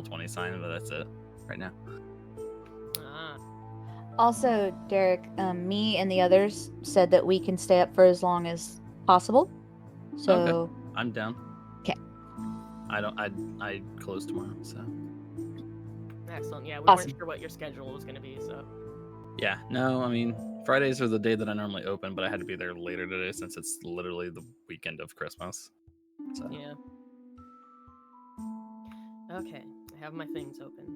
20 sign, but that's it right now. Ah. Also, Derek, me and the others said that we can stay up for as long as possible. So Okay. I'm down. 'Kay. I close tomorrow, so. Excellent. Yeah, we Awesome. weren't sure what your schedule was going to be, so. Yeah, no, I mean, Fridays are the day that I normally open, but I had to be there later today since it's literally the weekend of Christmas. So. Yeah. Okay, I have my things open.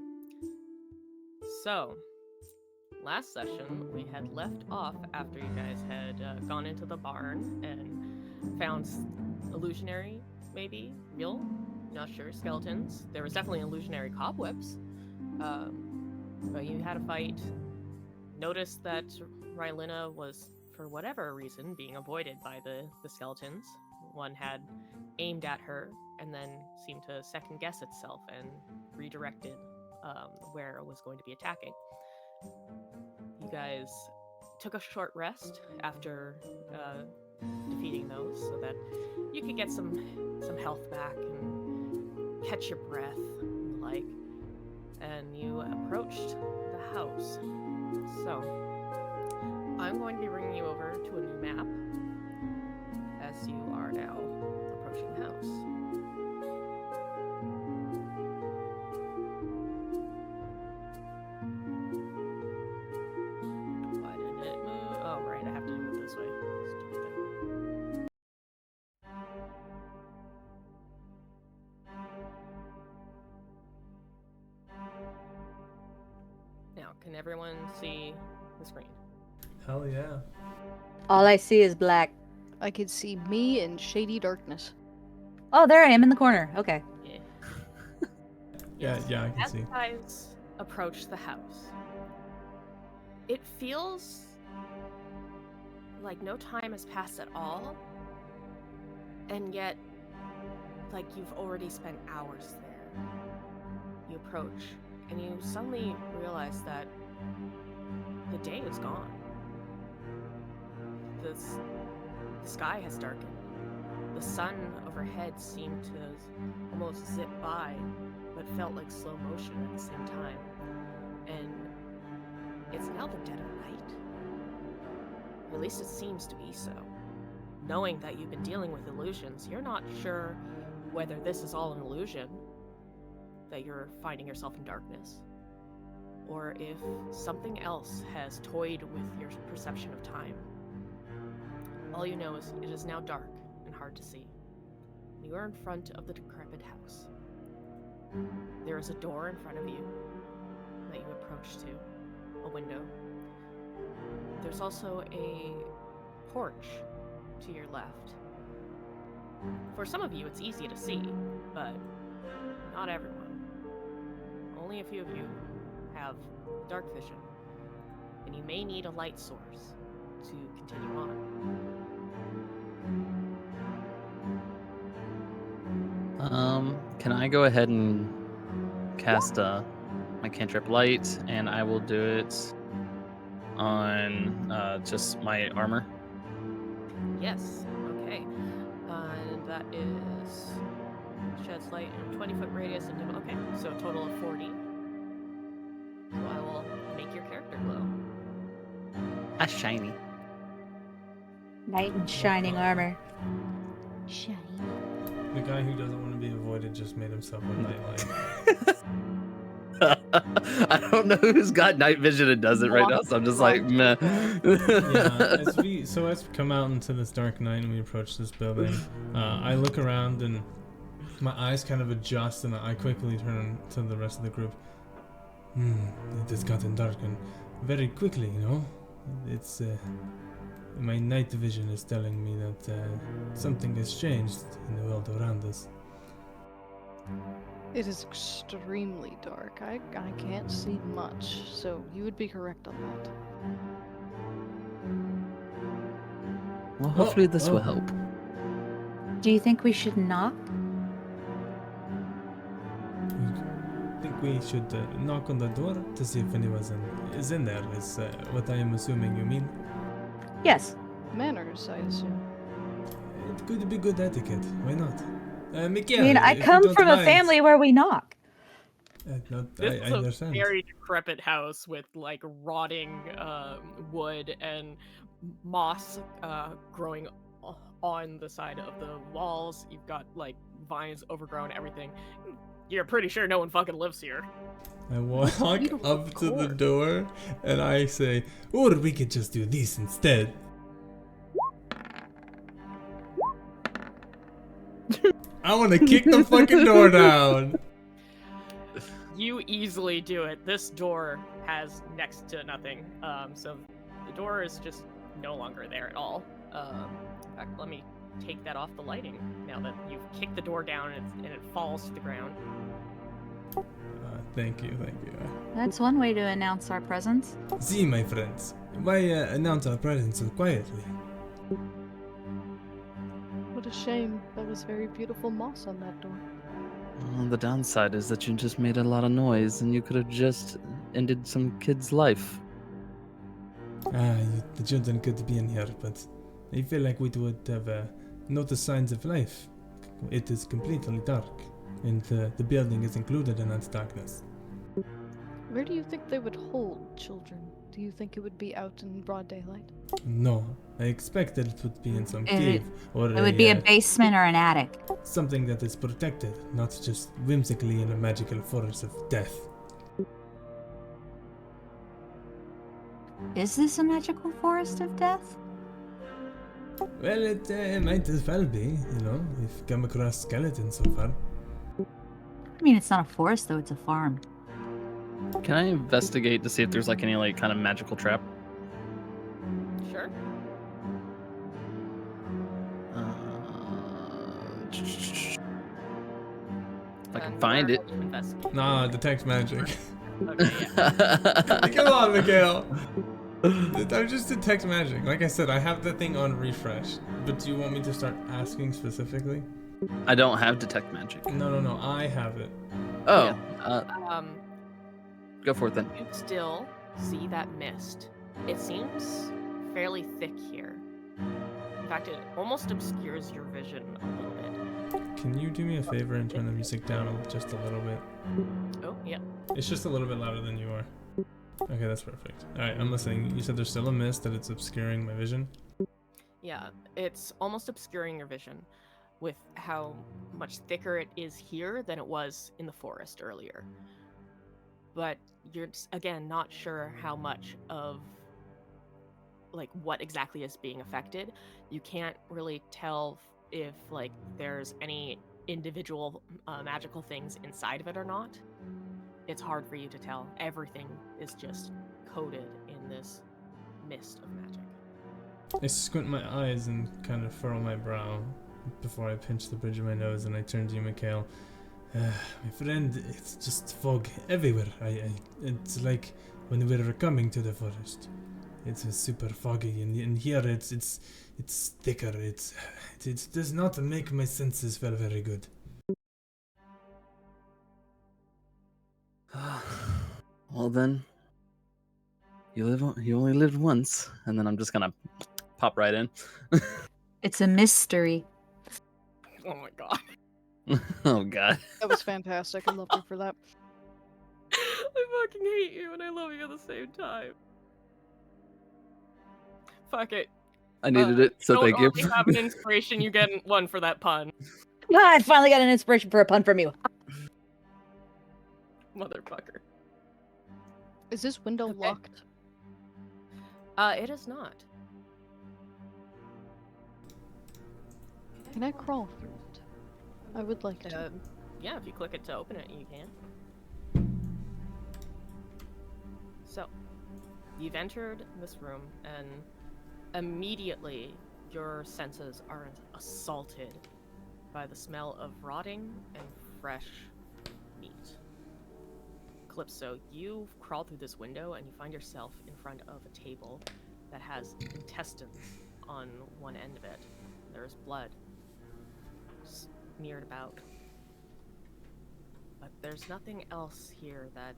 So, last session we had left off after you guys had gone into the barn and found illusionary, maybe real, not sure, skeletons. There was definitely illusionary cobwebs, but you had a fight. Noticed that Rylina was, for whatever reason, being avoided by the skeletons. One had aimed at her and then seemed to second guess itself and redirected where it was going to be attacking. You guys took a short rest after defeating those so that you could get some health back and catch your breath and the like. And you approached the house. So, I'm going to be bringing you over to a new map as you are now approaching the house. Why did it move? Oh, right, I have to do it this way. Stupid thing. Now, can everyone see the screen? Hell yeah. all I see is black. I could see me in shady darkness. Oh, there I am in the corner. Okay. Yeah. Yeah, I can As see. you guys approach the house, it feels like no time has passed at all, and yet, like you've already spent hours there. You approach, and you suddenly realize that the day is gone. The sky has darkened. The sun overhead seemed to almost zip by, but felt like slow motion at the same time. And it's now the dead of night. Or at least it seems to be so. Knowing that you've been dealing with illusions, you're not sure whether this is all an illusion, that you're finding yourself in darkness, or if something else has toyed with your perception of time. All you know is it is now dark and hard to see. You are in front of the decrepit house. There is a door in front of you that you approach to, a window. There's also a porch to your left. For some of you, it's easy to see, but not everyone. Only a few of you have dark vision, and you may need a light source to continue on. Can I go ahead and cast my cantrip light, and I will do it on just my armor. Yes, okay. And that is sheds light in a 20-foot radius and okay, so a total of 40. So I will make your character glow. Ah, shiny. Knight in shining armor. Shiny. The guy who doesn't want to be avoided just made himself a nightlight. I don't know who's got night vision and does it right now, so I'm just like, meh. Yeah, as we come out into this dark night and we approach this building, I look around and my eyes kind of adjust, and I quickly turn to the rest of the group. It has gotten dark and very quickly, you know. It's my night vision is telling me that something has changed in the world around us. It is extremely dark. I can't see much, so you would be correct on that. Well, hopefully this will help. Do you think we should knock? I think we should knock on the door to see if anyone is in there, is what I am assuming you mean. Yes. Manners, I assume. It could be good etiquette, why not? Mikael, I mean, I if you come don't from a mind- family where we knock. No, This I is a understand. very decrepit house with like rotting wood and moss growing on the side of the walls. You've got like vines overgrown, everything. You're pretty sure no one fucking lives here. I walk Beautiful up to the decor. door and I say, or we could just do this instead. I want to kick the fucking door down. You easily do it. This door has next to nothing. So the door is just no longer there at all. In fact, let me take that off the lighting now that you've kicked the door down and it falls to the ground. Thank you. That's one way to announce our presence. See, my friends, why announce our presence so quietly? What a shame. That was very beautiful moss on that door. Well, the downside is that you just made a lot of noise and you could have just ended some kid's life. The children could be in here, but I feel like we would have noticed signs of life. It is completely dark, and the building is included in that darkness. Where do you think they would hold children? Do you think it would be out in broad daylight? No, I expected it would be in some It- cave or It would be a basement or an attic. something that is protected, not just whimsically in a magical forest of death. Is this a magical forest of death? Well, it might as well be, you know, we've come across skeletons so far. I mean, it's not a forest, though, it's a farm. Can I investigate to see if there's like any like kind of magical trap? Sure. If I can And find where it. else to investigate? Nah, detect magic. Okay, yeah. Come on, Mikhail. I'm just detect magic. Like I said, I have the thing on refresh. But do you want me to start asking specifically? I don't have detect magic. No. I have it. Oh, go for it then. You still see that mist. It seems fairly thick here. In fact, it almost obscures your vision a little bit. Can you do me a favor and turn the music down just a little bit? Oh, yeah. It's just a little bit louder than you are. Okay, that's perfect. Alright, I'm listening. You said there's still a mist, that it's obscuring my vision? Yeah, it's almost obscuring your vision with how much thicker it is here than it was in the forest earlier. But you're, again, not sure how much of, like, what exactly is being affected. You can't really tell if, like, there's any individual magical things inside of it or not. It's hard for you to tell. Everything is just coated in this mist of magic. I squint my eyes and kind of furrow my brow before I pinch the bridge of my nose and I turn to you, Mikhail. My friend, it's just fog everywhere. It's like when we were coming to the forest. It's super foggy, and here it's thicker. It does not make my senses feel very good. Well then, you only lived once, and then I'm just gonna pop right in. It's a mystery. Oh my god. Oh god. That was fantastic. I loved you for that. I fucking hate you and I love you at the same time. Fuck it. I needed it, so Don't thank you. already have an inspiration, you get one for that pun. Ah, I finally got an inspiration for a pun from you. Motherfucker. Is this window Okay. locked? It is not. Can I crawl through it? I would like to. Yeah, if you click it to open it, you can. So, you've entered this room, and immediately your senses are assaulted by the smell of rotting and fresh meat. Calypso, you crawl through this window and you find yourself in front of a table that has intestines on one end of it. There's blood smeared about. But there's nothing else here that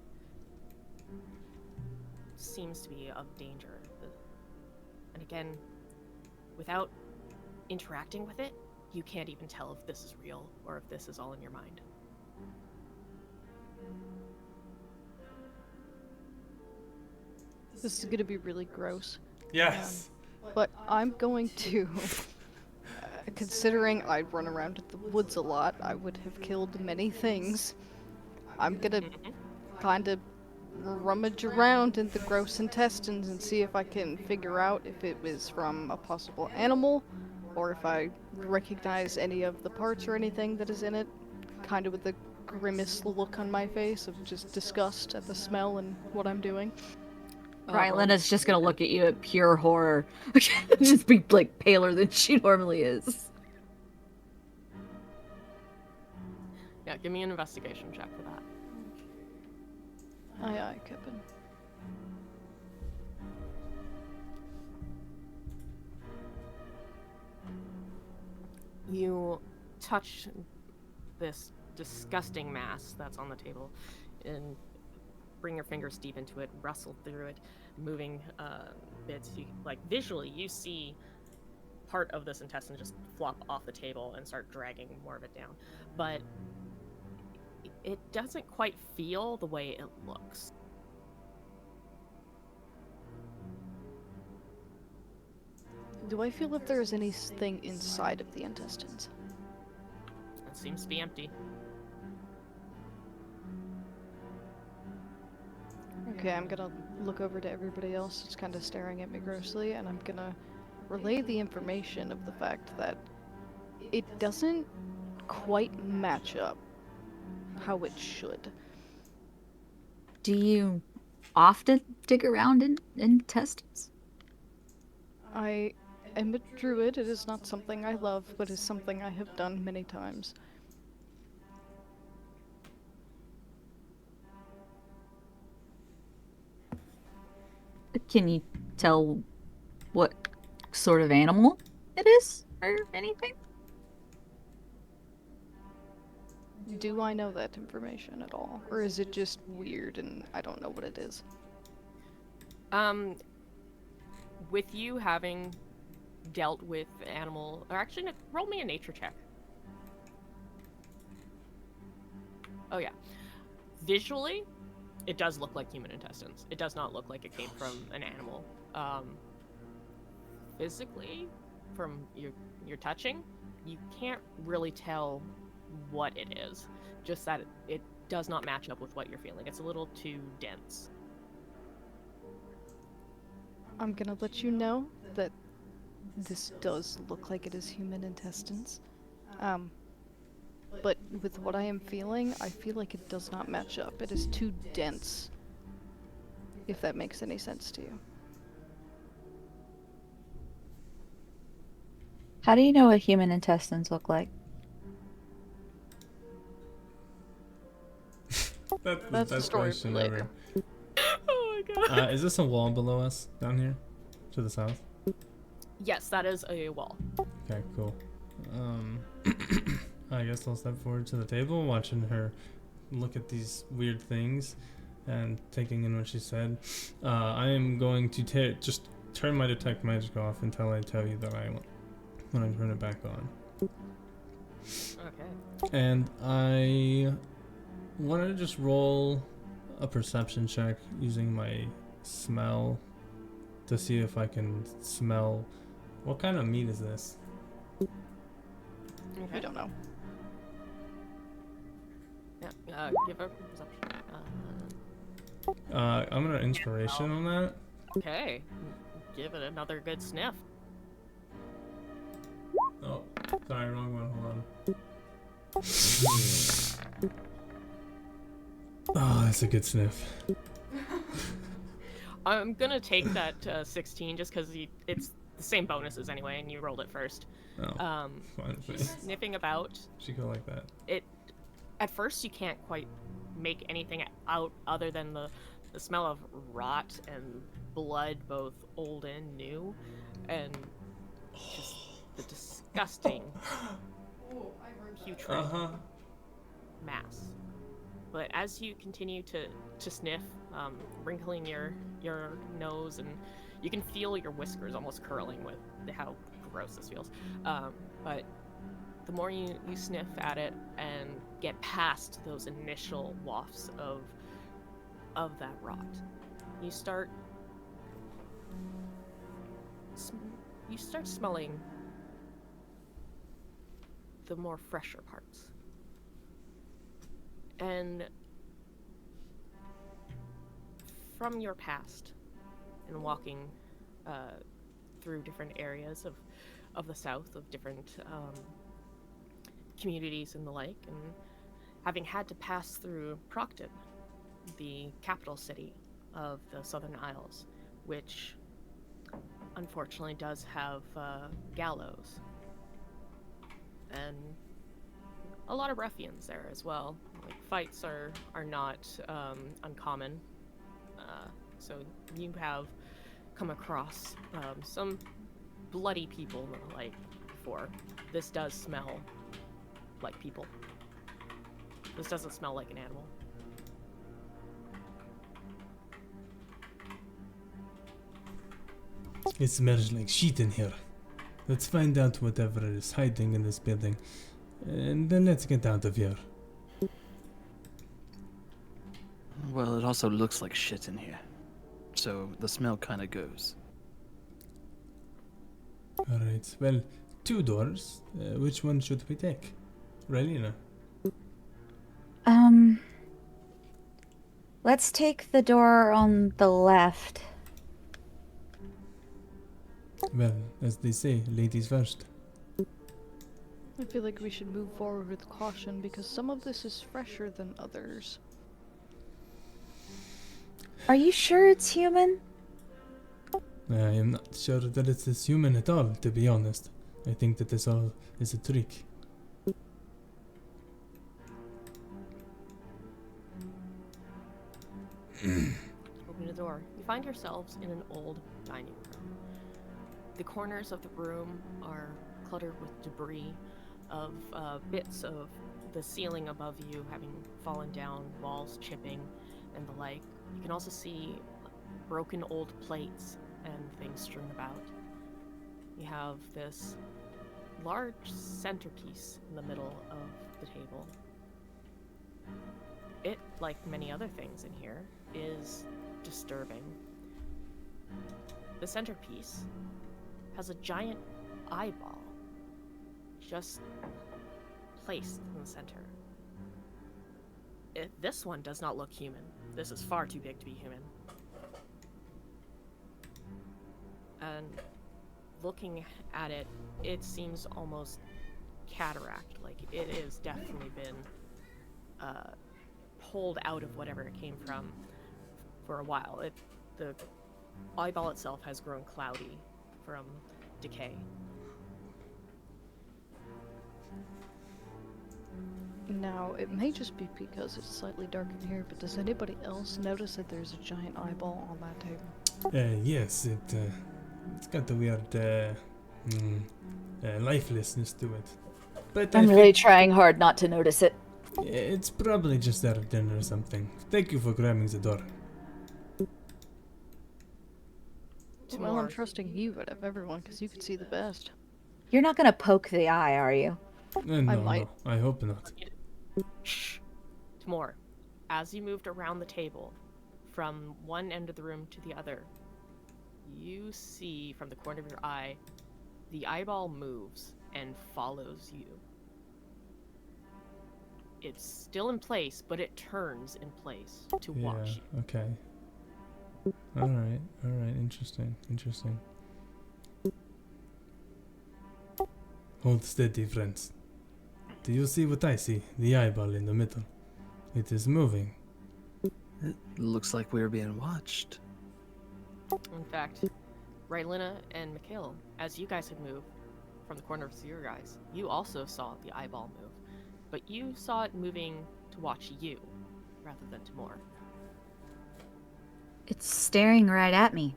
seems to be of danger. And again, without interacting with it, you can't even tell if this is real or if this is all in your mind. This is gonna be really gross. Yes. But I'm going to, considering I run around in the woods a lot, I would have killed many things. I'm gonna kind of rummage around in the gross intestines and see if I can figure out if it was from a possible animal, or if I recognize any of the parts or anything that is in it, kind of with a grimace look on my face of just disgust at the smell and what I'm doing. Rylanda's just gonna look at you at pure horror. Just be like paler than she normally is. Yeah, give me an investigation check for that. Aye, aye, Captain. You touch this disgusting mass that's on the table and bring your fingers deep into it, rustle through it, moving bits. Like visually, you see part of this intestine just flop off the table and start dragging more of it down. But it doesn't quite feel the way it looks. Do I feel if there is anything inside of the intestines? It seems to be empty. Okay, I'm gonna look over to everybody else that's kind of staring at me grossly, and I'm gonna relay the information of the fact that it doesn't quite match up how it should. Do you often dig around in intestines? I am a druid. It is not something I love, but is something I have done many times. Can you tell what sort of animal it is or anything? Do I know that information at all? Or is it just weird and I don't know what it is? With you having dealt with animal, or actually, roll me a nature check. Oh yeah. Visually, it does look like human intestines. It does not look like it came from an animal. Physically, from your touching, you can't really tell what it is. Just that it does not match up with what you're feeling. It's a little too dense. I'm gonna let you know that this does look like it is human intestines. But with what I am feeling, I feel like it does not match up. It is too dense. If that makes any sense to you. How do you know what human intestines look like? That's the story for question later. Oh my god. Is this a wall below us down here to the south? Yes, that is a wall. Okay, cool. I guess I'll step forward to the table, watching her look at these weird things and taking in what she said. I am going to just turn my detect magic off until I tell you that I want when I turn it back on. Okay. And I want to just roll a perception check using my smell to see if I can smell what kind of meat is this. I don't know. Yeah, give a perception. I'm gonna inspiration on that. Okay. Give it another good sniff. Oh, sorry, wrong one. Hold on. Oh, that's a good sniff. I'm gonna take that 16 just because it's the same bonuses anyway, and you rolled it first. Oh, fine. Sniffing about. She go like that. At first, you can't quite make anything out other than the smell of rot and blood, both old and new, and just the disgusting putrid mass. But as you continue to sniff, wrinkling your nose, and you can feel your whiskers almost curling with how gross this feels. But the more you sniff at it and get past those initial wafts of that rot, you start you start smelling the more fresher parts. And from your past and walking through different areas of the South, of different communities and the like, and having had to pass through Procton, the capital city of the Southern Isles, which unfortunately does have gallows and a lot of ruffians there as well. Like, fights are not uncommon, so you have come across some bloody people like before. This does smell like people. This doesn't smell like an animal. It smells like shit in here. Let's find out whatever is hiding in this building, and then let's get out of here. Well, it also looks like shit in here. So the smell kind of goes. Alright, well, 2 doors. Which one should we take? Raelina? Let's take the door on the left. Well, as they say, ladies first. I feel like we should move forward with caution because some of this is fresher than others. Are you sure it's human? I am not sure that it is human at all, to be honest. I think that this all is a trick. Open the door. You find yourselves in an old dining room. The corners of the room are cluttered with debris of bits of the ceiling above you having fallen down, walls chipping, and the like. You can also see broken old plates and things strewn about. You have this large centerpiece in the middle of the table. It, like many other things in here, is disturbing. The centerpiece has a giant eyeball just placed in the center. This one does not look human. This is far too big to be human. And looking at it, it seems almost cataract. Like, it has definitely been pulled out of whatever it came from for a while. The eyeball itself has grown cloudy from decay. Now, it may just be because it's slightly dark in here, but does anybody else notice that there's a giant eyeball on that table? Yes, it's got the weird lifelessness to it. But I'm really trying hard not to notice it. it's probably just our dinner or something. Thank you for grabbing the door. Well, I'm trusting you out of everyone because you can see the best. You're not gonna poke the eye, are you? No, might. no, I hope not. Shh. Tamor, as you moved around the table, from one end of the room to the other, you see from the corner of your eye, the eyeball moves and follows you. It's still in place, but it turns in place to watch you. Okay. Alright, interesting. Hold steady, friends. Do you see what I see? The eyeball in the middle. It is moving. It looks like we're being watched. In fact, Raelina and Mikhail, as you guys had moved from the corner of your eyes, you also saw the eyeball move. But you saw it moving to watch you, rather than Tamor. It's staring right at me.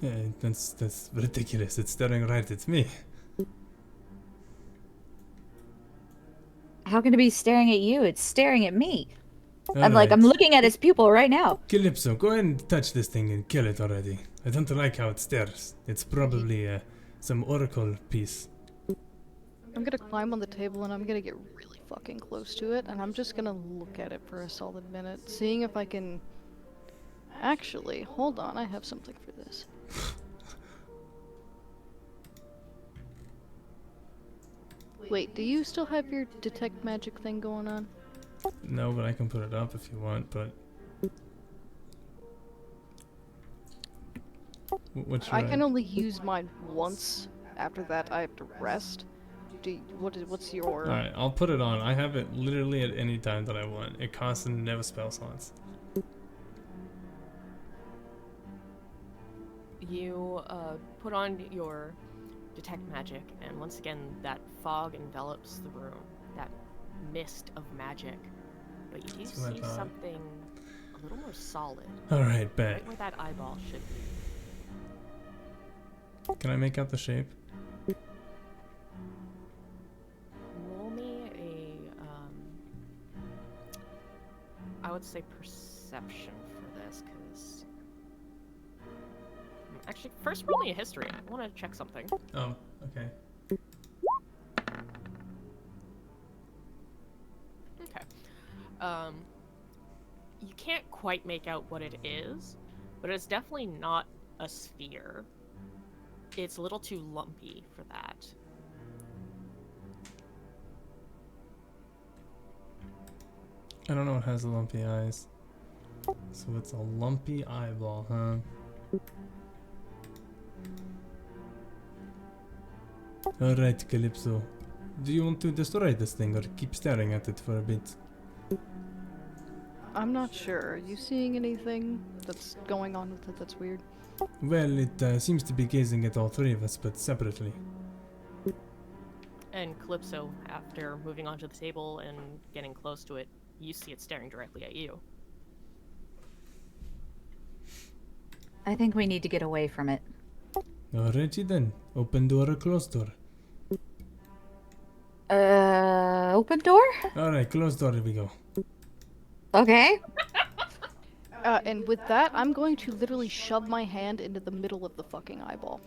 That's ridiculous. It's staring right at me. How can it be staring at you? It's staring at me. I'm Alright. looking at its pupil right now. Calypso, go ahead and touch this thing and kill it already. I don't like how it stares. It's probably some oracle piece. I'm gonna climb on the table and I'm gonna get really fucking close to it, and I'm just gonna look at it for a solid minute, seeing if I can... Actually, hold on, I have something for this. Wait, do you still have your detect magic thing going on? No, but I can put it up if you want, but... What's your... I can only use mine once. After that, I have to rest. What's your... Alright, I'll put it on. I have it literally at any time that I want. It costs no spell slots. You put on your detect magic, and once again, that fog envelops the room. That mist of magic. But you do That's what I see thought. something a little more solid. Alright, bet. Right where that eyeball should be. Can I make out the shape? Roll me a, I would say perception for this, because... Actually, first roll me a history. I want to check something. Oh, okay. Okay. You can't quite make out what it is, but it's definitely not a sphere. It's a little too lumpy for that. I don't know what has the lumpy eyes. So it's a lumpy eyeball, huh? Alright, Calypso. Do you want to destroy this thing or keep staring at it for a bit? I'm not sure. Are you seeing anything that's going on with it that's weird? Well, it seems to be gazing at all three of us, but separately. And Calypso, after moving onto the table and getting close to it, you see it staring directly at you. I think we need to get away from it. Alrighty then. Open door or closed door? Open door? Alright, closed door, here we go. Okay. And with that, I'm going to literally shove my hand into the middle of the fucking eyeball.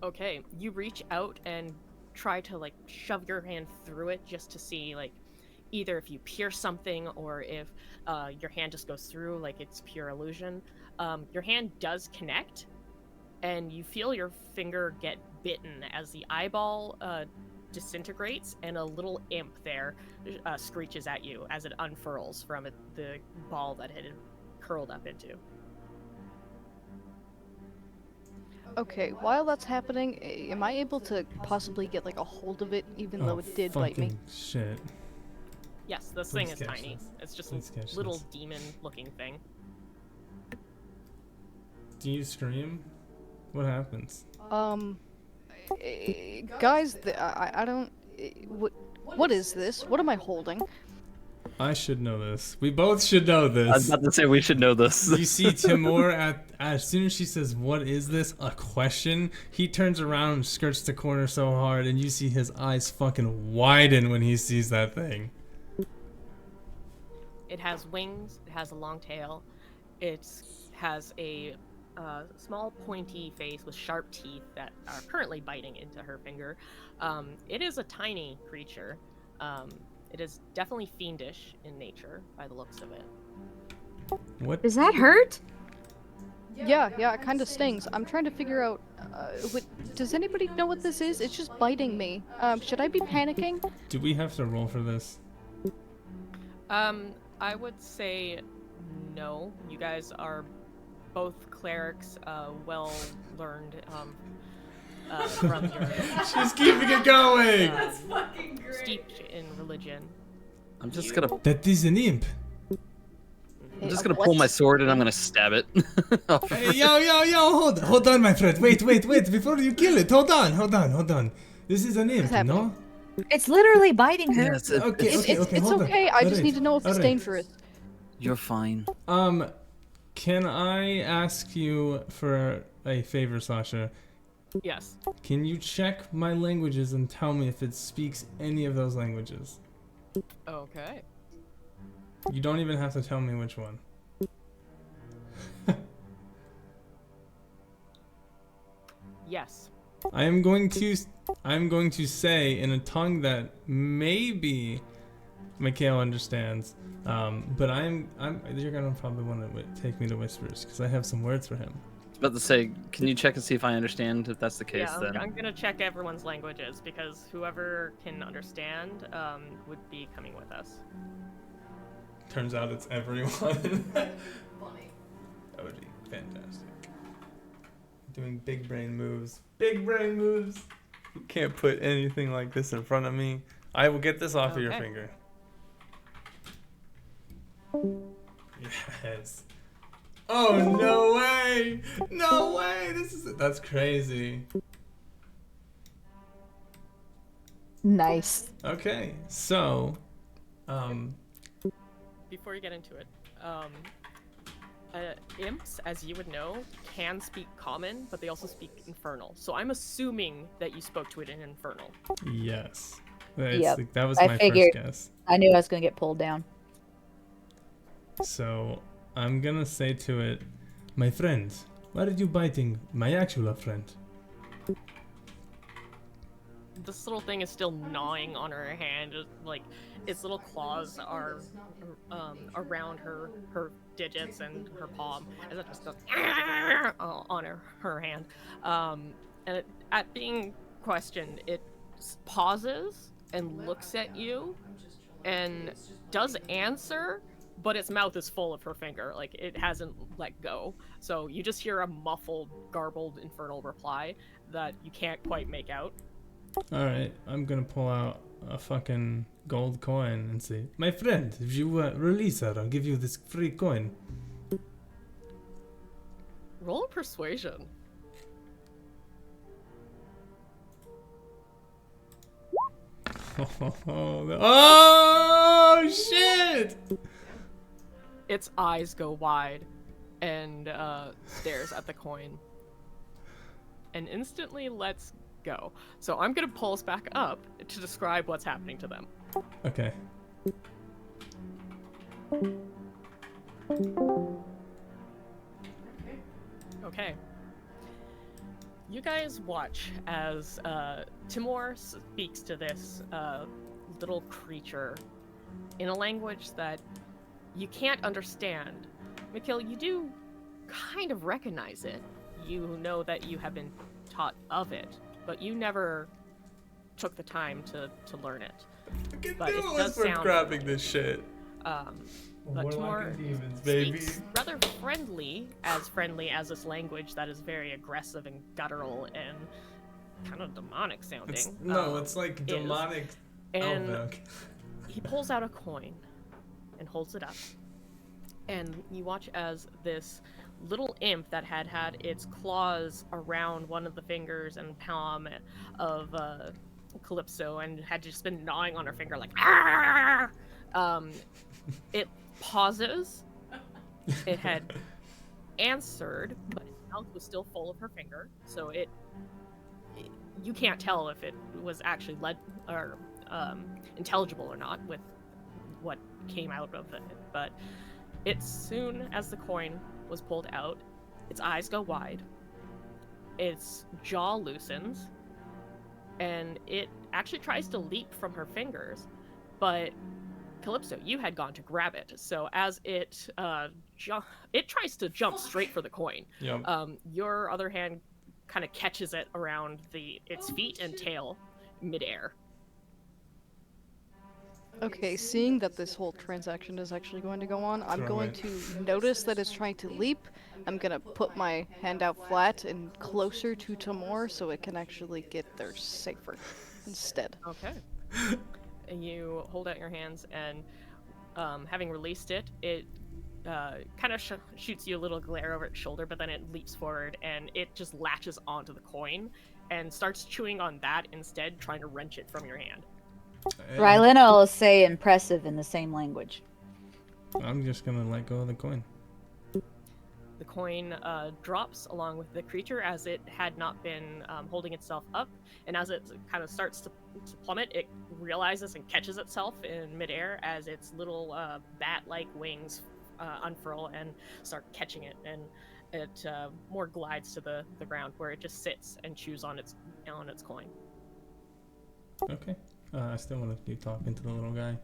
Okay, you reach out and try to, like, shove your hand through it just to see, like, either if you pierce something or if your hand just goes through, like it's pure illusion. Your hand does connect, and you feel your finger get bitten as the eyeball disintegrates, and a little imp there screeches at you as it unfurls from the ball that it had curled up into. Okay, while that's happening, am I able to possibly get like a hold of it, even though it did bite me? fucking shit. Yes, this Please thing is catch tiny. this. It's just Please catch a little this. demon-looking thing. Do you scream? What happens? Guys, I don't. What is this? What am I holding? I should know this. We both should know I was this. about to say we should know this. You see Timur as soon as she says, "What is this?" a question, he turns around and skirts the corner so hard, and you see his eyes fucking widen when he sees that thing. It has wings, it has a long tail, it has a small pointy face with sharp teeth that are currently biting into her finger. It is a tiny creature. It is definitely fiendish in nature by the looks of it. What? Does that hurt? Yeah, it kind of stings. I'm trying to figure out. Does anybody know what this is? It's just biting me. Should I be panicking? Do we have to roll for this? I would say no. You guys are both clerics, well learned from your She's keeping it going. steeped in religion. I'm just gonna That is an imp. pull my sword and I'm gonna stab it. Hey, yo, hold on, my friend. Wait, before you kill it. Hold on. This is an imp, happening? no? It's literally biting her. Yes, Okay, It's hold on. okay. I just Alright, need to know if it's alright. dangerous. You're fine. Can I ask you for a favor, Sasha? Yes. Can you check my languages and tell me if it speaks any of those languages? Okay. You don't even have to tell me which one. Yes. I'm going to say in a tongue that maybe Mikhail understands, but you're gonna probably want to take me to Whispers because I have some words for him. about to say, can you check and see if I understand? If that's the case, Yeah, then I'm gonna check everyone's languages because whoever can understand would be coming with us. Turns out it's everyone. Funny. That would be fantastic. Doing big brain moves. Big brain moves. You can't put anything like this in front of me. I will get this off of your Okay. finger. Yes. Oh, no way! No way! That's crazy. Nice. Okay, so, Before you get into it, imps, as you would know, can speak common, but they also speak infernal. So I'm assuming that you spoke to it in infernal. yes. Yep, That was I my figured. first guess. I knew I was gonna get pulled down. So, I'm gonna say to it, my friend, why are you biting my actual friend? This little thing is still gnawing on her hand, like its little claws are around her digits and her palm, as it just goes on her hand. And at being questioned, it pauses and looks at you and does answer, but its mouth is full of her finger, like it hasn't let go. So you just hear a muffled, garbled, infernal reply that you can't quite make out. Alright, I'm gonna pull out a fucking gold coin and say, my friend, if you release her, I'll give you this free coin. Roll a persuasion. Oh, shit! Its eyes go wide and stares at the coin and instantly lets go. So I'm gonna pull us back up to describe what's happening to them. Okay. Okay. You guys watch as Timur speaks to this little creature in a language that you can't understand. Mikhail, you do kind of recognize it. You know that you have been taught of it, but you never took the time to learn it. But it does sound grabbing this shit. But Timur demons, baby. speaks rather friendly as this language that is very aggressive and guttural and kind of demonic sounding. It's like is. demonic. And Elvic. he pulls out a coin and holds it up. And you watch as this little imp that had its claws around one of the fingers and palm of Calypso and had just been gnawing on her finger like "Arr!" It pauses. It had answered, but its mouth was still full of her finger, so you can't tell if it was actually intelligible or not with what came out of it. But soon as the coin was pulled out, its eyes go wide, its jaw loosens, and it actually tries to leap from her fingers, but Calypso, you had gone to grab it. So as it tries to jump straight for the coin. Yep. Your other hand kind of catches it around its feet and tail midair. Okay, seeing that this whole transaction is actually going to go on, I'm Throw going it. to notice that it's trying to leap. I'm gonna put my hand out flat and closer to Timur so it can actually get there safer instead. Okay. And you hold out your hands, and having released it, it kind of shoots you a little glare over its shoulder, but then it leaps forward and it just latches onto the coin and starts chewing on that instead, trying to wrench it from your hand. Rylena will say impressive in the same language. I'm just gonna let go of the coin. The coin drops along with the creature as it had not been holding itself up, and as it kind of starts to plummet, it realizes and catches itself in midair as its little bat-like wings unfurl and start catching it, and it more glides to the ground where it just sits and chews on its coin. Okay. I still want to keep talking to the little guy.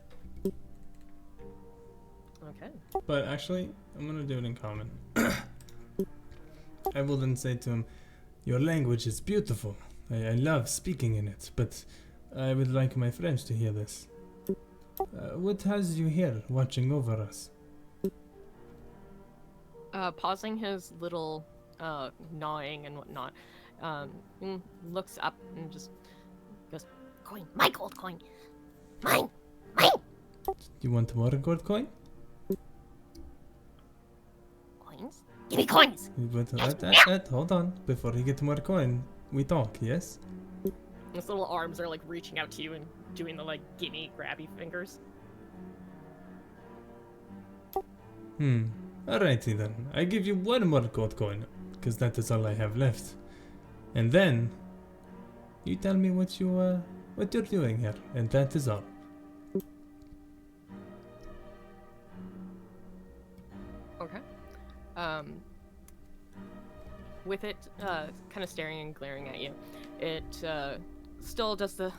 Okay. But actually, I'm gonna do it in common. I will then say to him, your language is beautiful. I love speaking in it, but I would like my friends to hear this. What has you here watching over us? Pausing his little gnawing and whatnot, looks up and just goes, "Coin, my gold coin, mine, mine." You want more gold coin? Coins? Give me coins. Hold on. Before you get more coin, we talk, yes? His little arms are like reaching out to you and doing the like gimme grabby fingers. Alrighty then. I give you one more gold coin, because that is all I have left. And then, you tell me what you're doing here, and that is all. Okay. With it kind of staring and glaring at you, it still does the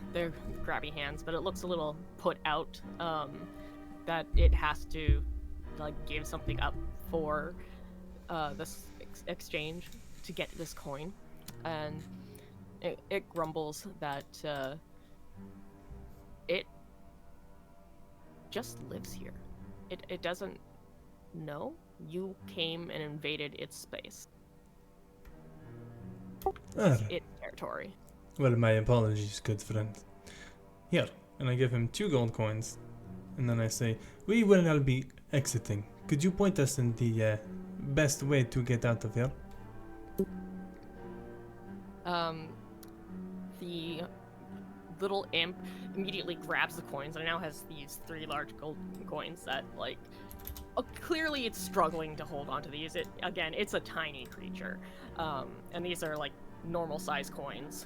grabby hands, but it looks a little put out that it has to like give something up for this exchange to get this coin, and it grumbles that it just lives here. It doesn't know you came and invaded its space. Its territory. Well, my apologies, good friend. Here, and I give him 2 gold coins, and then I say, we will now be exiting. Could you point us in the best way to get out of here? The little imp immediately grabs the coins and it now has these 3 large gold coins that, like, clearly it's struggling to hold onto these. Again, it's a tiny creature, and these are like normal size coins,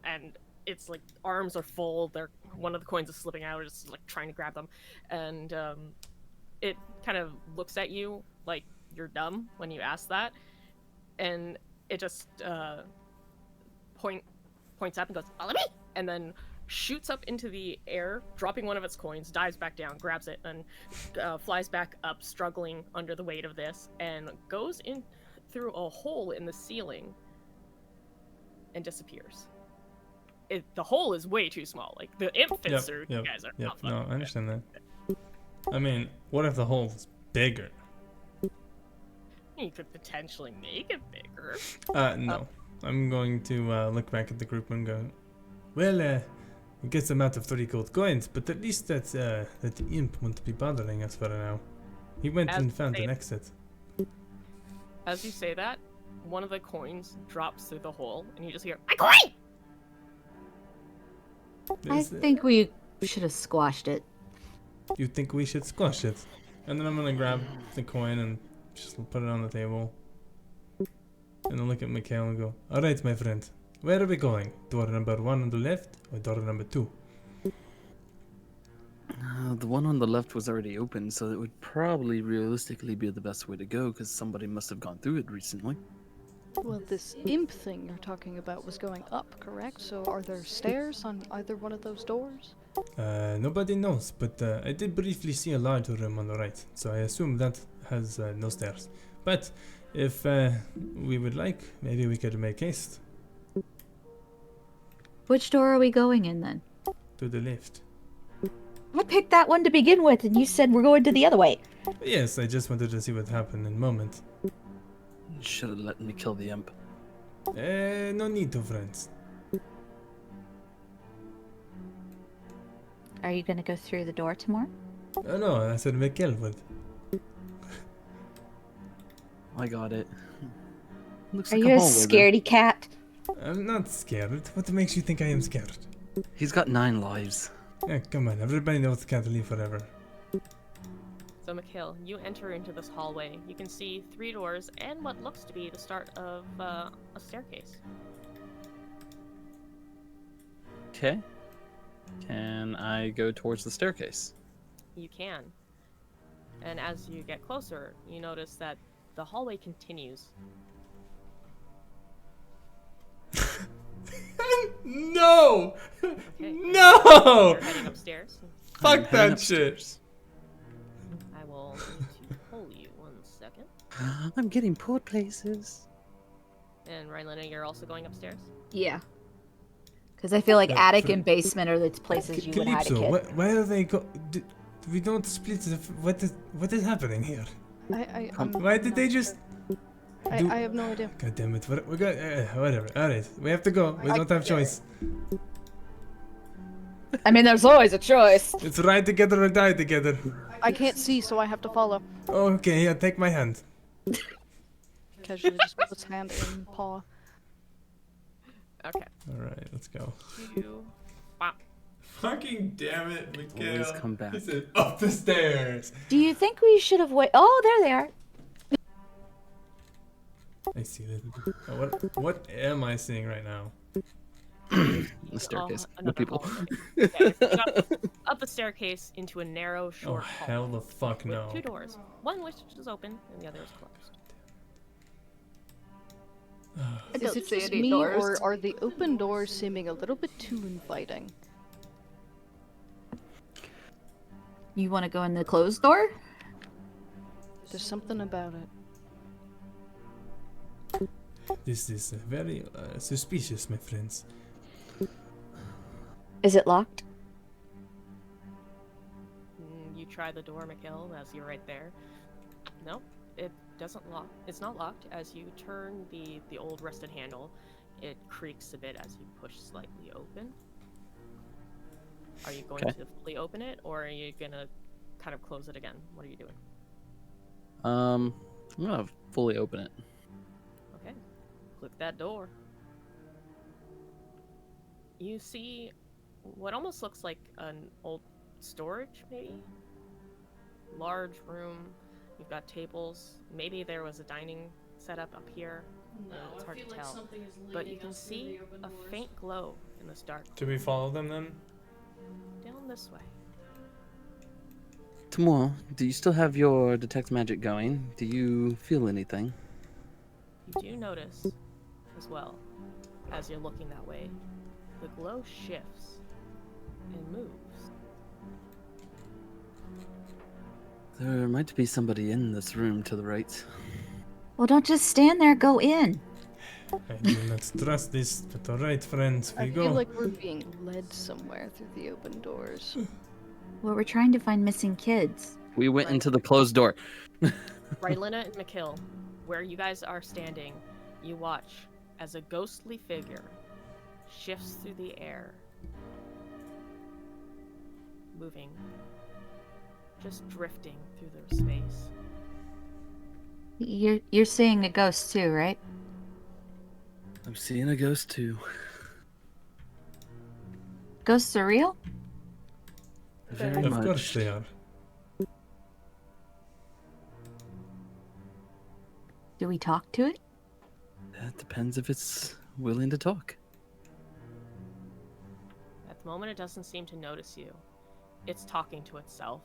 and it's like arms are full. One of the coins is slipping out. It's like trying to grab them, and it kind of looks at you like you're dumb when you ask that, and it just points up and goes, "Follow me," and then shoots up into the air, dropping one of its coins, dives back down, grabs it, and flies back up, struggling under the weight of this, and goes in through a hole in the ceiling and disappears. The hole is way too small. Like, the imp fits through. You guys are not No, fucking I understand that. I mean, what if the hole was bigger? You could potentially make it bigger. No. I'm going to look back at the group and go, well, I guess I'm out of 3 gold coins, but at least that imp won't be bothering us for now. He went and found an exit. As you say that, one of the coins drops through the hole, and you just hear, "My coin!" I think we should have squashed it. You think we should squash it? And then I'm gonna grab the coin and just put it on the table. And then look at Mikhail and go, alright, my friend, where are we going? Door number 1 on the left or door number 2? The one on the left was already open, so it would probably realistically be the best way to go, because somebody must have gone through it recently. Well, this imp thing you're talking about was going up, correct? So are there stairs on either one of those doors? Nobody knows, but I did briefly see a larger room on the right, so I assume that has no stairs. But if we would like, maybe we could make haste. Which door are we going in then? To the left. I picked that one to begin with, and you said we're going to the other way. Yes, I just wanted to see what happened in a moment. Should have let me kill the imp. No need to, friends. Are you gonna go through the door tomorrow? Oh no, I said Mikhail would. I got it. Looks Are like you a hallway then. scaredy cat? I'm not scared. What makes you think I am scared? He's got 9 lives. Yeah, come on, everybody knows can't live forever. So, Mikhail, you enter into this hallway. You can see 3 doors and what looks to be the start of a staircase. Okay. Can I go towards the staircase? You can. And as you get closer, you notice that the hallway continues. No! Okay. No! You're heading upstairs. Fuck I'm heading that shit. upstairs. I will need to pull you 1 second. I'm getting pulled places. And Rylena, you're also going upstairs? Yeah. Because I feel like Yeah, attic for- and basement are the places you would hide a Calypso, kid. where are they go? We don't split the. What is happening here? I'm Why did they not just? sure. do- I have no idea. God damn it! We got whatever. All right, we have to go. We don't have choice. I mean, there's always a choice. It's ride together or die together. I can't see, so I have to follow. Okay, yeah, take my hand. Casually just puts hand in paw. Okay. All right, let's go. You. Fucking damn it, Mikhail. Always come back. He said up the stairs. Do you think we should have waited? Oh, there they are. I see that. What am I seeing right now? The staircase. The another people. hallway. Okay, so you got up the staircase into a narrow, Oh short hell hallway the fuck with no. 2 doors. One which is open and the other is closed. I Is don't it see just any me, doors. or are the open doors seeming a little bit too inviting? You want to go in the closed door? There's something about it. This is very suspicious, my friends. Is it locked? You try the door, Mikhail, as you're right there. Nope, it doesn't lock. It's not locked. As you turn the old rusted handle, it creaks a bit as you push slightly open. Are you going Okay. to fully open it, or are you gonna kind of close it again? What are you doing? I'm gonna fully open it. Okay, click that door. You see what almost looks like an old storage, maybe? Large room. You've got tables. Maybe there was a dining setup up here. It's hard to tell. But you can see a faint glow in this dark. Should we follow them then? Down this way. Tamor, do you still have your detect magic going? Do you feel anything? You do notice, as well, as you're looking that way, the glow shifts and moves. There might be somebody in this room to the right. Well, don't just stand there. Go in. I do not trust this, but alright, friends, we I go. feel like we're being led somewhere through the open doors. Well, we're trying to find missing kids. We went into the closed door. Rylena and Mikhail, where you guys are standing, you watch as a ghostly figure shifts through the air, moving, just drifting through the space. You're seeing a ghost too, right? I'm seeing a ghost too. Ghosts are real? Very Of much. course they are. Do we talk to it? That depends if it's willing to talk. At the moment, it doesn't seem to notice you. It's talking to itself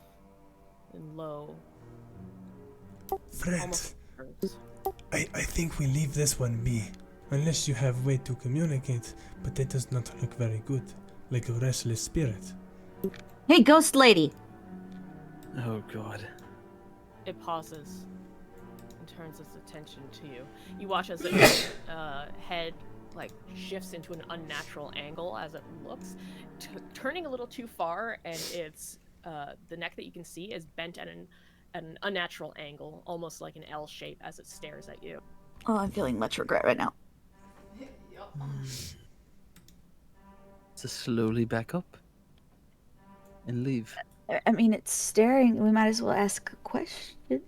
in low, Friends, almost whispers. I think we leave this one be. Unless you have way to communicate, but that does not look very good. Like a restless spirit. Hey, ghost lady! Oh god. It pauses and turns its attention to you. You watch as its head like shifts into an unnatural angle as it looks, turning a little too far, and its the neck that you can see is bent at an unnatural angle, almost like an L shape as it stares at you. Oh, I'm feeling much regret right now. To slowly back up and leave. I mean, it's staring. We might as well ask a question.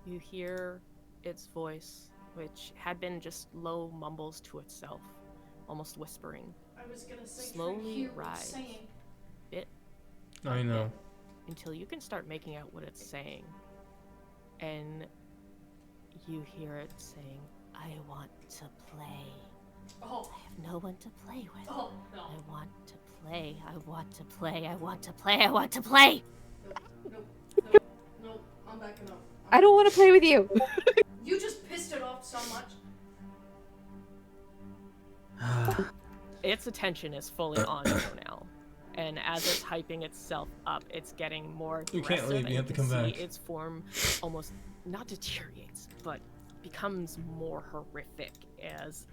You hear its voice, which had been just low mumbles to itself, almost whispering, I was gonna say, slowly hear what rise it's saying. bit I know. until you can start making out what it's saying. And you hear it saying, I want to play. Oh, I have no one to play with. oh, no. I want to play. I want to play. I want to play. I want to play. Nope, I'm backing up. I don't want to play with you. You just pissed it off so much. Its attention is fully on you now. And as it's hyping itself up, it's getting more You aggressive. can't leave, you and have to can come see back. its form almost not deteriorates, but becomes more horrific as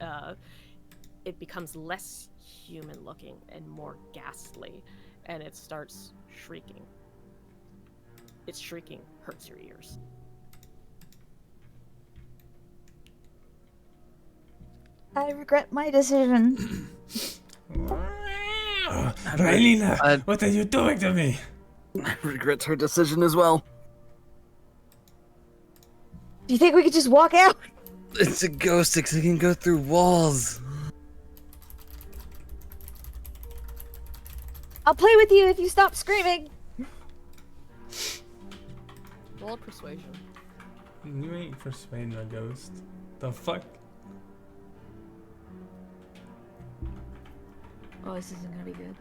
it becomes less human looking and more ghastly, and it starts shrieking. Its shrieking hurts your ears. I regret my decision. Raelina, what are you doing to me? I regret her decision as well. Do you think we could just walk out? It's a ghost. It can go through walls. I'll play with you if you stop screaming. Roll a persuasion. You ain't persuading a ghost. The fuck? Oh, this isn't gonna be good.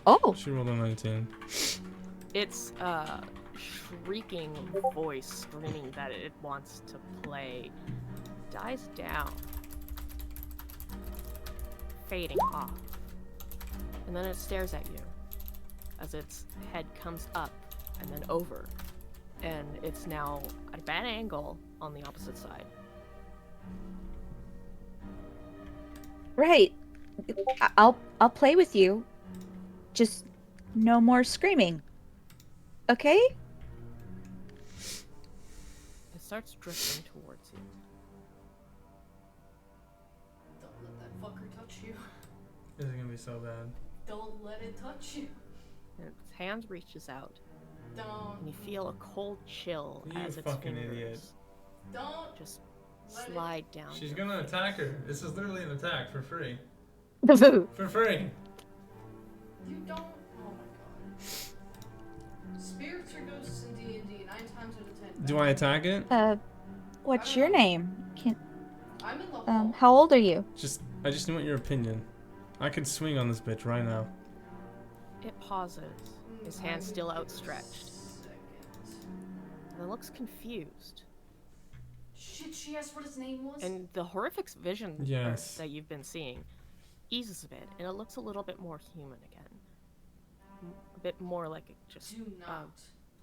Oh! She rolled a 19. Its shrieking voice screaming that it wants to play dies down, fading off. And then it stares at you as its head comes up and then over. And it's now at a bad angle on the opposite side. Right. I'll play with you. Just no more screaming. Okay? It starts drifting towards you. Don't let that fucker touch you. This is gonna be so bad. Don't let it touch you. And its hand reaches out, Don't. and you feel a cold chill You as its fucking fingers idiot. Don't. just Let it- slide down. She's your gonna face. attack her. This is literally an attack for free. Boo. For free. You don't. Oh my god. Spirits or ghosts in D&D 9 times out of 10. Do I attack it? What's your name? I'm in the hall. How old are you? I just want your opinion. I could swing on this bitch right now. It pauses, his hand still outstretched, and it looks confused. Shit, she asked what his name was? And the horrific vision Yes. that you've been seeing eases a bit, and it looks a little bit more human again. A bit more like just Do not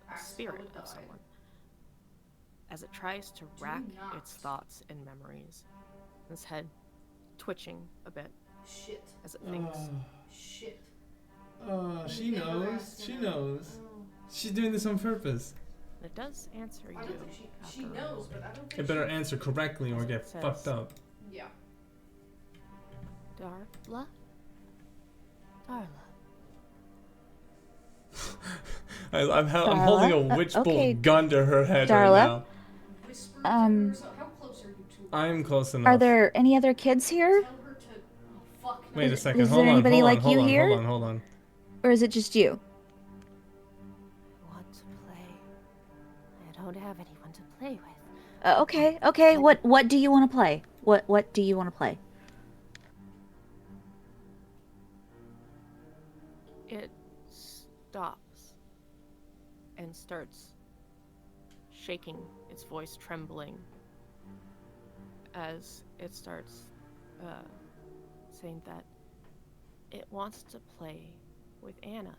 a ask spirit how it of died. someone. As it tries to rack not. its thoughts and memories, its head twitching a bit Shit. as it thinks. Shit. She Never knows. asked She her. knows. Oh. She's doing this on purpose. And it does answer you. I don't think she after a knows, moment. but I don't think It better she... answer correctly or get Says- fucked up. Yeah. Darla? Darla. I'm holding a Darla? witch Okay. bolt gun to her head Darla? right now. Whisper to Um, her, so how close are you to her? I'm close enough. Are there any other kids here? Tell her to... Oh, fuck. no. Wait a Is- second. is Hold there on. anybody Hold on. like Hold you on. here? Hold on. Hold on. Or is it just you? Want to play? I don't have anyone to play with. Okay. What do you want to play? What do you want to play? It stops and starts shaking, its voice trembling as it starts saying that it wants to play with Anna.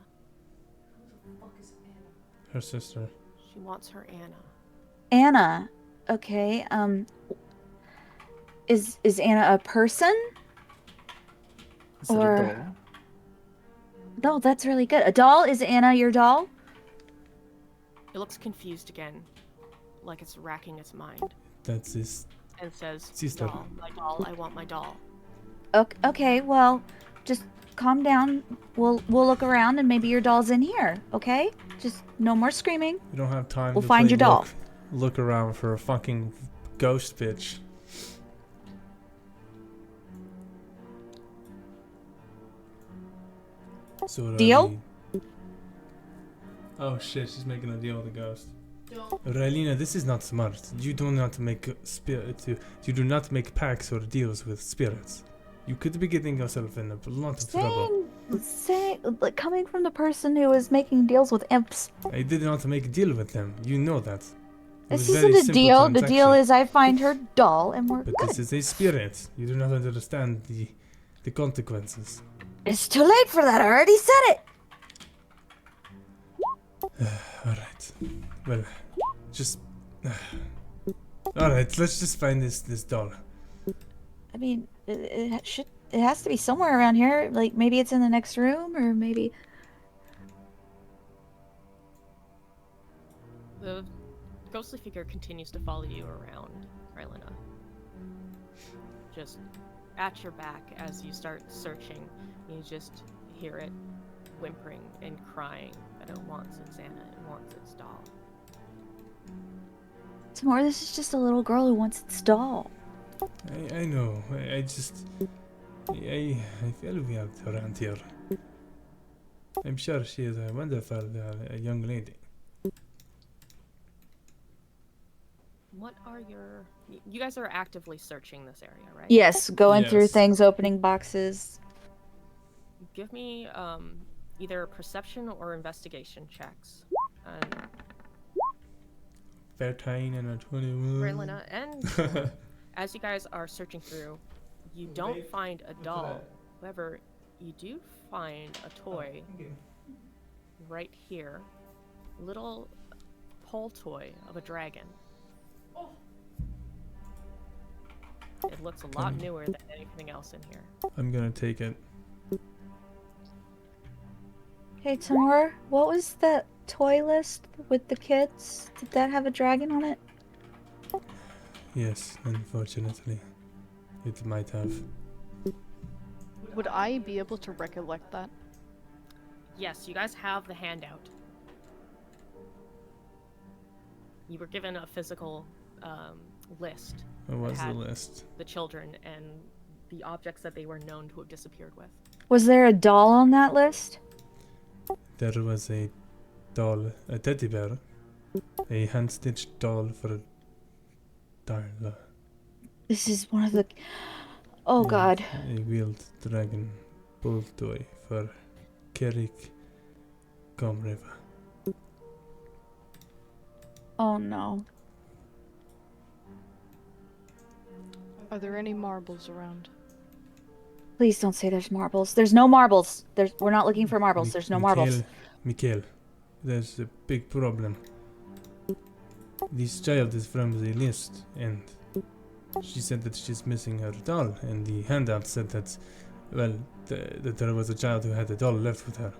Who the fuck is Anna? Her sister. She wants her Anna. Anna. Okay. Is Anna a person? Is it a Or- doll? No, that's really good. A doll? Is Anna your doll? It looks confused again, like it's racking its mind, That's his. and says, Sister. "Doll, my doll, I want my doll." Okay, well, just calm down. We'll look around and maybe your doll's in here, okay? Just no more screaming. We don't have time We'll to find play your doll. Look around for a fucking ghost bitch. So Deal? Oh shit, she's making a deal with the ghost. Don't. Raelina, this is not smart. You do not make you do not make pacts or deals with spirits. You could be getting yourself in a lot of trouble. Like, coming from the person who is making deals with imps. I did not make a deal with them. You know that. It was This very isn't a simple deal. The deal transaction. is I find her doll and we're But good. this is a spirit. You do not understand the consequences. It's too late for that. I already said it. Alright. Well, just All right, let's just find this doll. I mean, it has to be somewhere around here. Like maybe it's in the next room, or maybe. The ghostly figure continues to follow you around, Rylena. Just at your back as you start searching, you just hear it whimpering and crying that it wants its Anna, it wants its doll. Tamora, this is just a little girl who wants its doll. I know. I just. I feel weird around here. I'm sure she is a wonderful young lady. What are your... You guys are actively searching this area, right? Yes, going through Yes. things, opening boxes. Give me either perception or investigation checks. And 13 and a 21. Rylena, and as you guys are searching through, you don't find a doll. However, you do find a toy right here. Little pole toy of a dragon. Oh, It looks a lot newer than anything else in here. I'm gonna take it. Hey, Tamora, what was that toy list with the kids? Did that have a dragon on it? Yes, unfortunately. It might have. Would I be able to recollect that? Yes, you guys have the handout. You were given a physical list, What was the had- list? the children and the objects that they were known to have disappeared with. Was there a doll on that list? There was a doll, a teddy bear, a hand-stitched doll for Darla, This is one of the. Oh and God. a wheeled dragon bull toy for Kerik Comriva. Oh no. Are there any marbles around? Please don't say there's marbles. There's no marbles. We're not looking for marbles. There's no marbles. Mikhail, there's a big problem. This child is from the list, and she said that she's missing her doll, and the handout said that, well, that there was a child who had a doll left with her.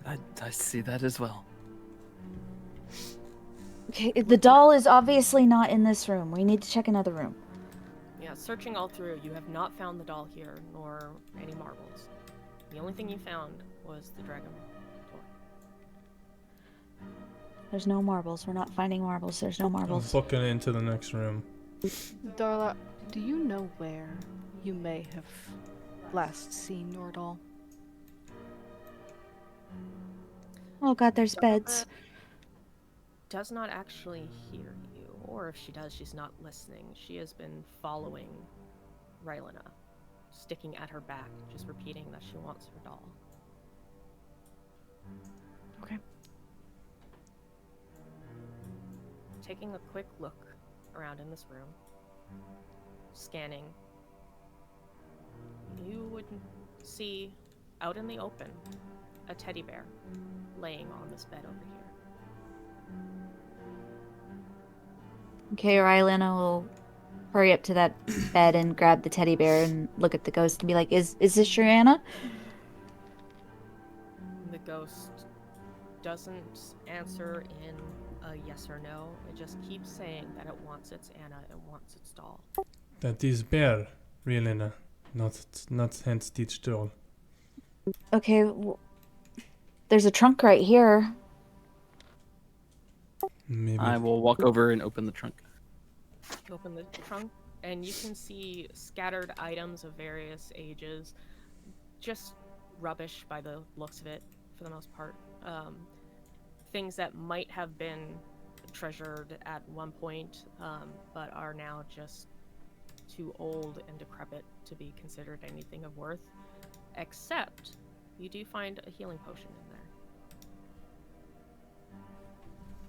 I see that as well. Okay, the doll is obviously not in this room. We need to check another room. Yeah, searching all through, you have not found the doll here, nor any marbles. The only thing you found was the dragon toy. There's no marbles. We're not finding marbles. There's no I'm marbles. booking into the next room. Darla, do you know where you may have last seen your doll? Oh God, there's beds. Does not actually hear you, or if she does, she's not listening. She has been following Rylena, sticking at her back, just repeating that she wants her doll. Okay. Taking a quick look around in this room, scanning, you would see out in the open a teddy bear laying on this bed over here. Okay, Rylena will hurry up to that bed and grab the teddy bear and look at the ghost and be like, "Is this your Anna?" The ghost doesn't answer in a yes or no. It just keeps saying that it wants its Anna, it wants its doll. That is bear, Rielena, not hand-stitched doll. Okay, there's a trunk right here. Maybe. I will walk over and open the trunk. You open the trunk, and you can see scattered items of various ages. Just rubbish by the looks of it, for the most part. Things that might have been treasured at one point, but are now just too old and decrepit to be considered anything of worth. Except, you do find a healing potion in there.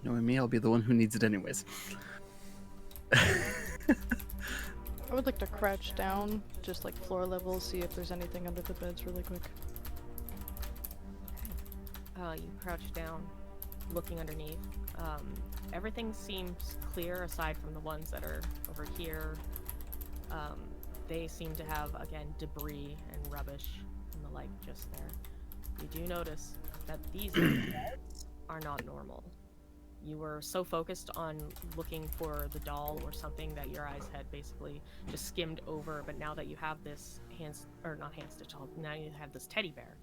Knowing me, I'll be the one who needs it anyways. I would like to crouch down, just like floor level, see if there's anything under the beds really quick. You crouch down, looking underneath. Everything seems clear aside from the ones that are over here. They seem to have, again, debris and rubbish and the like just there. You do notice that these beds are not normal. You were so focused on looking for the doll or something that your eyes had basically just skimmed over, but now that you have this not hand stitch doll, now you have this teddy bear.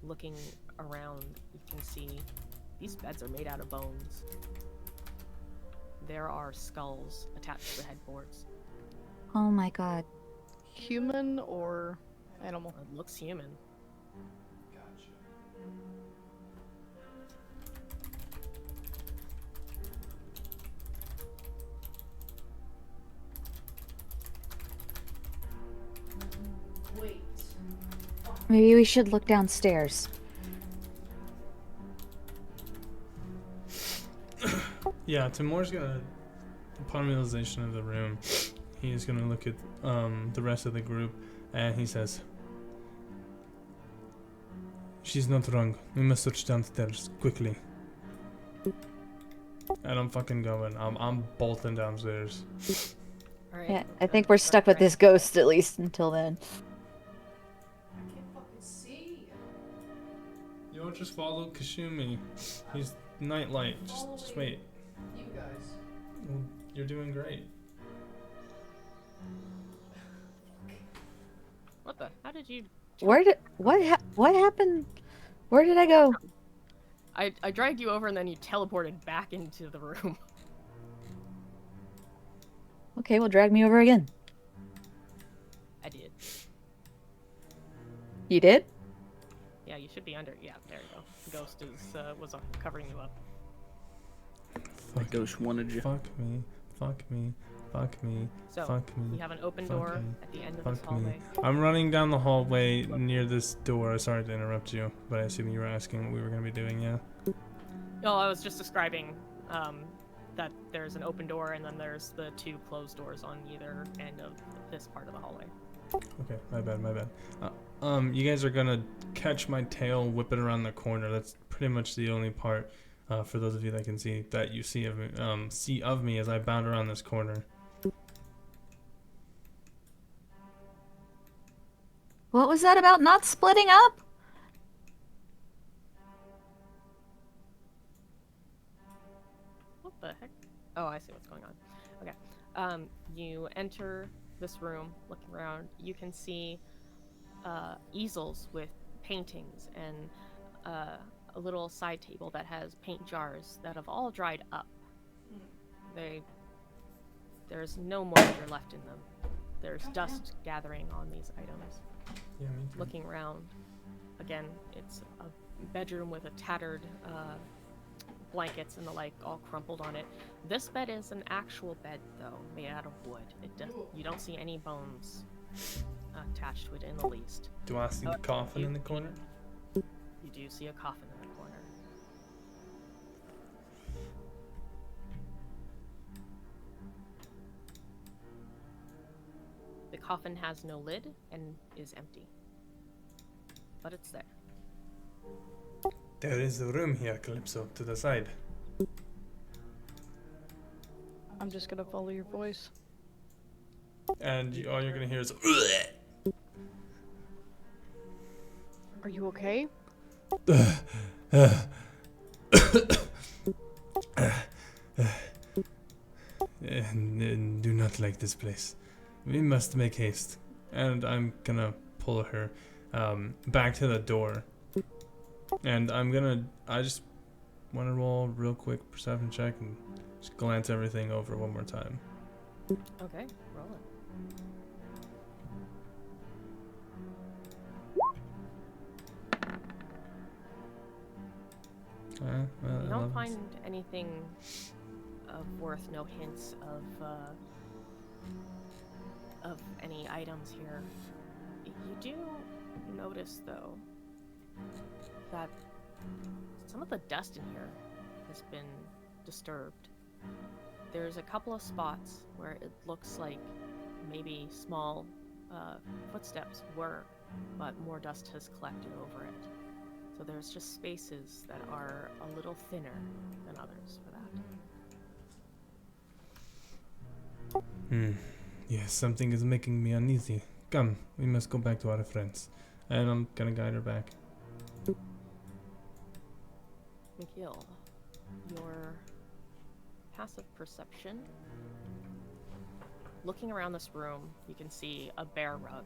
Looking around, you can see these beds are made out of bones. There are skulls attached to the headboards. Oh my god. Human or animal? It looks human. Gotcha. Wait. Maybe we should look downstairs. Yeah, Timur's gonna, upon realization of the room, he's gonna look at the rest of the group, and he says, "She's not wrong. We must search downstairs quickly." And I'm fucking going. I'm bolting downstairs. All right. Yeah, I think we're stuck with this ghost at least until then. I can't fucking see. You don't just follow Kashumi. He's nightlight. Just wait. You guys. Well, you're doing great. What the? How did you? What happened? Where did I go? I dragged you over and then you teleported back into the room. Okay, well, drag me over again. I did. You did? Yeah, you should be under. Yeah, there you go. The ghost was covering you up. The ghost wanted you. Fuck me. Fuck me. Fuck me. So Fuck me. you have an open Fuck door me. at the end of this Fuck me. hallway. I'm running down the hallway near this door. Sorry to interrupt you, but I assume you were asking what we were going to be doing, yeah? No, I was just describing that there's an open door and then there's the two closed doors on either end of this part of the hallway. Okay, my bad. You guys are going to catch my tail, whip it around the corner. That's pretty much the only part, for those of you that can see, that you see of me as I bound around this corner. What was that about not splitting up? What the heck? Oh, I see what's going on. Okay. You enter this room, looking around. You can see easels with paintings and a little side table that has paint jars that have all dried up. There's no moisture left in them. There's dust gathering on these items. Yeah, me too. Looking around, again, it's a bedroom with a tattered blankets and the like all crumpled on it. This bed is an actual bed, though, made out of wood. You don't see any bones attached to it in the least. Do I see the coffin in the corner? You do see a coffin in the corner. The coffin has no lid and is empty. But it's there. There is a room here, Calypso, to the side. I'm just gonna follow your voice. And all you're gonna hear is Are you okay? Do not like this place. We must make haste. And I'm gonna pull her back to the door. And I just want to roll a real quick perception check and just glance everything over one more time. Okay, roll it. Well, You don't 11. find anything of worth, no hints of any items here. You do notice, though, that some of the dust in here has been disturbed. There's a couple of spots where it looks like maybe small footsteps were, but more dust has collected over it. So there's just spaces that are a little thinner than others for that. Yes, something is making me uneasy. Come, we must go back to our friends. And I'm gonna guide her back. Mikhail, your passive perception. Looking around this room, you can see a bear rug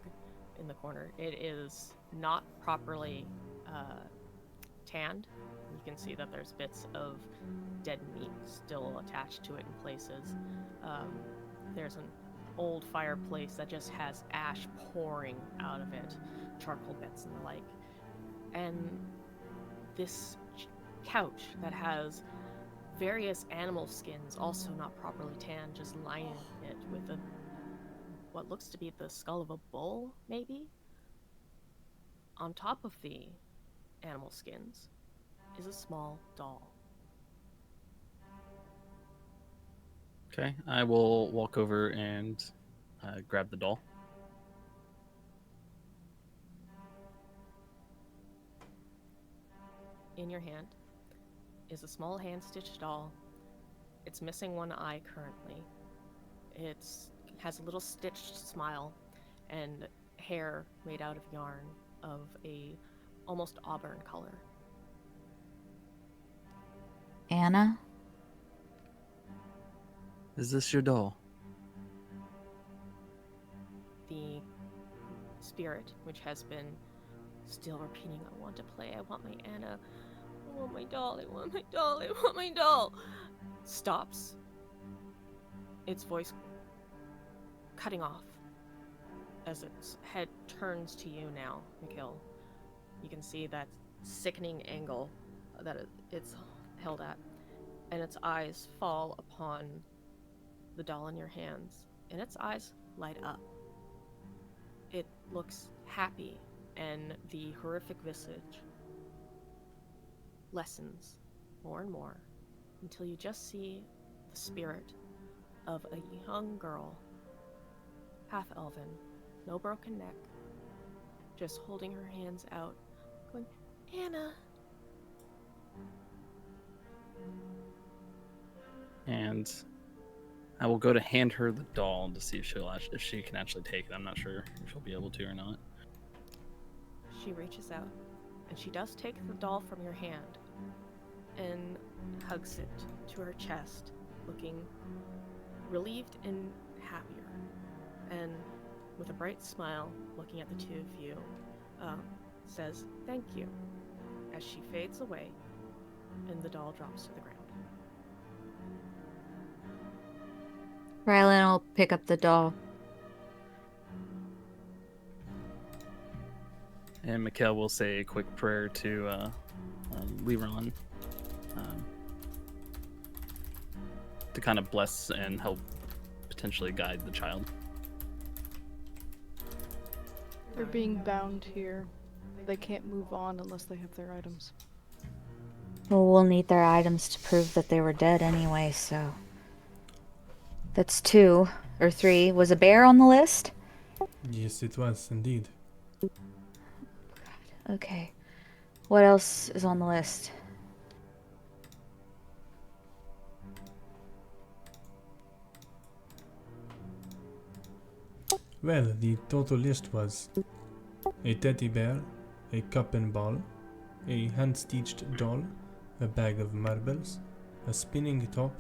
in the corner. It is not properly tanned. You can see that there's bits of dead meat still attached to it in places. There's an old fireplace that just has ash pouring out of it, charcoal bits and the like. And this couch that has various animal skins, also not properly tanned, just lining it with what looks to be the skull of a bull, maybe? On top of the animal skins is a small doll. Okay, I will walk over and grab the doll. In your hand is a small hand-stitched doll. It's missing one eye currently. It has a little stitched smile and hair made out of yarn of a almost auburn color. Anna? Is this your doll? The spirit, which has been still repeating, I want to play, I want my Anna, I want my doll, I want my doll, I want my doll, stops, its voice cutting off as its head turns to you now, Mikhail. You can see that sickening angle that it's held at, and its eyes fall upon the doll in your hands, and its eyes light up. It looks happy, and the horrific visage lessens more and more until you just see the spirit of a young girl, half elven, no broken neck, just holding her hands out, going, Anna. And I will go to hand her the doll to see if she can actually take it. I'm not sure if she'll be able to or not. She reaches out, and she does take the doll from your hand and hugs it to her chest, looking relieved and happier. And with a bright smile, looking at the two of you, says, thank you, as she fades away, and the doll drops to the ground. Rylan will pick up the doll. And Mikhail will say a quick prayer to Liron to kind of bless and help potentially guide the child. They're being bound here. They can't move on unless they have their items. Well, we'll need their items to prove that they were dead anyway, so... That's 2 or 3. Was a bear on the list? Yes, it was indeed. Okay. What else is on the list? Well, the total list was a teddy bear, a cup and ball, a hand-stitched doll, a bag of marbles, a spinning top,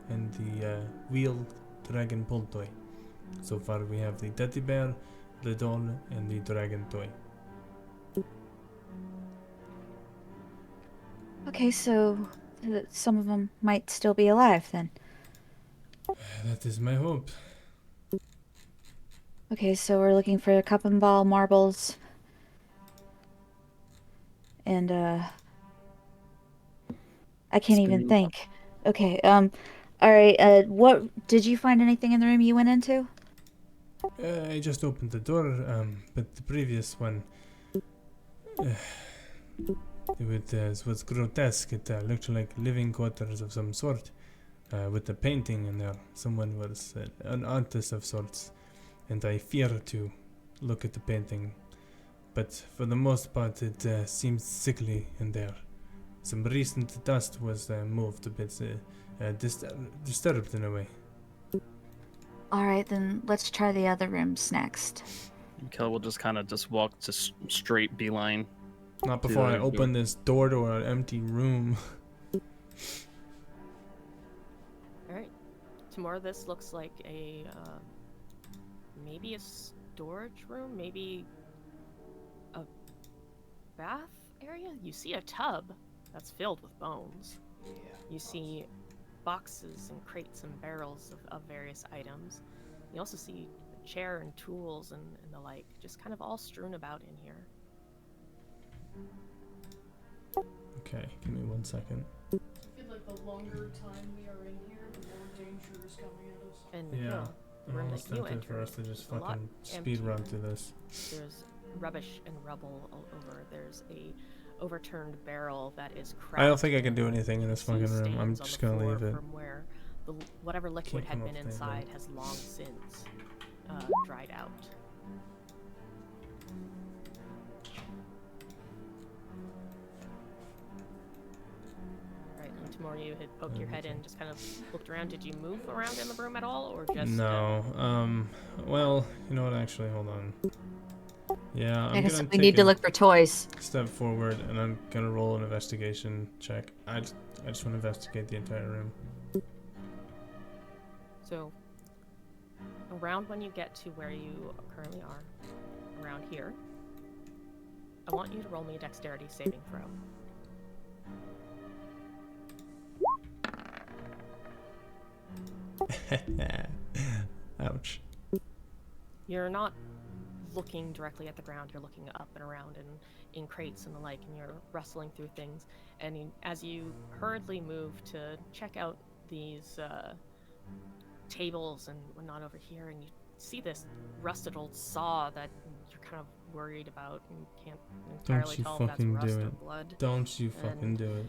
and the wheeled dragon pull toy. So far we have the teddy bear, the doll, and the dragon toy. Okay, so some of them might still be alive then. That is my hope. Okay, so we're looking for a cup and ball, marbles, and I can't even Spinning think. Okay, alright, what, did you find anything in the room you went into? I just opened the door, but the previous one, it was grotesque. It looked like living quarters of some sort, with the painting in there. Someone was an artist of sorts, and I fear to look at the painting. but for the most part, it seems sickly in there. Some recent dust was moved a bit, disturbed in a way. Alright, then let's try the other rooms next. Kel will just kind of just walk to straight beeline. Not before I other door. open this door to an empty room. Alright. To more, this looks like a, maybe a storage room, maybe a bath area? You see a tub that's filled with bones. You see boxes and crates and barrels of various items. You also see a chair and tools and the like, just kind of all strewn about in here. Okay, give me 1 second. I feel like the longer time we are in here, the more danger is coming at us. And Yeah. the room Almost that you tempted for entered, us to just a lot fucking speed run through this. there's rubbish and rubble all over. There's a overturned barrel that is cracked. I don't think I can do anything in this Some fucking room. I'm stains on just the gonna floor leave it. From where whatever liquid Can't had come been up there, inside but- has long since dried out. Right, and tomorrow you had poked your head in, just kind of looked around. Did you move around in the room at all, or just No. Well, you know what? Actually, hold on. Yeah, I I'm guess gonna we take need to a look for toys. step forward, and I'm gonna roll an investigation check. I just want to investigate the entire room. So, around when you get to where you currently are, around here, I want you to roll me a dexterity saving throw. Ouch. You're not looking directly at the ground, you're looking up and around and in crates and the like, and you're rustling through things. And as you hurriedly move to check out these tables and whatnot over here, and you see this rusted old saw that you're kind of worried about and can't entirely you tell if that's fucking rust do or it. blood. Don't you fucking And- do it.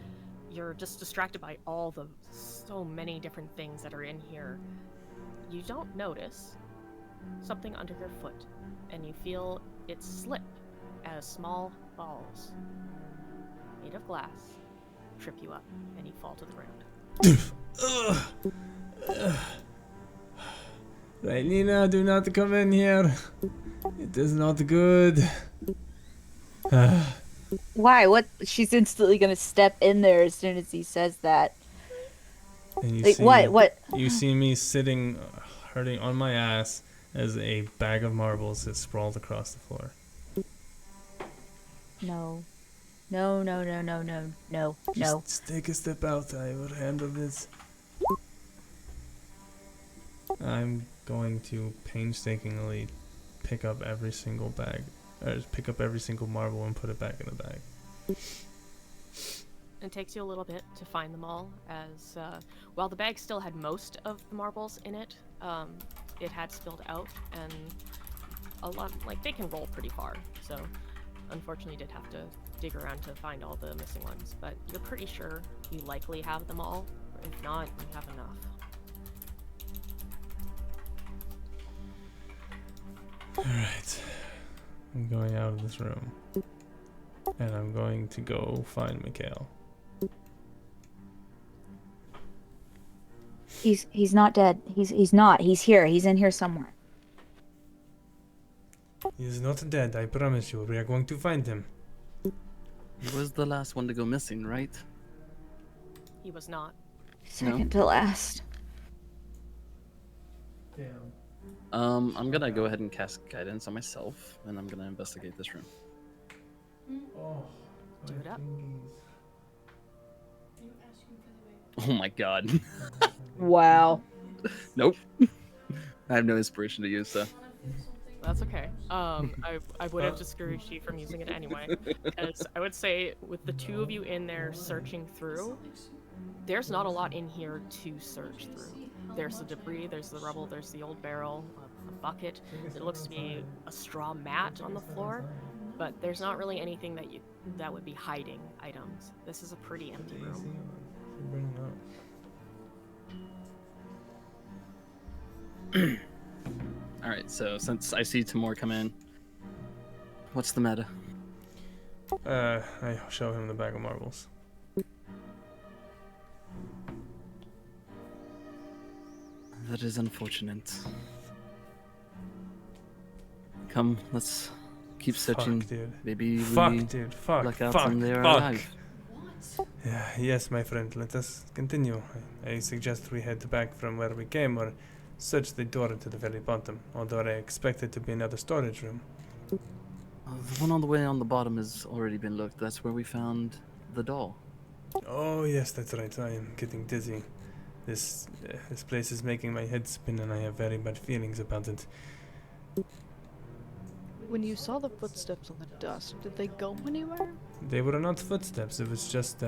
You're just distracted by all the so many different things that are in here. You don't notice something under your foot, and you feel it slip as small balls made of glass trip you up, and you fall to the ground. Right, Nina, do not come in here. It is not good. Why? What? She's instantly gonna step in there as soon as he says that. And you Like, see, what? What? You see me sitting, hurting on my ass as a bag of marbles is sprawled across the floor. No. No, no, no, no, no, no, no. Just take a step out. I will handle this. I'm going to painstakingly pick up every single bag, or just pick up every single marble and put it back in the bag. It takes you a little bit to find them all, as while the bag still had most of the marbles in it, it had spilled out, and a lot, like, they can roll pretty far, so unfortunately did have to dig around to find all the missing ones, but you're pretty sure you likely have them all, or if not, you have enough. Alright. I'm going out of this room. And I'm going to go find Mikhail. He's not dead. He's not. He's here. He's in here somewhere. He is not dead, I promise you. We are going to find him. He was the last one to go missing, right? He was not. Second to last. Damn. I'm gonna go ahead and cast guidance on myself, and I'm gonna investigate this room. Oh, Do it up. Are you asking for the way? Oh my god. Wow. Nope. I have no inspiration to use, so. That's okay. I would have discouraged you from using it anyway, because I would say with the two of you in there searching through, there's not a lot in here to search through. There's the debris, there's the rubble, there's the old barrel, a bucket. It looks to be a straw mat on the floor, but there's not really anything that would be hiding items. This is a pretty empty room. Alright, so since I see Timur come in, what's the meta? I show him the bag of marbles. That is unfortunate. Come, let's keep searching. Fuck, dude. Maybe Fuck, we dude. Fuck. luck out Fuck. and they are Fuck. alive. What? Yeah, yes, my friend. Let us continue. I suggest we head back from where we came or search the door to the very bottom. Although I expect it to be another storage room. The one on the way on the bottom has already been looked. That's where we found the doll. Oh yes, that's right. I am getting dizzy. This place is making my head spin, and I have very bad feelings about it. When you saw the footsteps on the dust, did they go anywhere? They were not footsteps. It was just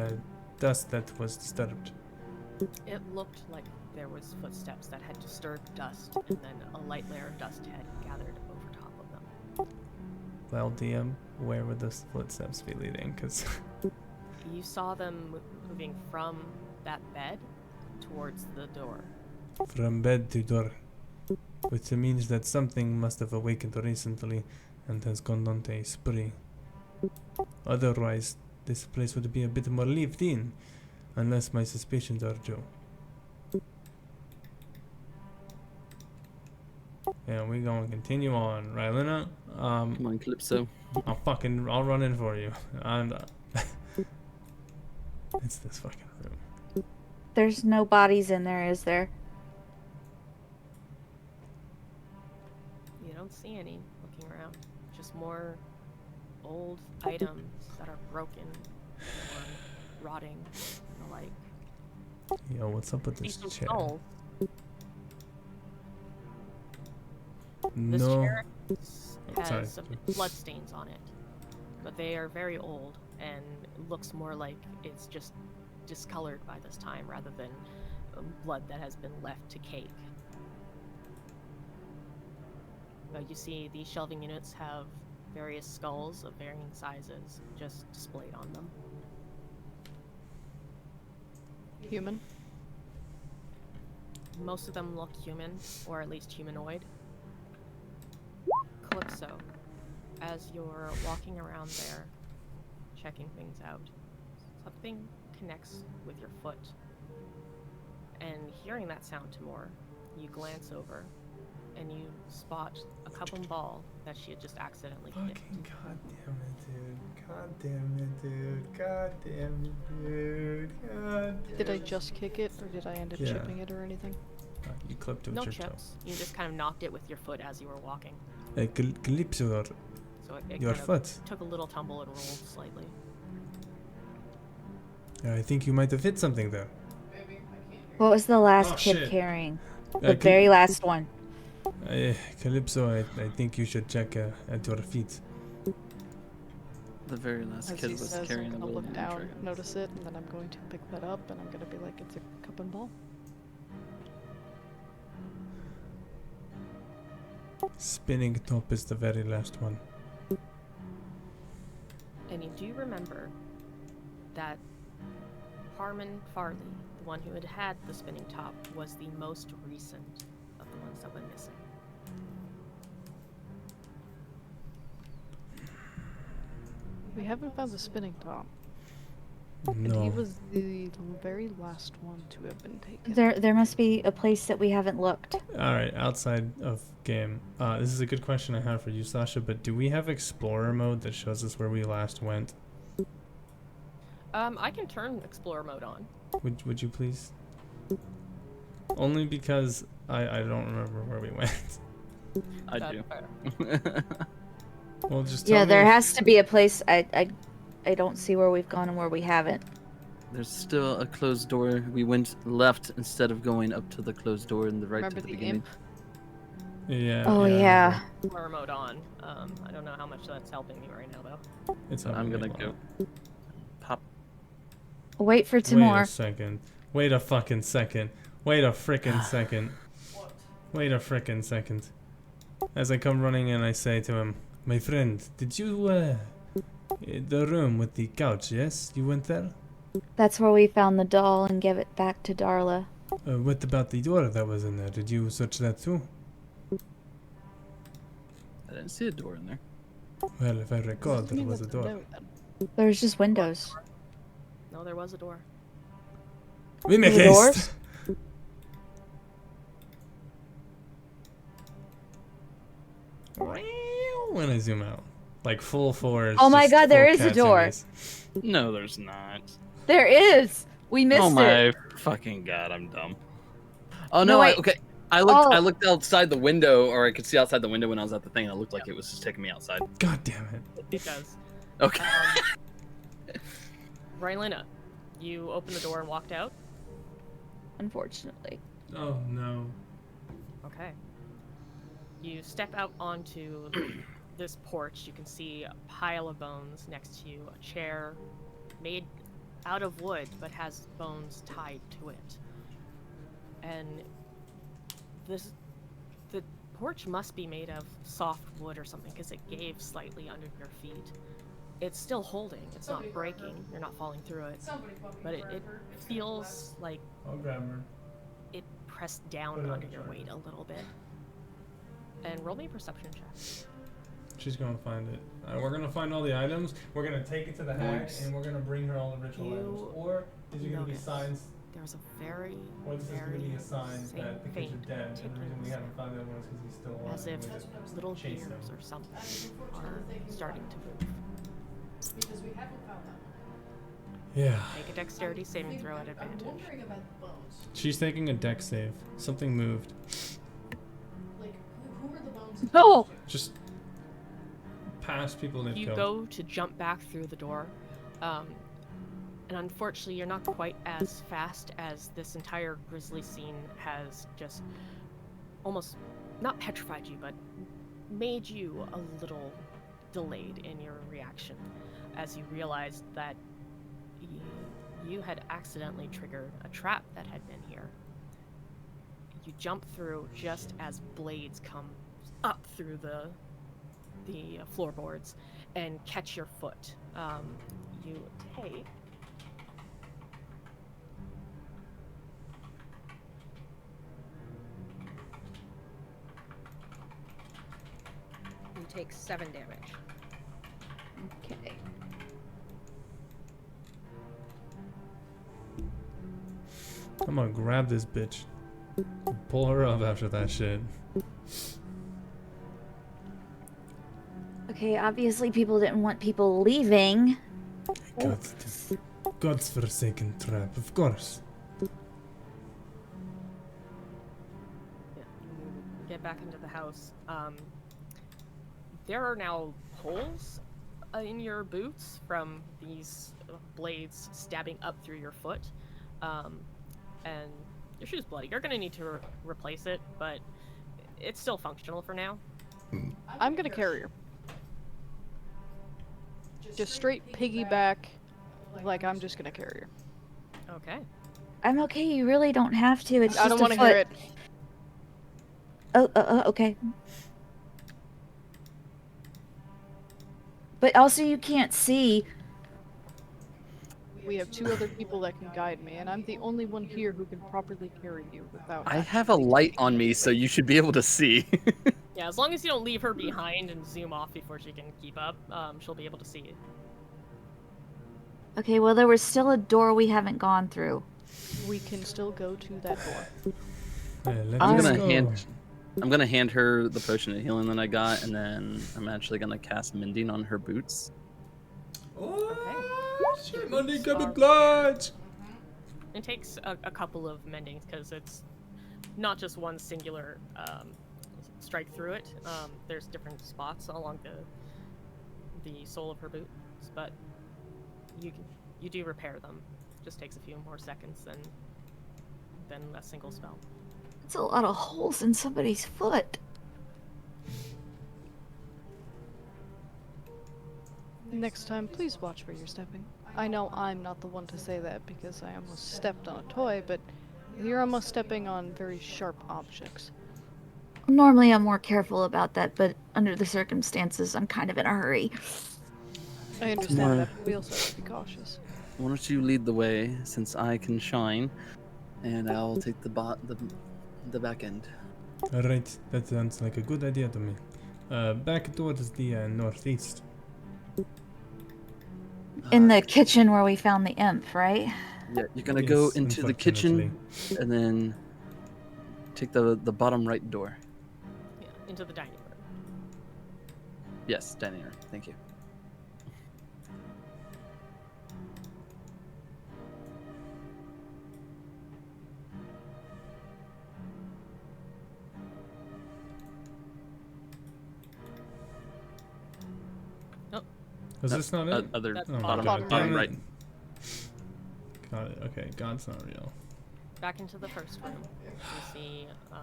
dust that was disturbed. It looked like there was footsteps that had disturbed dust, and then a light layer of dust had gathered over top of them. Well, DM, where would those footsteps be leading? Because You saw them moving from that bed towards the door. from bed to door, which means that something must have awakened recently and has gone on to a spree. Otherwise, this place would be a bit more lived in, unless my suspicions are true. Yeah, we gonna continue on, right, Lena? Come on, Calypso. I'll run in for you. And it's this fucking room. There's no bodies in there, is there? You don't see any looking around. Just more old items that are broken or rotting and the like. Yo, what's up with See this some chair? skulls. This No. chair Oh, sorry. has some bloodstains on it, but they are very old and looks more like it's just discolored by this time rather than blood that has been left to cake. But you see, these shelving units have various skulls of varying sizes just displayed on them. Human? Most of them look human, or at least humanoid. Calypso, as you're walking around there, checking things out, something connects with your foot. And hearing that sound, Timur, you glance over and you spot a cup and ball that she had just accidentally kicked. Fucking goddamn it, dude. God damn it, dude. God damn it, dude. God damn Did I it. just kick it, or did I end up Yeah. chipping it or anything? You clipped it with No your chips. You just kind of knocked it with your foot as you were walking. toe. Calypso, So it your kind of foot. took a little tumble and rolled slightly. I think you might have hit something there. Baby, I can't hear What was the last Oh, kid shit. carrying? Uh, The Cal- very last one. Calypso, I think you should check at your feet. The very last As kid he was says, carrying I'm a gonna little look down, dragon. notice it, and then I'm going to pick that up, and I'm gonna be like, it's a cup and ball. Spinning top is the very last one. And you do remember that Harmon Farley, the one who had had the spinning top, was the most recent of the ones that went missing. We haven't found the spinning top, and he No. was the very last one to have been taken. There must be a place that we haven't looked. Alright, outside of game. This is a good question I have for you, Sasha, but do we have Explorer mode that shows us where we last went? I can turn Explorer mode on. Would you please? Only because I don't remember where we went. I That's do. fair. Well, just tell Yeah, me there if- has to be a place. I don't see where we've gone and where we haven't. There's still a closed door. We went left instead of going up to the closed door in the right Remember to the the beginning. imp? Yeah. Oh I yeah. remember. Explorer mode on. I don't know how much that's helping me right now, though. It's I'm happening gonna a go lot. pop. Wait for Wait Timur. a second. Wait a fucking second. Wait a frickin' second. what. Wait a frickin' second. As I come running in, I say to him, "My friend, did you, the room with the couch, yes? You went there? That's where we found the doll and gave it back to Darla. What about the door that was in there? Did you search that too? I didn't see a door in there. Well, if I recall, Doesn't there mean was a that's door. no, then. There's just windows. No, there was a door. We make The haste. doors? When I zoom out, like full force. Oh my just God, there full is a cat door. zoomies. No, there's not. There is. We missed Oh it. my fucking god, I'm dumb. Oh No, no, wait. okay. I looked. I Oh. looked outside the window, or I could see outside the window when I was at the thing. And it looked like it was just taking me outside. God damn it. It does. Okay. Rylena, you opened the door and walked out. Unfortunately. Oh no. Okay. You step out onto this porch. You can see a pile of bones next to you, a chair made out of wood but has bones tied to it. And the porch must be made of soft wood or something because it gave slightly under your feet. It's still holding. It's not breaking. You're not falling through it. Somebody fucking But it grab her. It's feels like I'll grab her. it pressed down Put it under on your charge. weight a little bit. And roll me a perception check. She's gonna find it. We're gonna find all the items. We're gonna take it to the hag, Nice. and we're gonna bring her all the ritual items. You Or is it gonna be notice signs? There was a very, Or this is gonna very be a sign that the kids faint are dead, and the reason we ticking haven't found the other one is because he's still alive. as and if we just little chase gears him. or something unfortunate are thing is starting to move. because we haven't found that one. Yeah. Make a dexterity saving throw at I'm advantage. wondering about the bones. She's taking a deck save. Something moved. Like, who are the bones? No! Just past people they've You killed. go to jump back through the door, and unfortunately, you're not quite as fast as this entire grisly scene has just almost not petrified you, but made you a little delayed in your reaction as you realized that you had accidentally triggered a trap that had been here. You jump through just as blades come up through the floorboards and catch your foot. You take you take 7 damage. Okay. I'm gonna grab this bitch. Pull her up after that shit. Okay, obviously people didn't want people leaving. God's forsaken trap, of course. Yeah, you get back into the house. There are now holes in your boots from these blades stabbing up through your foot, and your shoe's bloody. You're gonna need to replace it, but it's still functional for now. I'm gonna carry her. Just straight piggyback, like I'm just gonna carry her. Okay. I'm okay, you really don't have to. It's I don't just want a to hear foot. it. Oh, okay. But also you can't see. We have 2 other people that can guide me, and I'm the only one here who can properly carry you without. I have a light on me, so you should be able to see. Yeah, as long as you don't leave her behind and zoom off before she can keep up, she'll be able to see you. Okay, well there was still a door we haven't gone through. We can still go to that door. Yeah, let's I'm Let's gonna I'm gonna hand her the potion of healing that I got, and then I'm actually gonna cast mending on her boots. Oh, shit, money coming clutch. It takes a couple of mendings because it's not just one singular strike through it. There's different spots along the sole of her boots, but you do repair them. Just takes a few more seconds than a single spell. It's a lot of holes in somebody's foot. Next time, please watch where you're stepping. I know I'm not the one to say that because I almost stepped on a toy, but you're almost stepping on very sharp objects. Normally I'm more careful about that, but under the circumstances I'm kind of in a hurry. I understand that, but we also have to be cautious. Why don't you lead the way, since I can shine, and I'll take the back end. Alright, that sounds like a good idea to me. Back towards the northeast. In the kitchen where we found the imp, right? Yeah, you're gonna go Yes, into the unfortunately. kitchen and then take the bottom right door. Yeah, into the dining room. Yes, dining room. Thank you. Was No, this not it? Other That's Oh my bottom, god, bottom bottom damn right. it. Got it. Okay, God's not real. Back into the first room. You see the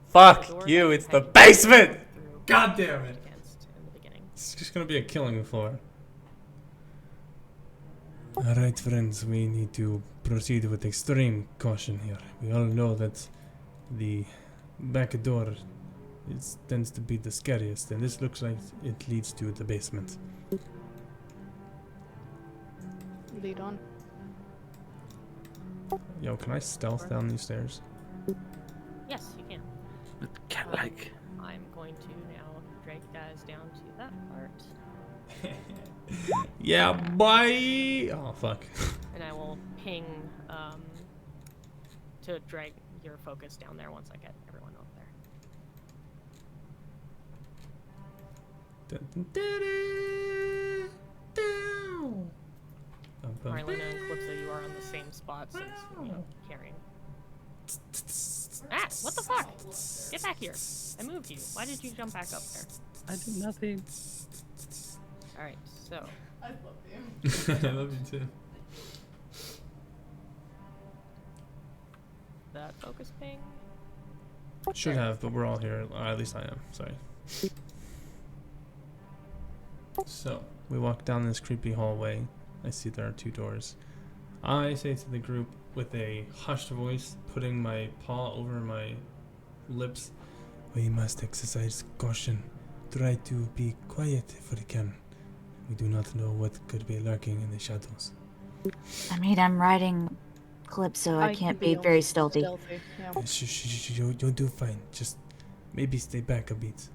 Fuck door you, that it's the had basement! through God damn it. against in the beginning. It's just gonna be a killing floor. Alright, friends, we need to proceed with extreme caution here. We all know that the back door tends to be the scariest, and this looks like it leads to the basement. Lead on. Yo, can I stealth down these stairs? Yes, you can. Cat-like. I'm going to now drag you guys down to that part, Yeah, boy! Oh, fuck. and I will ping to drag your focus down there once I get everyone up there. Marlena and Calypso, you are on the same spot since carrying. Ah! What the fuck? Get back here! I moved you. Why did you jump back up there? I did nothing. Alright, so I love you. I love you too. that focus ping. Should have, but we're all here. At least I am. Sorry. So, we walk down this creepy hallway. I see there are 2 doors. I say to the group with a hushed voice, putting my paw over my lips, we must exercise caution. Try to be quiet if we can. We do not know what could be lurking in the shadows. I mean, I'm riding Calypso. I can't be very stealthy. Yeah. You'll do fine. Just maybe stay back a bit.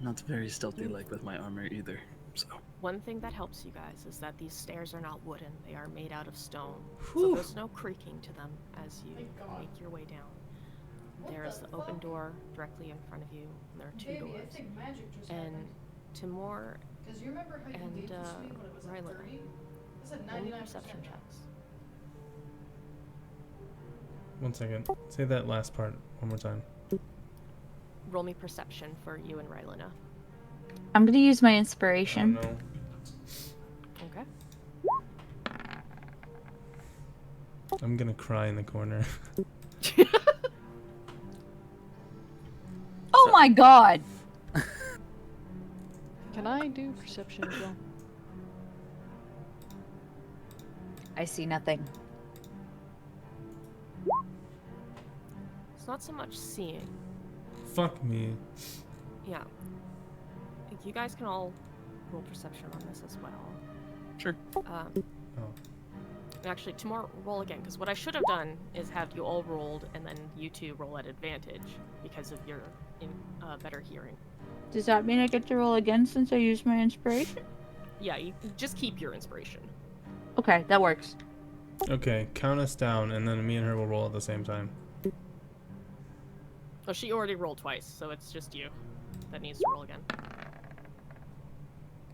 Not very stealthy like with my armor either. So One thing that helps you guys is that these stairs are not wooden, they are made out of stone. So Whew. there's no creaking to them as you Thank God. make your way down. What There is the open fuck? door directly in front of you, and there are 2 Baby, I doors. think magic just And happened. Timur, Because you remember how you and, gave this to me when it was at Rylan. 30? It's at roll me 99% perception now. checks. 1 second. Say that last part one more time. Roll me perception for you and Rylena. I'm gonna use my Oh, inspiration. no. Okay. I'm gonna cry in the corner. Oh my god! Can I do perception as well? I see nothing. It's not so much seeing. Fuck me. Yeah. You guys can all roll perception on this as well. sure. Um, Oh. Actually, tomorrow roll again, because what I should have done is have you all rolled, and then you 2 roll at advantage because of your better hearing. Does that mean I get to roll again since I used my inspiration? Yeah, you just keep your inspiration. Okay, that works. Okay, count us down, and then me and her will roll at the same time. Oh, she already rolled twice, so it's just you that needs to roll again.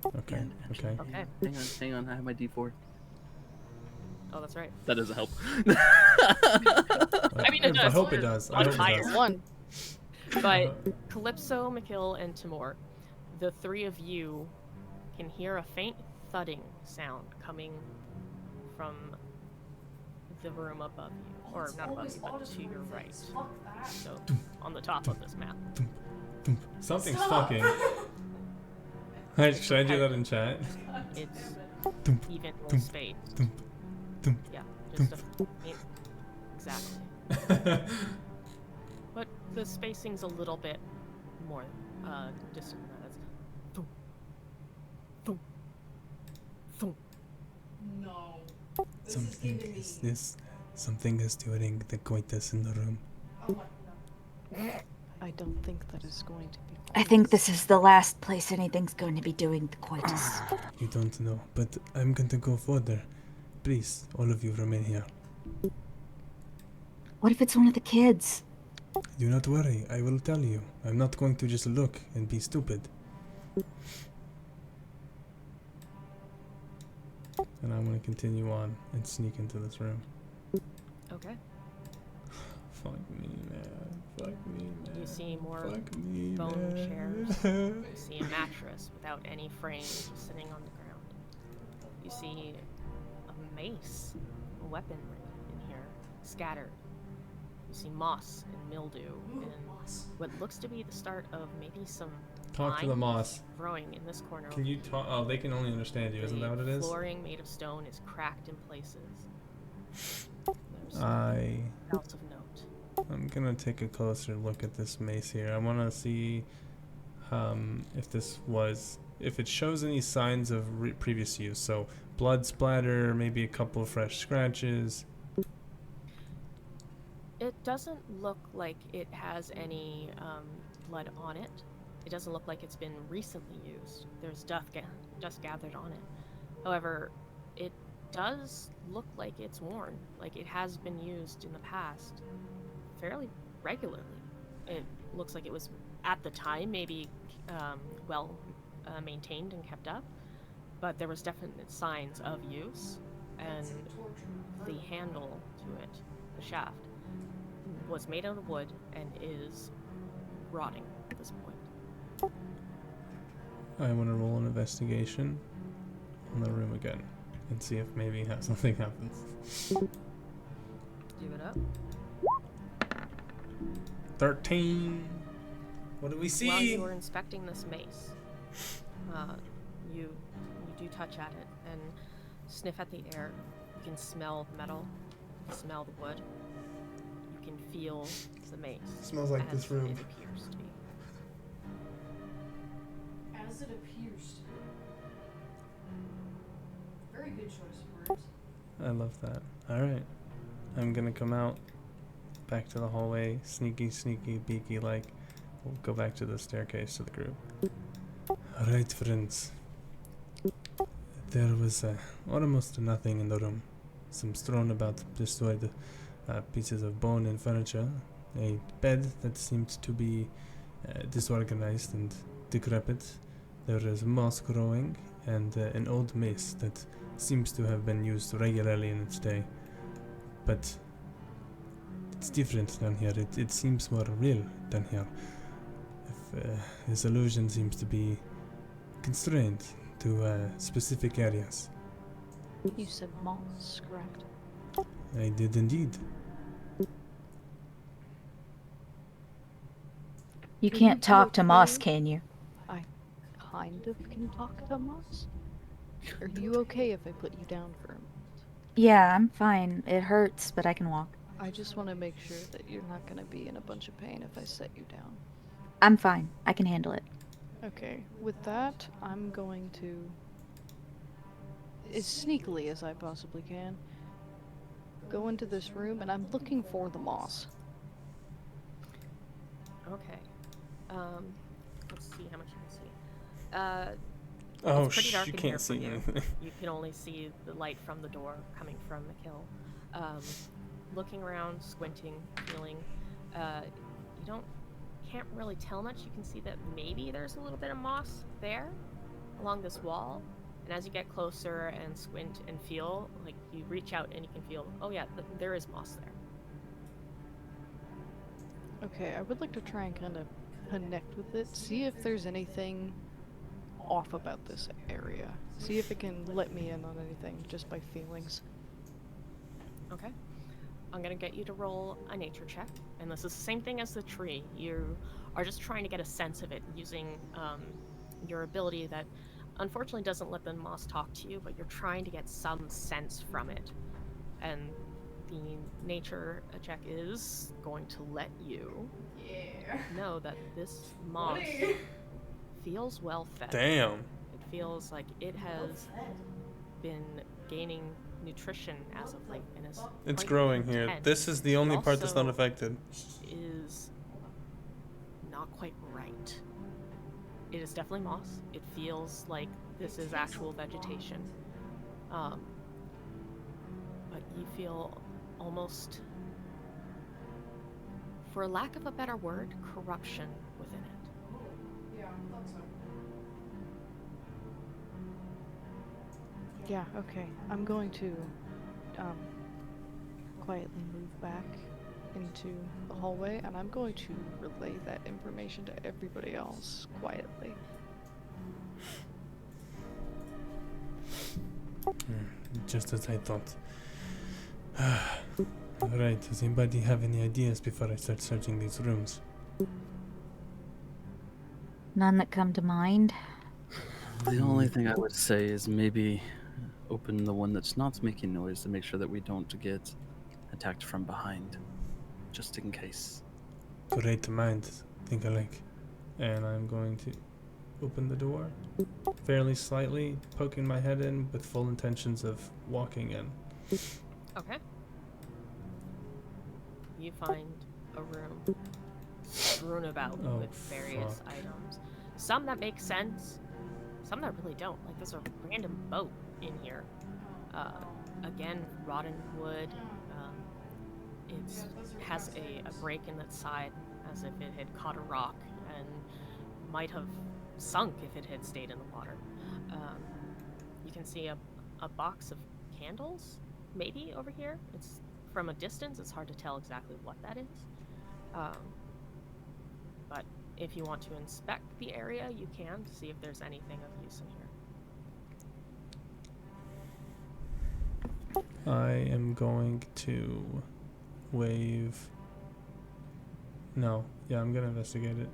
Okay. And actually, Okay. Okay. Hang on. I have my D4. Oh, that's right. That doesn't help. I mean, it I does. hope it does. I On hope it fire. does. 1. But Calypso, Mikil, and Timur, the 3 of you can hear a faint thudding sound coming from the room above you. Or not above Always you, but to auditory your things. right. Fuck that. So, on the top of this map. Something's Stop. fucking. Should I do that in chat? It's Thump, even thump, space. thump, thump. Yeah, just a faint. Exactly. But the spacing's a little bit more distant than that. It's thump, thump, thump. No. This is Something giving me. is this. Something is during the coitus in the room. Oh my. I don't think that is going to be I think this is the last place anything's going to be doing the coitus. You don't know, but I'm going to go further. Please, all of you remain here. What if it's one of the kids? Do not worry, I will tell you. I'm not going to just look and be stupid. And I'm going to continue on and sneak into this room. Okay. Fuck me, man. Fuck me, man. You see more Fuck me, bone man. chairs. You see a mattress without any frame just sitting on the ground. You see a mace, a weaponry in here, scattered. You see moss and mildew and what looks to be the start of maybe some Talk to the vines moss. growing in this corner. Can you talk? Oh, they can only understand you. Isn't that what it The is? flooring made of stone is cracked in places. There's I'm nothing else of note. gonna take a closer look at this mace here. I want to see if it shows any signs of previous use. So blood splatter, maybe a couple of fresh scratches. It doesn't look like it has any blood on it. It doesn't look like it's been recently used. There's dust gathered on it. However, it does look like it's worn, like it has been used in the past fairly regularly. It looks like it was, at the time, maybe well maintained and kept up, but there was definite signs of use, and the handle to it, the shaft, was made out of wood and is rotting at this point. I want to roll an investigation on the room again and see if maybe something happens. Do it up. 13. What do we see? While you were inspecting this mace, you do touch at it and sniff at the air. You can smell the metal, you can smell the wood, you can feel the mace. Smells like as this room. It appears to be. As it appears to be. Very good choice of words. I love that. Alright. I'm gonna come out back to the hallway, sneaky, beaky like. We'll go back to the staircase to the group. Alright, friends. There was almost nothing in the room. Some strewn about destroyed pieces of bone and furniture. A bed that seemed to be disorganized and decrepit. There is moss growing and an old mace that seems to have been used regularly in its day. But it's different down here. It seems more real down here. His illusion seems to be constrained to specific areas. You said moss, correct? I did indeed. You Are can't you talk to moss, okay? can you? I kind of can talk to moss. Are you okay if I put you down for a minute? Yeah, I'm fine. It hurts, but I can walk. I just want to make sure that you're not going to be in a bunch of pain if I set you down. I'm fine. I can handle it. Okay, with that, I'm going to, as sneakily as I possibly can, go into this room, and I'm looking for the moss. Okay. Let's see how much you can see. Oh, it's pretty dark you in here can't for see you. anything. You can only see the light from the door coming from McKill. Looking around, squinting, feeling, you can't really tell much. You can see that maybe there's a little bit of moss there along this wall. And as you get closer and squint and feel, like you reach out and you can feel, oh yeah, there is moss there. Okay, I would like to try and kind of connect with it, see if there's anything off about this area. See if it can let me in on anything just by feelings. Okay. I'm gonna get you to roll a nature check, and this is the same thing as the tree. You are just trying to get a sense of it using your ability that unfortunately doesn't let the moss talk to you, but you're trying to get some sense from it. And the nature check is going to let you Yeah. know that this moss Buddy. feels well fed. Damn. It feels like it has been gaining nutrition as of late, and is It's quite growing here. intense. This is the only part that's not Also- affected. Is not quite right. It is definitely moss. It feels like this is actual vegetation. But you feel almost, for lack of a better word, corruption within it. Oh, yeah, I thought so. Yeah, okay. I'm going to quietly move back into the hallway, and I'm going to relay that information to everybody else quietly. Just as I thought. Alright, does anybody have any ideas before I start searching these rooms? None that come to mind. The only thing I would say is maybe open the one that's not making noise to make sure that we don't get attacked from behind, just in case. Great minds think alike. And I'm going to open the door fairly slightly, poking my head in with full intentions of walking in. Okay. You find a room strewn about Oh, with various fuck. items. Some that make sense, some that really don't. Like there's a random boat in here. Again, rotten wood. It has a break in its side as if it had caught a rock and might have sunk if it had stayed in the water. You can see a box of candles, maybe over here. It's from a distance, it's hard to tell exactly what that is. But if you want to inspect the area, you can to see if there's anything of use in here. I am going to wave. No, yeah, I'm gonna investigate it.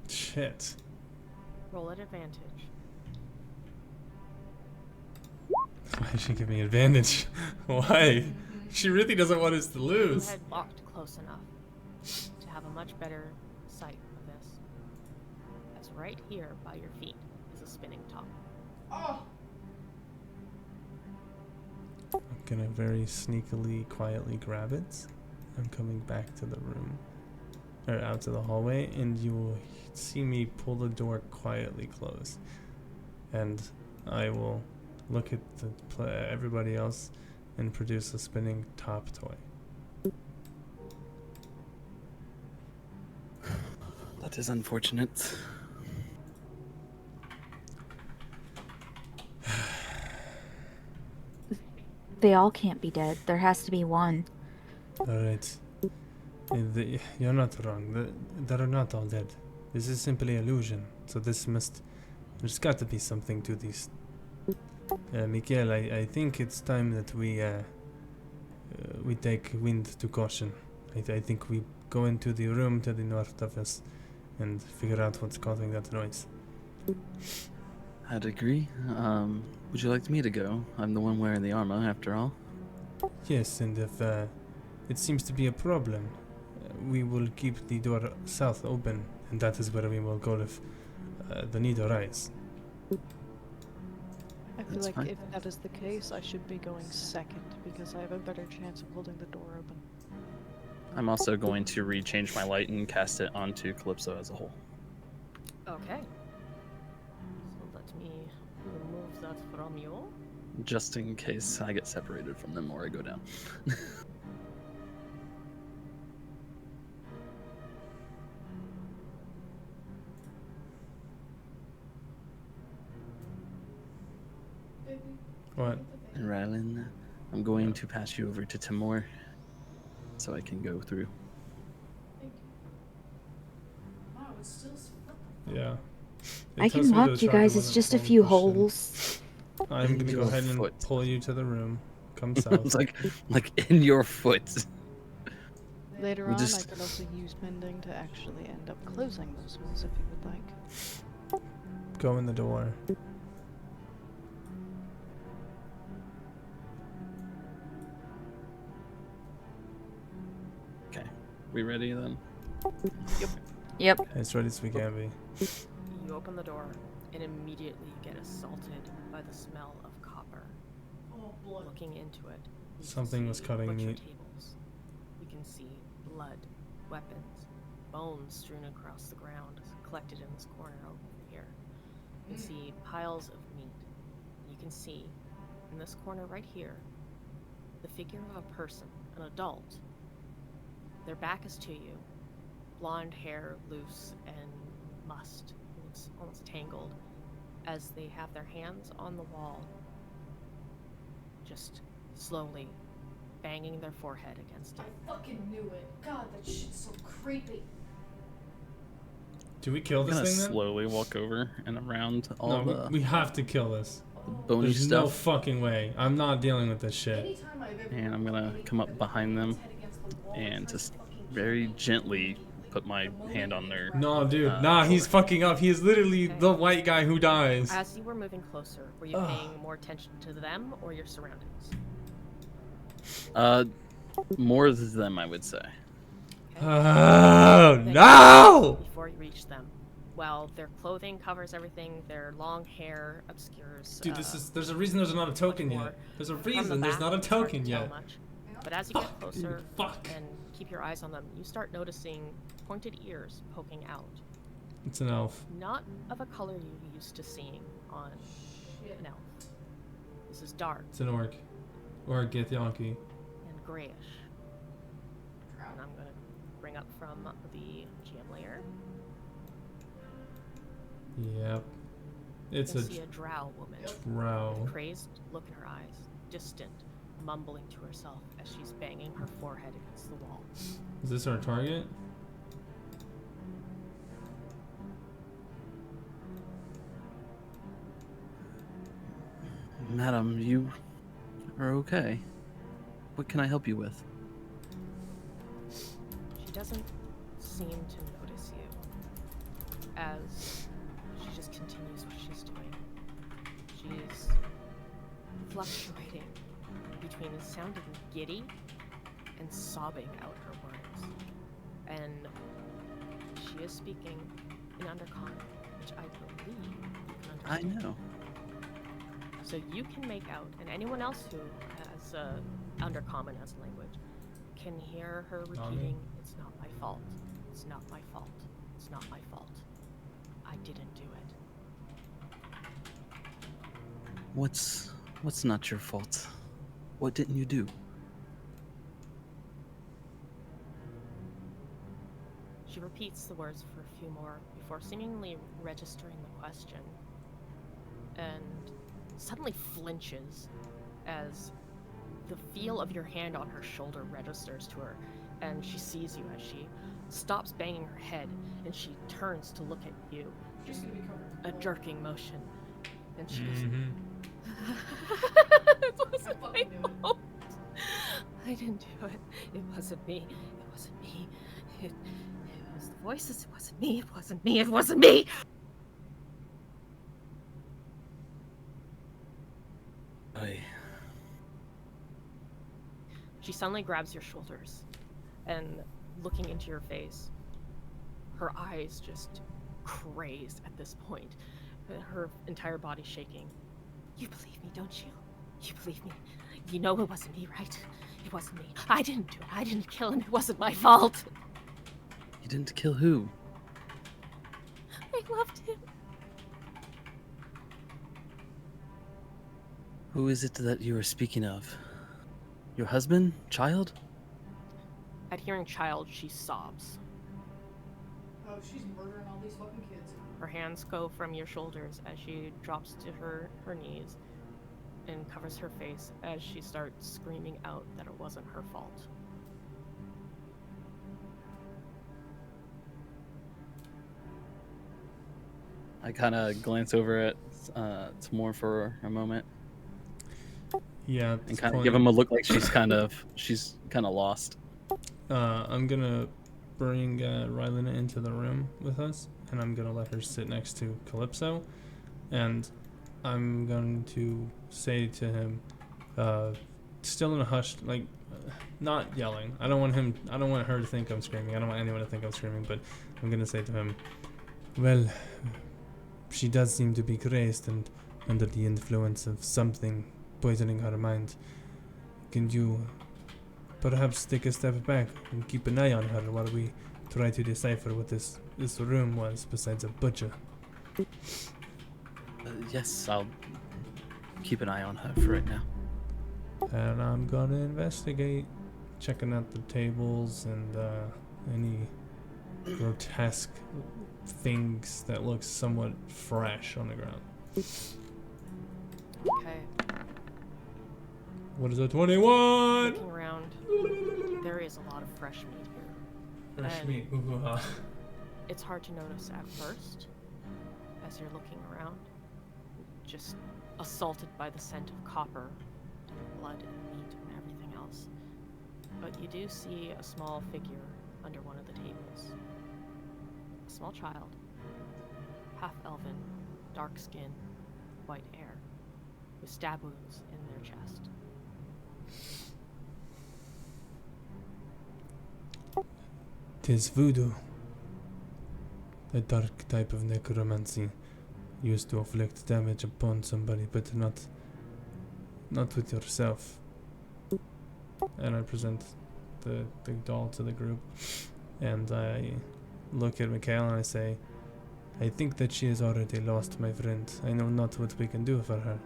Shit. Roll at advantage. Why did she give me advantage? Why? She really doesn't want us to You lose. had walked close enough to have a much better sight of this. As right here by your feet is a spinning top. Oh! I'm gonna very sneakily, quietly grab it. I'm coming back to the room, or out to the hallway, and you will see me pull the door quietly close. And I will look at everybody else and produce a spinning top toy. That is unfortunate. They all can't be dead. There has to be one. Alright. You're not wrong. They're not all dead. This is simply illusion. So there's got to be something to this. Mikael, I think it's time that we take wind to caution. I think we go into the room to the north of us and figure out what's causing that noise. I'd agree. Would you like me to go? I'm the one wearing the armor, after all. Yes, and if it seems to be a problem, we will keep the door south open, and that is where we will go if the need arise. I feel That's like fine. if that is the case, I should be going second because I have a better chance of holding the door open. I'm also going to rechange my light and cast it onto Calypso as a whole. Okay. So let me remove that from you. Just in case I get separated from them or I go down. Baby, What? And Rylan, I'm going to pass you over to Timur so I can go through. thank you. Wow, it's still. What the Yeah. I can walk you guys. It's just a few holes. I'm gonna go Your ahead and foot. pull you to the room. Come It's south. like in your foot. Later We'll on, just- I could also use mending to actually end up closing those holes if you would like. Go in the door. Okay, we ready then? Yep. As ready as we can be. You open the door and immediately get assaulted by the smell of copper. Oh. Blood. Looking into it, you can Something was see cutting butcher meat. tables. You can see blood, weapons, bones strewn across the ground, collected in this corner over here. You can see piles of meat. You can see, in this corner right here, the figure of a person, an adult. Their back is to you, blonde hair loose and mussed. It looks almost tangled, as they have their hands on the wall, just slowly banging their forehead against it. I fucking knew it. God, that shit's so creepy. Do we kill I'm this gonna thing then? slowly walk over and around all No, the we have to kill this. bony There's no stuff, fucking way. I'm not dealing with this shit. Anytime I've ever and I'm heard gonna anything come up that behind them his head against the wall and tries just to fucking very kill me, gently put my hand on their. No, dude. Uh, nah, he's shoulder. fucking up. He is literally Okay. the white guy who dies. As you were moving closer, were you Ugh. paying more attention to them or your surroundings? More of them, I would say. Okay? Oh, Then no! Before you reach them, well, their clothing covers everything. Their long hair obscures. Dude, there's a reason there's not a token more. yet. There's a From the reason there's back, not a it's hard to token tell yet. much. But as you get closer Fuck. and keep your eyes on them, you start noticing pointed ears poking out. It's an elf. Not of a color you're used to seeing on Shit. an elf. This is dark It's an orc. Or a Githyanki. and grayish. And I'm going to bring up from the GM layer. Yep. It's You a see a drow woman. drow. Crazed look in her eyes, distant, mumbling to herself as she's banging her forehead against the wall. Is this our target? Madam, you are okay. What can I help you with? She doesn't seem to notice you as she just continues what she's doing. She's fluctuating between sounding giddy and sobbing out her words. And she is speaking in Undercommon, which I believe you can I understand. know. So you can make out, and anyone else who has Undercommon as language can hear her Not me. repeating, "It's not my fault. It's not my fault. It's not my fault. I didn't do it." What's not your fault? What didn't you do? She repeats the words for a few more before seemingly registering the question, and suddenly flinches as the feel of your hand on her shoulder registers to her, and she sees you as she stops banging her head and she turns to look at you, She's just gonna be covered in a blood. jerking motion, and she goes, Mm-hmm. "It wasn't my fucking knew it. fault. I didn't do it. It wasn't me. It wasn't me. It was the voices. It wasn't me. It wasn't me. It wasn't me." She suddenly grabs your shoulders and, looking into your face, her eyes just crazed at this point, her entire body shaking. "You believe me, don't you? You believe me? You know it wasn't me, right? It wasn't me. I didn't do it. I didn't kill him. It wasn't my fault. You didn't kill who? I loved him." Who is it that you are speaking of? Your husband? Child? At hearing child, she sobs. Oh, she's murdering all these fucking kids. Her hands go from your shoulders as she drops to her knees and covers her face as she starts screaming out that it wasn't her fault. I kind of glance over at Tamor for a moment Yeah. and kind of give him a look like she's kind of lost. I'm gonna bring Rylena into the room with us, and I'm gonna let her sit next to Calypso, and I'm going to say to him, still in a hushed, like, not yelling. I don't want her to think I'm screaming. I don't want anyone to think I'm screaming, but I'm gonna say to him, well, she does seem to be crazed and under the influence of something poisoning her mind. Can you perhaps take a step back and keep an eye on her while we try to decipher what this room was besides a butcher? Yes, I'll keep an eye on her for right now. And I'm gonna investigate, checking out the tables and any grotesque things that look somewhat fresh on the ground. Okay. What is a 21? Looking around, there is a lot of fresh meat here. Fresh And meat. Hoo-hoo-ha. It's hard to notice at first, as you're looking around, just assaulted by the scent of copper, and blood and meat and everything else. But you do see a small figure under one of the tables. A small child, half-elven, dark skin, white hair, with stab wounds in their chest. Tis voodoo. A dark type of necromancy used to inflict damage upon somebody, but not with yourself. And I present the doll to the group, and I look at Mikhail and I say, I think that she is already lost, my friend. I know not what we can do for her.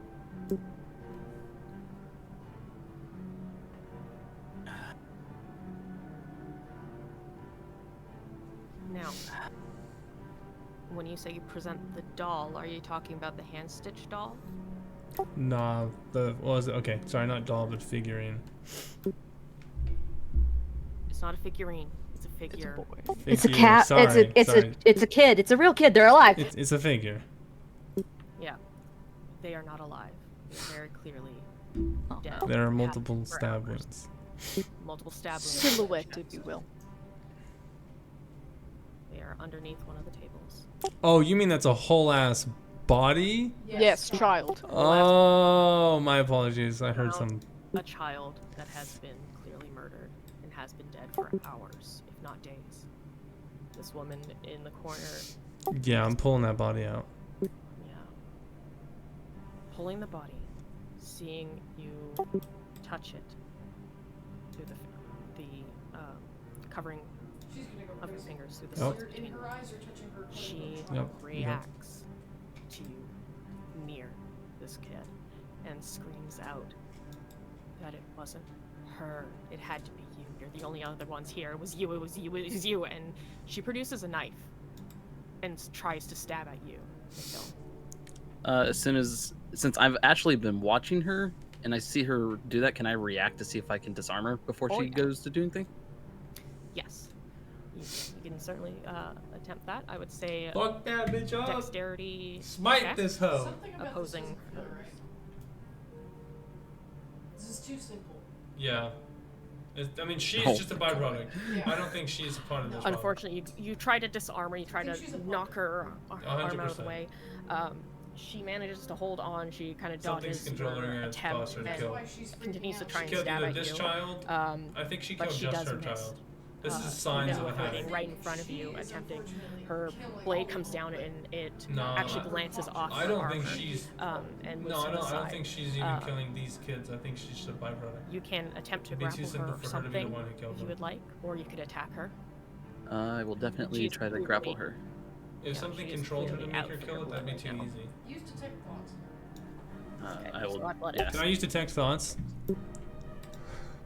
Now, when you say you present the doll, are you talking about the hand-stitched doll? Nah, okay, sorry, not doll, but figurine. It's not a figurine. It's a figure. It's a Figure, cat. sorry, sorry. It's a kid. It's a real kid. They're alive. It's a figure. Yeah. They are not alive. They're very clearly Oh, dead. no. There are Have multiple been for stab hours. wounds. Multiple stab wounds. in their Silhouette, chest. if you will. They are underneath one of the tables. Oh, you mean that's a whole ass body? Yes, child. Oh, my apologies. I heard Well, some. A child that has been clearly murdered and has been dead for hours, if not days. This woman in the corner, Yeah, I'm pulling that body out. yeah. Pulling the body, seeing you touch it through the covering She's gonna go of your crazy. fingers through the Yep. slits You're in between her eyes or touching her. she Yep. reacts to you near this kid and screams out that it wasn't her. It had to be you. You're the only other ones here. It was you, it was you, it was you. And she produces a knife and tries to stab at you. So, Since I've actually been watching her and I see her do that, can I react to see if I can disarm her before Oh, she yeah. goes to do anything? yes. You can certainly attempt that. I would say Fuck that bitch up. dexterity Smite check. this hoe. Something about Opposing this isn't good, right? This is too simple. Yeah. I mean, she's Oh. just a byproduct. Yeah. I don't think she's a part of this. Unfortunately, you try to disarm her, you try I to think she's a knock her arm out of the 100%. way. She manages to hold on, she kind of Something's dodges controlling your her and it's attempt caused her to and kill. Why she's freaking continues to out. try She and killed stab either at this you. child. I think she But killed she just does her miss. child. This is So signs of now a hitting habit. right in front of you, attempting. Her blade comes down and it No, actually I- glances off I her don't armor, think she's. and moves No, to I the don't side. think she's even Uh, killing these kids. I think she's just a byproduct. You can attempt to It'd be too grapple simple her for or her to be the something one who killed if you them. would like, or you could attack her. I will definitely She's try to brutally- grapple her. If Yeah, something she's controlled her to clearly make out her for kill your it, that'd be blood too right now. easy. Use detect thoughts. Okay, I will. so athletic. Yeah. Can I use detect thoughts?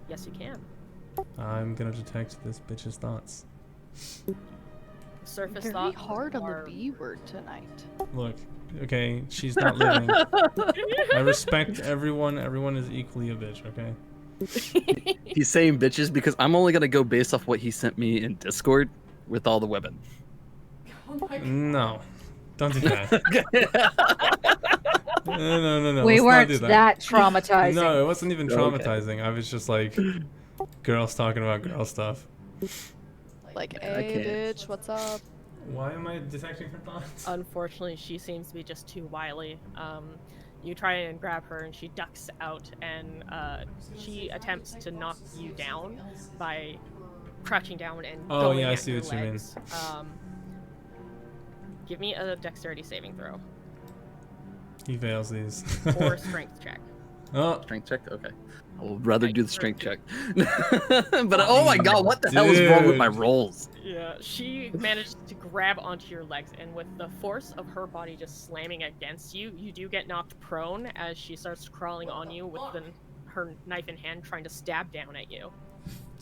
Yes, you can. I'm gonna detect this bitch's thoughts. Surface Very thoughts hard on are- the B word tonight. Look, okay, she's not living. I respect everyone. Everyone is equally a bitch, okay? He's saying bitches because I'm only gonna go based off what he sent me in Discord with all the weapon. Oh my god. No. Don't do that. No. We let's weren't not do that traumatizing. No, it wasn't even Okay. traumatizing. I was just like girls talking about girl stuff. Like, I hey, can't. bitch, what's up? Why am I detecting her thoughts? Unfortunately, she seems to be just too wily. You try and grab her, and she ducks out, and she attempts to knock you down by crouching down and Oh, going yeah, I at see your what you mean. legs. Give me a dexterity saving throw He fails these. or a strength check. Oh, Strength check? Okay. I would rather do the strength check. But oh my god, what the hell is wrong with my Dude. rolls? Yeah, she managed to grab onto your legs, and with the force of her body just slamming against you, you do get knocked prone as she starts crawling on you with her knife in hand, trying to stab down at you.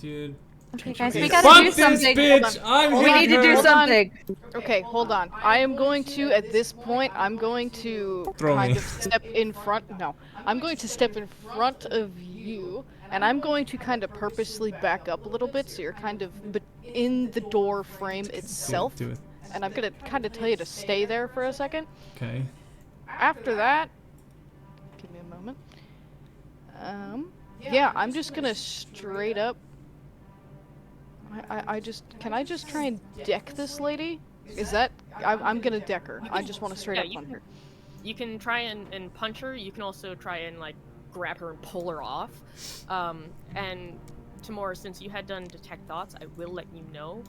dude. Okay, guys, Okay, we gotta fuck do this something. bitch! I'm We need hitting to do her. Hold on. something. Okay, hold on. I am going to, at this point, I'm going to Throw kind me. of step in front. No, I'm going to step in front of you, and I'm going to kind of purposely back up a little bit so you're kind of in the door frame itself. Do it. And I'm gonna kind of tell you to stay there for a second. Okay. After that, give me a moment. Yeah, I'm just gonna straight up. Can I just try and deck this lady? Is that, I'm gonna deck her. I just want to straight Yeah, up punch her. You can try and punch her. You can also try and like grab her and pull her off. And Tamora, since you had done detect thoughts, I will let you know.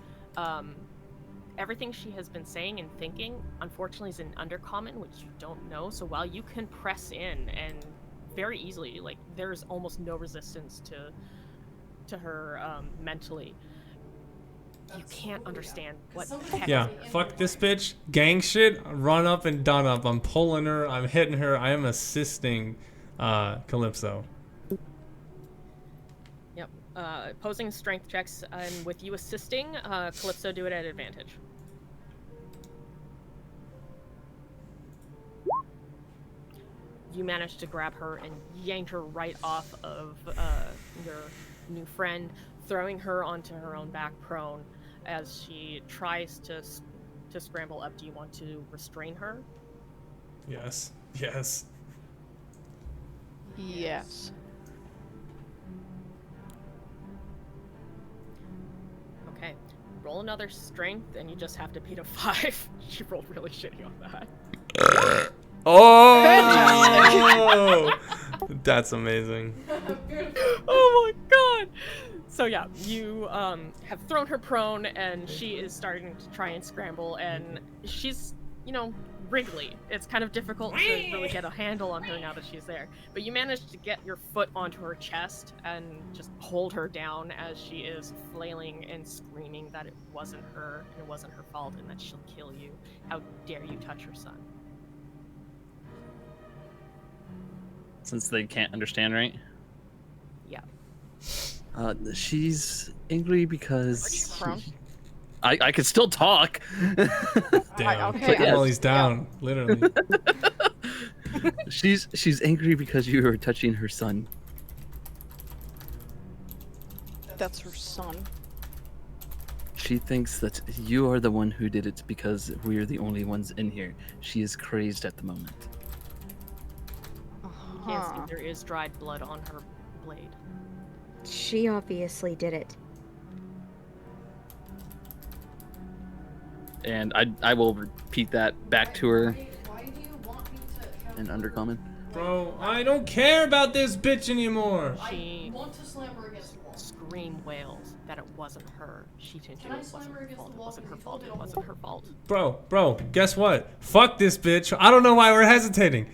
Everything she has been saying and thinking, unfortunately, is in Undercommon, which you don't know. So while you can press in and very easily, like there's almost no resistance to her mentally. You can't understand what the heck. Yeah, fuck this bitch. Gang shit, run up and done up. I'm pulling her, I'm hitting her, I am assisting Calypso. Yep. Posing strength checks, and with you assisting, Calypso, do it at advantage. You managed to grab her and yank her right off of your new friend, throwing her onto her own back prone as she tries to scramble up. Do you want to restrain her? Yes. Yes. Yes. Okay. Roll another strength, and you just have to beat a 5. She rolled really shitty on that. Oh! That's amazing. Oh my god! So yeah, you have thrown her prone, and she is starting to try and scramble, and she's, you know, wriggly. It's kind of difficult to really get a handle on her now that she's there. But you managed to get your foot onto her chest and just hold her down as she is flailing and screaming that it wasn't her, and it wasn't her fault, and that she'll kill you. How dare you touch her son? Since they can't understand, right? Yeah. She's angry because Are you prone? I can still talk. Damn. okay, Put all these down, literally. She's angry because you were touching her son. That's her son. She thinks that you are the one who did it because we're the only ones in here. She is crazed at the moment. You can't see there is dried blood on her blade. She obviously did it. And I will repeat that back to her Why do you want me to have in Undercommon. Bro, I don't care about this bitch anymore. She I want to slam her against the wall. scream wails that it wasn't her. She didn't do Can I it. It slam wasn't her her against fault. the It wall wasn't her because you fault. told me It to wasn't hold her fault. Bro, guess what? Fuck this bitch. I don't know why we're hesitating.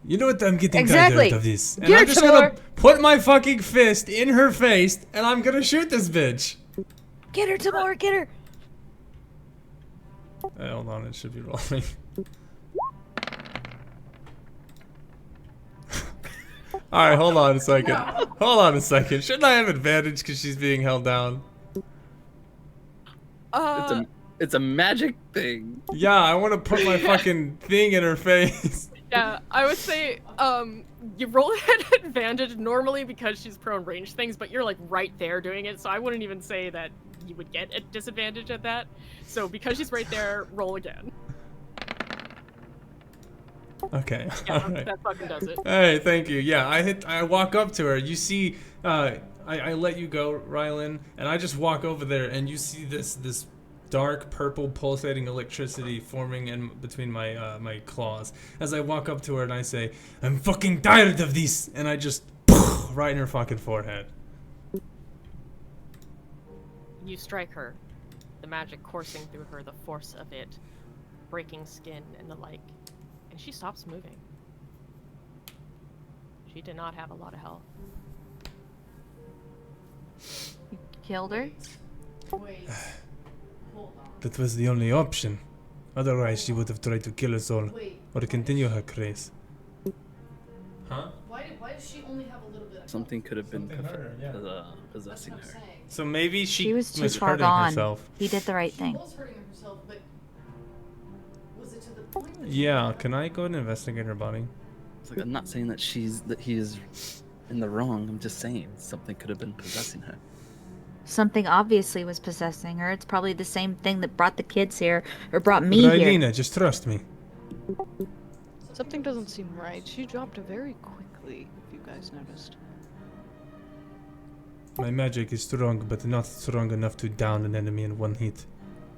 You know what? I'm getting Exactly. tired of this. And Get I'm her, just gonna Tamor. put my fucking fist in her face and I'm gonna shoot this bitch. Get her, Tamor, get her! Hey, hold on, it should be rolling. Alright, hold on a second. Hold on a second. Shouldn't I have advantage because she's being held down? It's a magic thing. Yeah, I want to put my fucking thing in her face. Yeah, I would say you roll at advantage normally because she's prone range things, but you're like right there doing it, so I wouldn't even say that you would get a disadvantage at that. So because she's right there, roll again. Okay, Yeah, alright. that fucking does it. Hey, thank you. Yeah, I walk up to her. You see, I let you go, Rylan, and I just walk over there, and you see this dark purple pulsating electricity forming in between my my claws. As I walk up to her and I say, "I'm fucking tired of this," and I just right in her fucking forehead. You strike her, the magic coursing through her, the force of it, breaking skin and the like, and she stops moving. She did not have a lot of health. You killed her? Wait. Hold on. That was the only option. Otherwise, she would have tried to kill us all Wait. or continue her craze. Huh? Why does she only have a little bit of Something could have been Something hurt her, yeah. That's possessing what I'm her. saying. So maybe She was too was far hurting gone. herself. He did the right She thing. was hurting herself, but was it to the point that Yeah, can I go and investigate her body? It's like, I'm not saying that he is in the wrong. I'm just saying something could have been possessing her. Something obviously was possessing her. It's probably the same thing that brought the kids here, or brought me here. Rylena, just trust me. Something doesn't seem right. She dropped very quickly, if you guys noticed. My magic is strong, but not strong enough to down an enemy in one hit.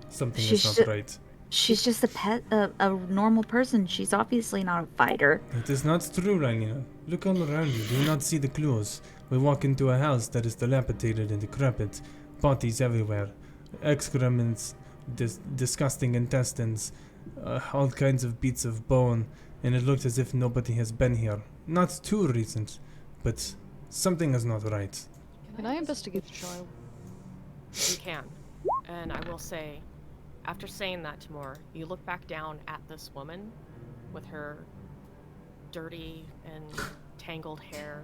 Something is She's not ju- right. She's just a normal person. She's obviously not a fighter. It is not true, Rylena. Look all around you. Do you not see the clues? We walk into a house that is dilapidated and decrepit. Bodies everywhere. Excrements, disgusting intestines, all kinds of bits of bone. And it looks as if nobody has been here. Not too recent, but something is not right. Can I investigate the child? You can. And I will say, after saying that, Timur, you look back down at this woman with her dirty and tangled hair.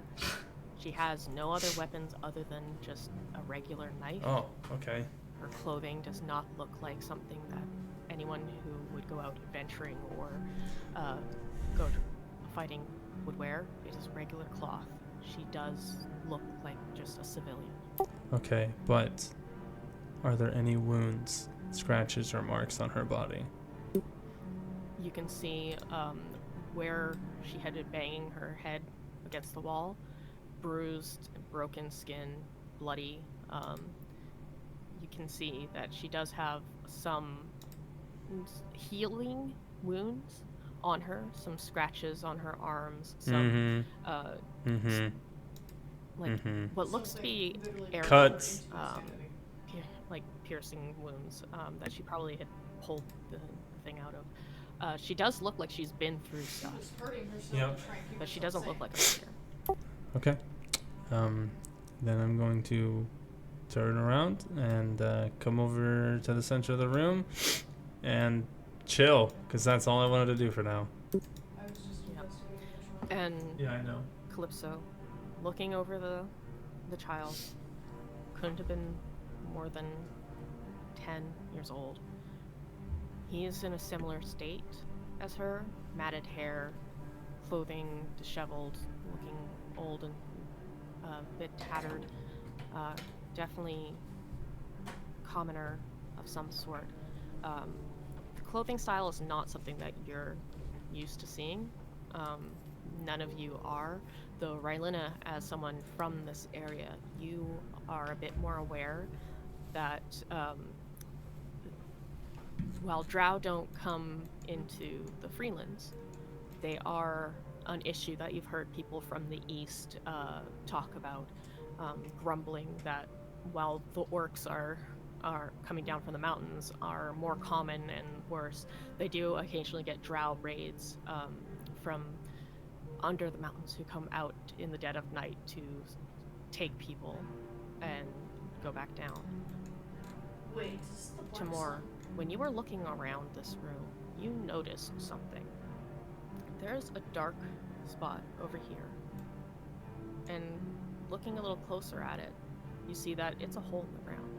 She has no other weapons other than just a regular knife. Oh, okay. Her clothing does not look like something that anyone who would go out adventuring or go to fighting would wear. It is regular cloth. She does look like just a civilian. Okay, but are there any wounds, scratches, or marks on her body? You can see where she had been banging her head against the wall, bruised, broken skin, bloody. You can see that she does have some healing wounds on her, some scratches on her arms, some like what looks to be arrows, Cuts. like piercing wounds that she probably had pulled the thing out of. She does look like she's been through she stuff, was hurting herself Yep. and trying to keep but she herself doesn't look sane? like a fighter. Okay. Then I'm going to turn around and come over to the center of the room and chill, because that's all I wanted to do for now. I was just Yep. investigating the child. And Yeah, I know. Calypso, looking over the child, couldn't have been more than 10 years old. He is in a similar state as her, matted hair, clothing disheveled, looking old and a bit tattered. Definitely commoner of some sort. The clothing style is not something that you're used to seeing. None of you are, though Rylena, as someone from this area, you are a bit more aware that while Drow don't come into the Freelands, they are an issue that you've heard people from the east talk about, grumbling that while the orcs are coming down from the mountains are more common and worse, they do occasionally get Drow raids from under the mountains who come out in the dead of night to take people and go back down. Wait, is this the Black Timur, Sun? when you were looking around this room, you noticed something. There's a dark spot over here. And looking a little closer at it, you see that it's a hole in the ground.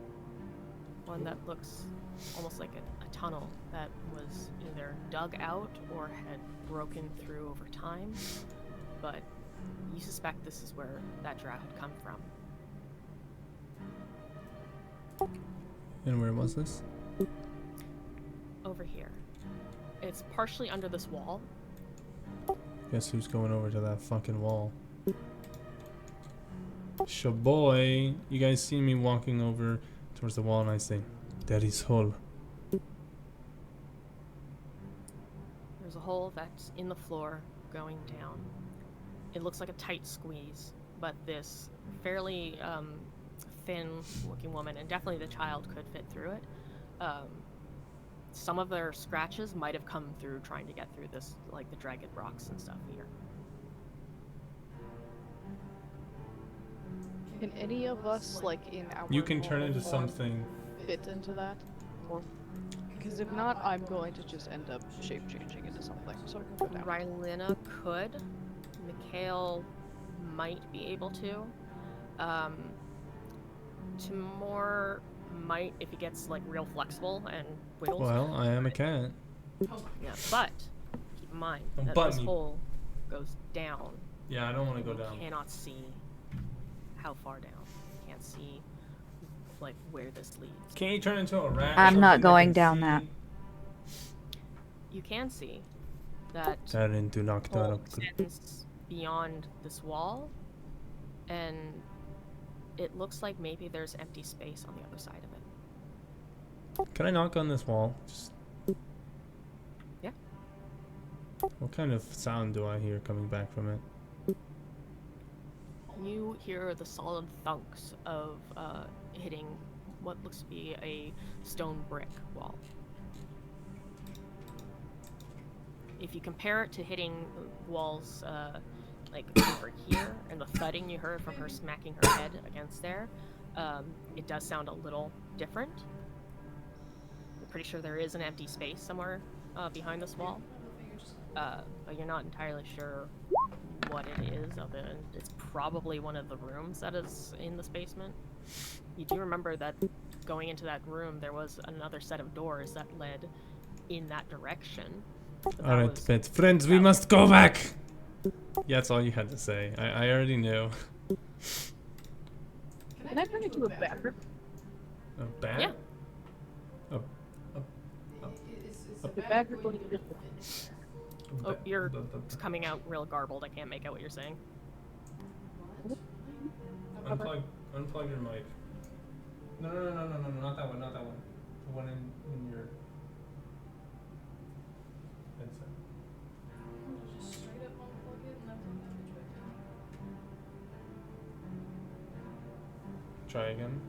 One that looks almost like a tunnel that was either dug out or had broken through over time. But you suspect this is where that drow had come from. And where was this? Over here. It's partially under this wall. Guess who's going over to that fucking wall? Shaboy, you guys see me walking over towards the wall, and I say, "That is hole." There's a hole that's in the floor going down. It looks like a tight squeeze, but this fairly thin-looking woman, and definitely the child, could fit through it. Some of their scratches might have come through trying to get through this, like the dragged rocks and stuff here. Can any of us, like, in our You can turn normal into form something. fit into that? Because if not, I'm going to just end up shape-changing into something, so I can go down. Rylina could. Mikhail might be able to. Timur might if he gets like real flexible and wiggles. Well, I am a cat. Yeah, but keep in mind A that button. this hole goes down. Yeah, I don't want to go You down. cannot see how far down. You can't see like where this leads. Can you turn into a rat? or I'm not something going can down see? that. You can see that Turn into hole Nocturne. extends beyond this wall, and it looks like maybe there's empty space on the other side of it. Can I knock on this wall? Just... Yeah. What kind of sound do I hear coming back from it? You hear the solid thunks of hitting what looks to be a stone brick wall. If you compare it to hitting walls like over here and the thudding you heard from her smacking her head against there, it does sound a little different. I'm pretty sure there is an empty space somewhere behind this wall, but you're not entirely sure what it is. It's probably one of the rooms that is in this basement. You do remember that going into that room, there was another set of doors that led in that direction. but that Alright, was- but friends, we must go back! Yeah, that's all you had to say. I already knew. Can I turn into a badger? A bat? Yeah. Is a badger going to Oh, you're coming out real garbled. I can't make out what you're saying. Unplug your mic. No, not that one, not that one. The one in your headset. just straight up unplug it and then plug the image back in? Try again.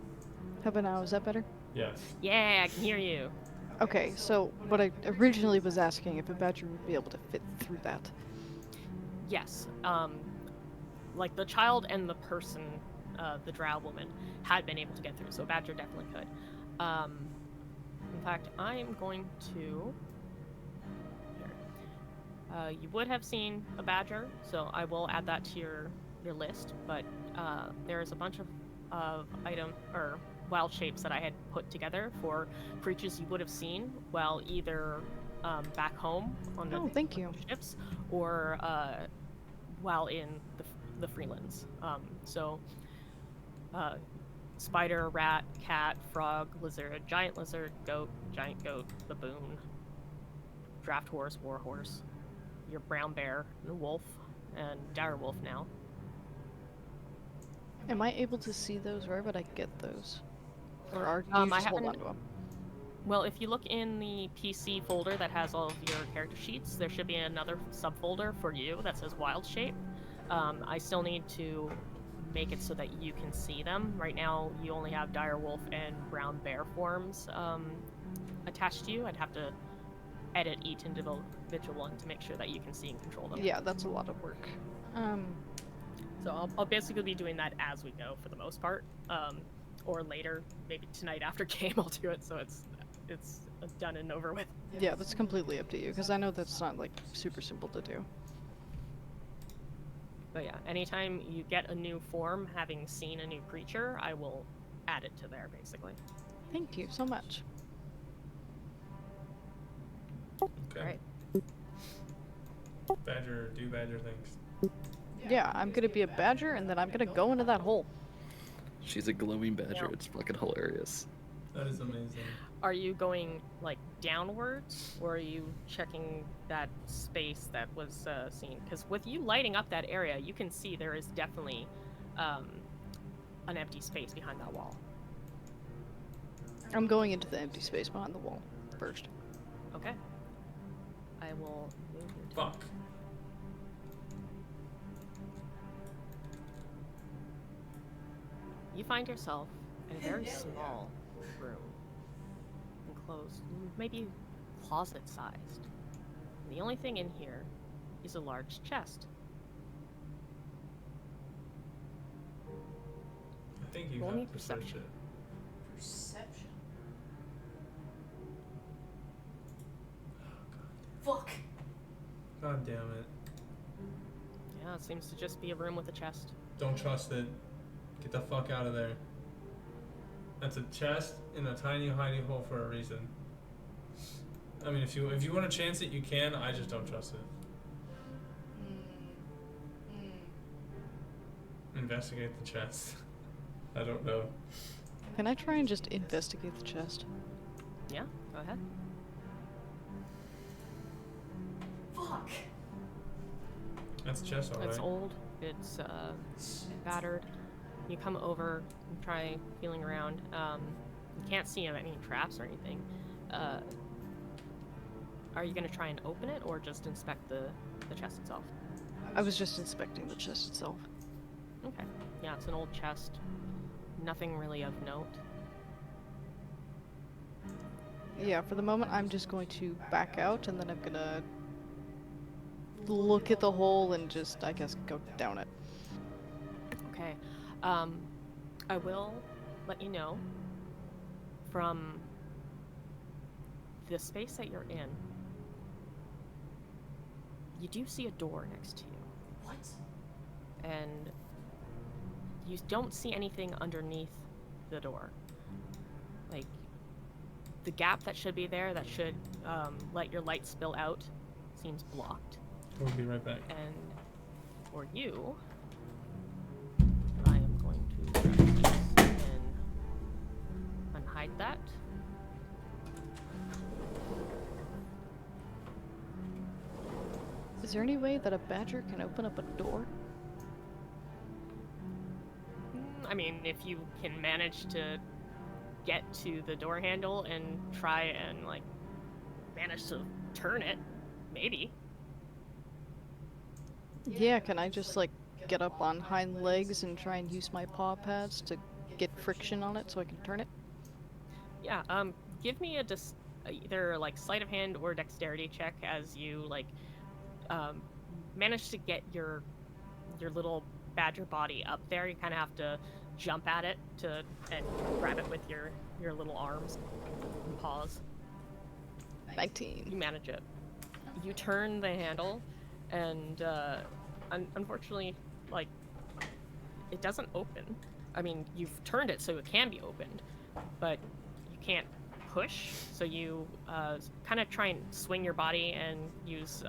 How about now? Is that better? Yes. Yeah, I can hear you. Okay, so what I originally was asking if a badger would be able to fit through that. Yes. Like the child and the person, the drow woman, had been able to get through, so Badger definitely could. In fact, I am going to. Here. You would have seen a badger, so I will add that to your list. But there is a bunch of item or wild shapes that I had put together for creatures you would have seen while either back home on the Oh, thank you. ships or while in the Freelands. Spider, rat, cat, frog, lizard, giant goat, baboon, draft horse, war horse, your brown bear, and wolf, and dire wolf now. Am I able to see those? Where would I get those? Or are you I just hold on haven't- to them? Well, if you look in the PC folder that has all of your character sheets, there should be another subfolder for you that says wild shape. I still need to make it so that you can see them. Right now, you only have dire wolf and brown bear forms attached to you. I'd have to edit each individual one to make sure that you can see and control them. Yeah, that's a lot of work. So I'll basically be doing that as we go for the most part, or later, maybe tonight after game I'll do it so it's done and over with. Yeah, that's completely up to you, because I know that's not, like, super simple to do. But yeah, anytime you get a new form, having seen a new creature, I will add it to there basically. Thank you so much. Okay. Alright. Badger, do badger things. Yeah, I'm gonna be a badger, and then I'm gonna go into that hole. She's a glowing badger. Yeah. It's fucking hilarious. That is amazing. Are you going like downwards, or are you checking that space that was seen? Because with you lighting up that area, you can see there is definitely an empty space behind that wall. I'm going into the empty space behind the wall first. Okay. I will move your Fuck. You find yourself in a very small room, enclosed, maybe closet-sized. The only thing in here is a large chest. think you Roll have me to search perception. it. Perception. Fuck. God damn it. Yeah, it seems to just be a room with a chest. Don't trust it. Get the fuck out of there. That's a chest in a tiny hidey hole for a reason. I mean, if you want to chance it, you can. I just don't trust it. Investigate the chest. I don't know. Can I try and just investigate the chest? Yeah, go ahead. Fuck. That's a chest, alright. It's old. It's battered. You come over and try feeling around. You can't see any traps or anything. Are you gonna try and open it or just inspect the chest itself? I was just inspecting the chest itself. Okay. Yeah, it's an old chest. Nothing really of note. Yeah, for the moment I'm just going to back out and then I'm gonna look at the hole and just, I guess, go down it. Okay. I will let you know from the space that you're in, you do see a door next to you. What? And you don't see anything underneath the door. Like, the gap that should be there, that should let your light spill out, seems blocked. We'll be right back. And for you, I am going to grab this and unhide that. Is there any way that a badger can open up a door? I mean, if you can manage to get to the door handle and try and, like, manage to turn it, maybe. Yeah, can I just, like, get up on hind legs and try and use my paw pads to get friction on it so I can turn it? Yeah, give me either, like, sleight of hand or dexterity check as you, like, manage to get your little badger body up there. You kind of have to jump at it and grab it with your little arms and paws. 19. You manage it. You turn the handle, and unfortunately, like, it doesn't open. I mean, you've turned it so it can be opened, but you can't push. So you kind of try and swing your body and use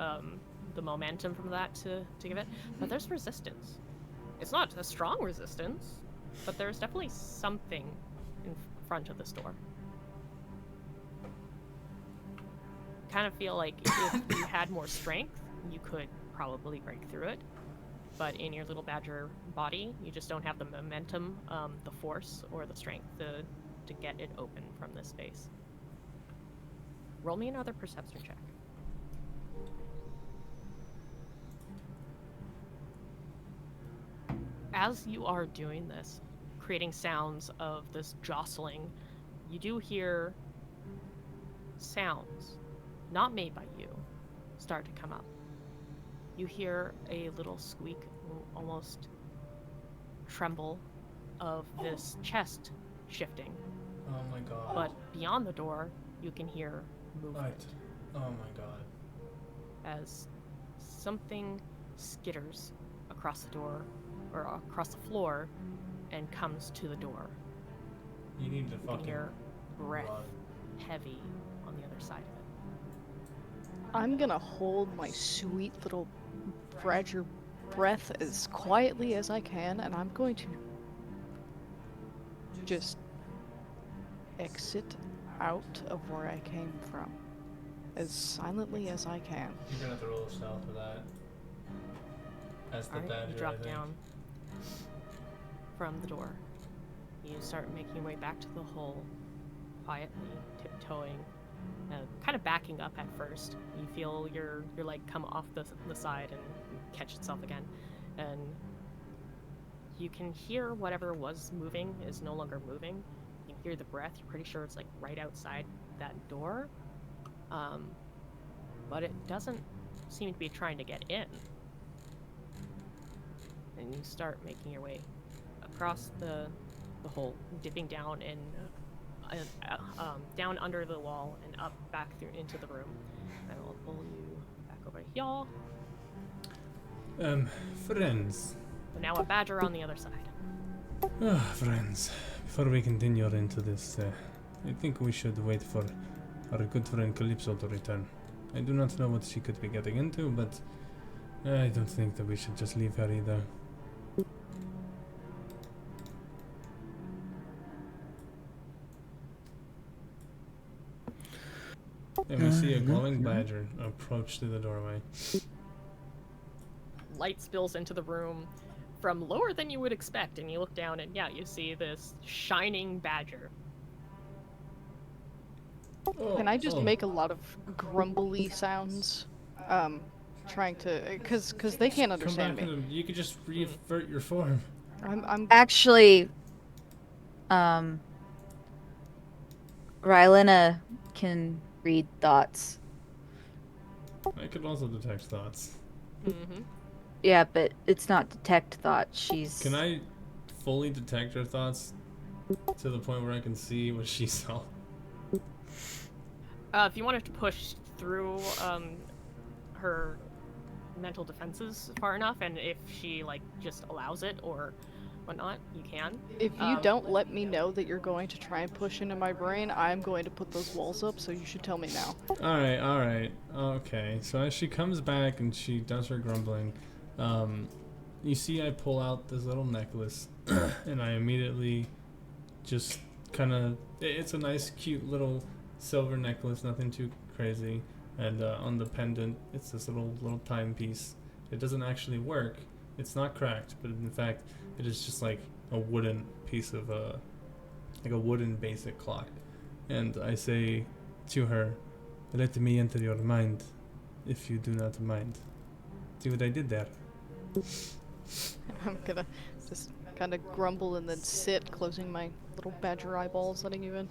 the momentum from that to give it. But there's resistance. It's not a strong resistance, but there's definitely something in front of this door. Kind of feel like if you had more strength, you could probably break through it. But in your little badger body, you just don't have the momentum, the force, or the strength to get it open from this space. Roll me another perception check. As you are doing this, creating sounds of this jostling, you do hear sounds, not made by you, start to come up. You hear a little squeak, almost tremble, of this chest shifting. Oh my god. But beyond the door, you can hear movement. What? Oh my god. As something skitters across the door, or across the floor, and comes to the door. You need to You can fucking hear breath run. heavy on the other side of it. I'm gonna hold my sweet little badger breath as quietly as I can, and I'm going to just exit out of where I came from as silently as I can. You're gonna have to roll a stealth for that. As the Alright, badger, you I drop think. down from the door. You start making your way back to the hole, quietly tiptoeing, kind of backing up at first. You feel your leg come off the side and catch itself again, and you can hear whatever was moving is no longer moving. You can hear the breath. You're pretty sure it's like right outside that door, but it doesn't seem to be trying to get in. And you start making your way across the the hole, dipping down and down under the wall and up back through into the room. And I'll pull you back over here. Friends. So now a badger on the other side. Friends. Before we continue into this, I think we should wait for our good friend Calypso to return. I do not know what she could be getting into, but I don't think that we should just leave her either. And we see a glowing badger approach through the doorway. Light spills into the room from lower than you would expect, and you look down and yeah, you see this shining badger. Can I just make a lot of grumbly sounds? Trying to, cause they can't understand me. You could just revert your form. I'm Actually, Rylena can read thoughts. I could also detect thoughts. Mm-hmm. Yeah, but it's not detect thoughts. She's. Can I fully detect her thoughts to the point where I can see what she saw? If you wanted to push through her mental defenses far enough, and if she like just allows it or whatnot, you can. If you don't let me know that you're going to try and push into my brain, I'm going to put those walls up, so you should tell me now. Alright. Okay, so as she comes back and she does her grumbling, you see I pull out this little necklace, and I immediately just kind of... It's a nice, cute little silver necklace, nothing too crazy, and on the pendant, it's this little timepiece. It doesn't actually work. It's not cracked, but in fact, it is just like a wooden piece of like a wooden basic clock. And I say to her, "Let me enter your mind, if you do not mind." See what I did there? I'm gonna just kind of grumble and then sit, closing my little badger eyeballs, letting you in.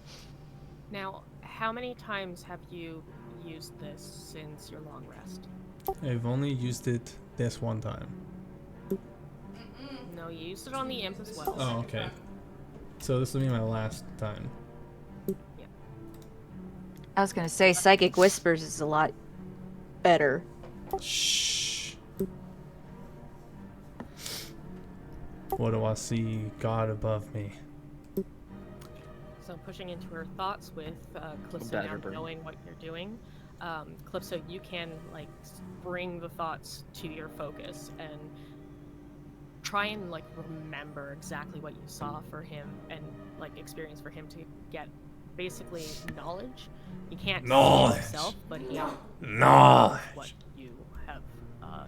Now, how many times have you used this since your long rest? I've only used it this one time. No, you used it on the imp as well. Oh, okay. So this will be my last time. I was gonna say Psychic Whispers is a lot better. Shh. What do I see? God above me. So pushing into her thoughts with Calypso badger now brain. knowing what you're doing. Calypso, you can like bring the thoughts to your focus and try and like remember exactly what you saw for him and like experience for him to get basically knowledge. You can't see it yourself, but he knows what you have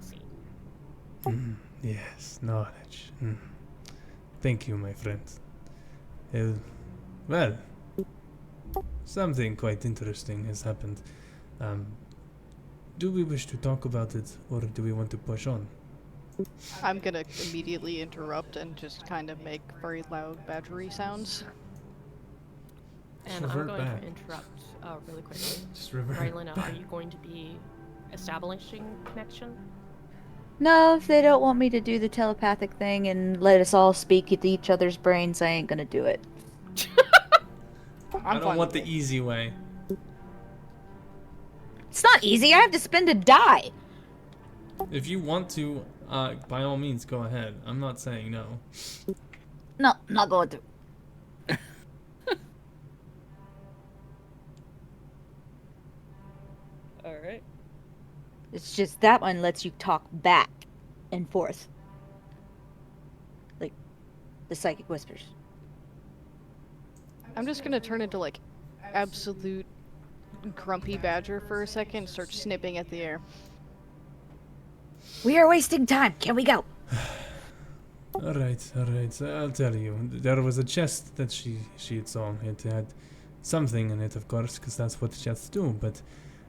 seen. Yes, knowledge. Thank you, my friend. Well, something quite interesting has happened. Do we wish to talk about it, or do we want to push on? I'm gonna immediately interrupt and just kind of make very loud badgery sounds. And Just I'm revert going back. to interrupt really quickly. Just revert Rylena, back. are you going to be establishing connection? No, if they don't want me to do the telepathic thing and let us all speak at each other's brains, I ain't gonna do it. I I'm don't fine want with the it. easy way. It's not easy. I have to spend a die. If you want to, by all means, go ahead. I'm not saying no. No, not going to. All right. It's just that one lets you talk back and forth. Like the Psychic Whispers. I'm just gonna turn into like absolute grumpy badger for a second and start snipping at the air. We are wasting time. Can we go? Alright. I'll tell you. There was a chest that she saw. It had something in it, of course, because that's what chests do. But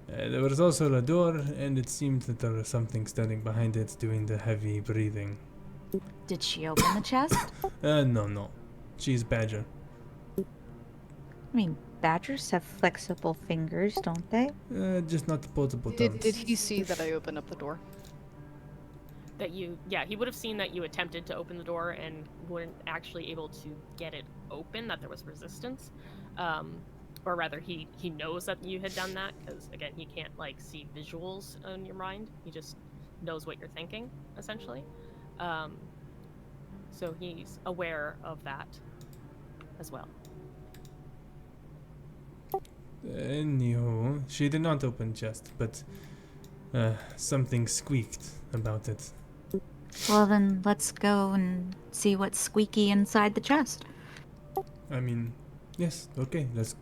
there was also a door, and it seemed that there was something standing behind it doing the heavy breathing. Did she open the chest? No. She's Badger. I mean, badgers have flexible fingers, don't they? Just not the potable Did tongues. he see that I opened up the door? he would have seen that you attempted to open the door and weren't actually able to get it open, that there was resistance. Or rather, he knows that you had done that, because, again, he can't, like, see visuals in your mind. He just knows what you're thinking, essentially. So he's aware of that as well. Anywho, she did not open chest, but something squeaked about it. Well, then let's go and see what's squeaky inside the chest. I mean, yes, okay, let's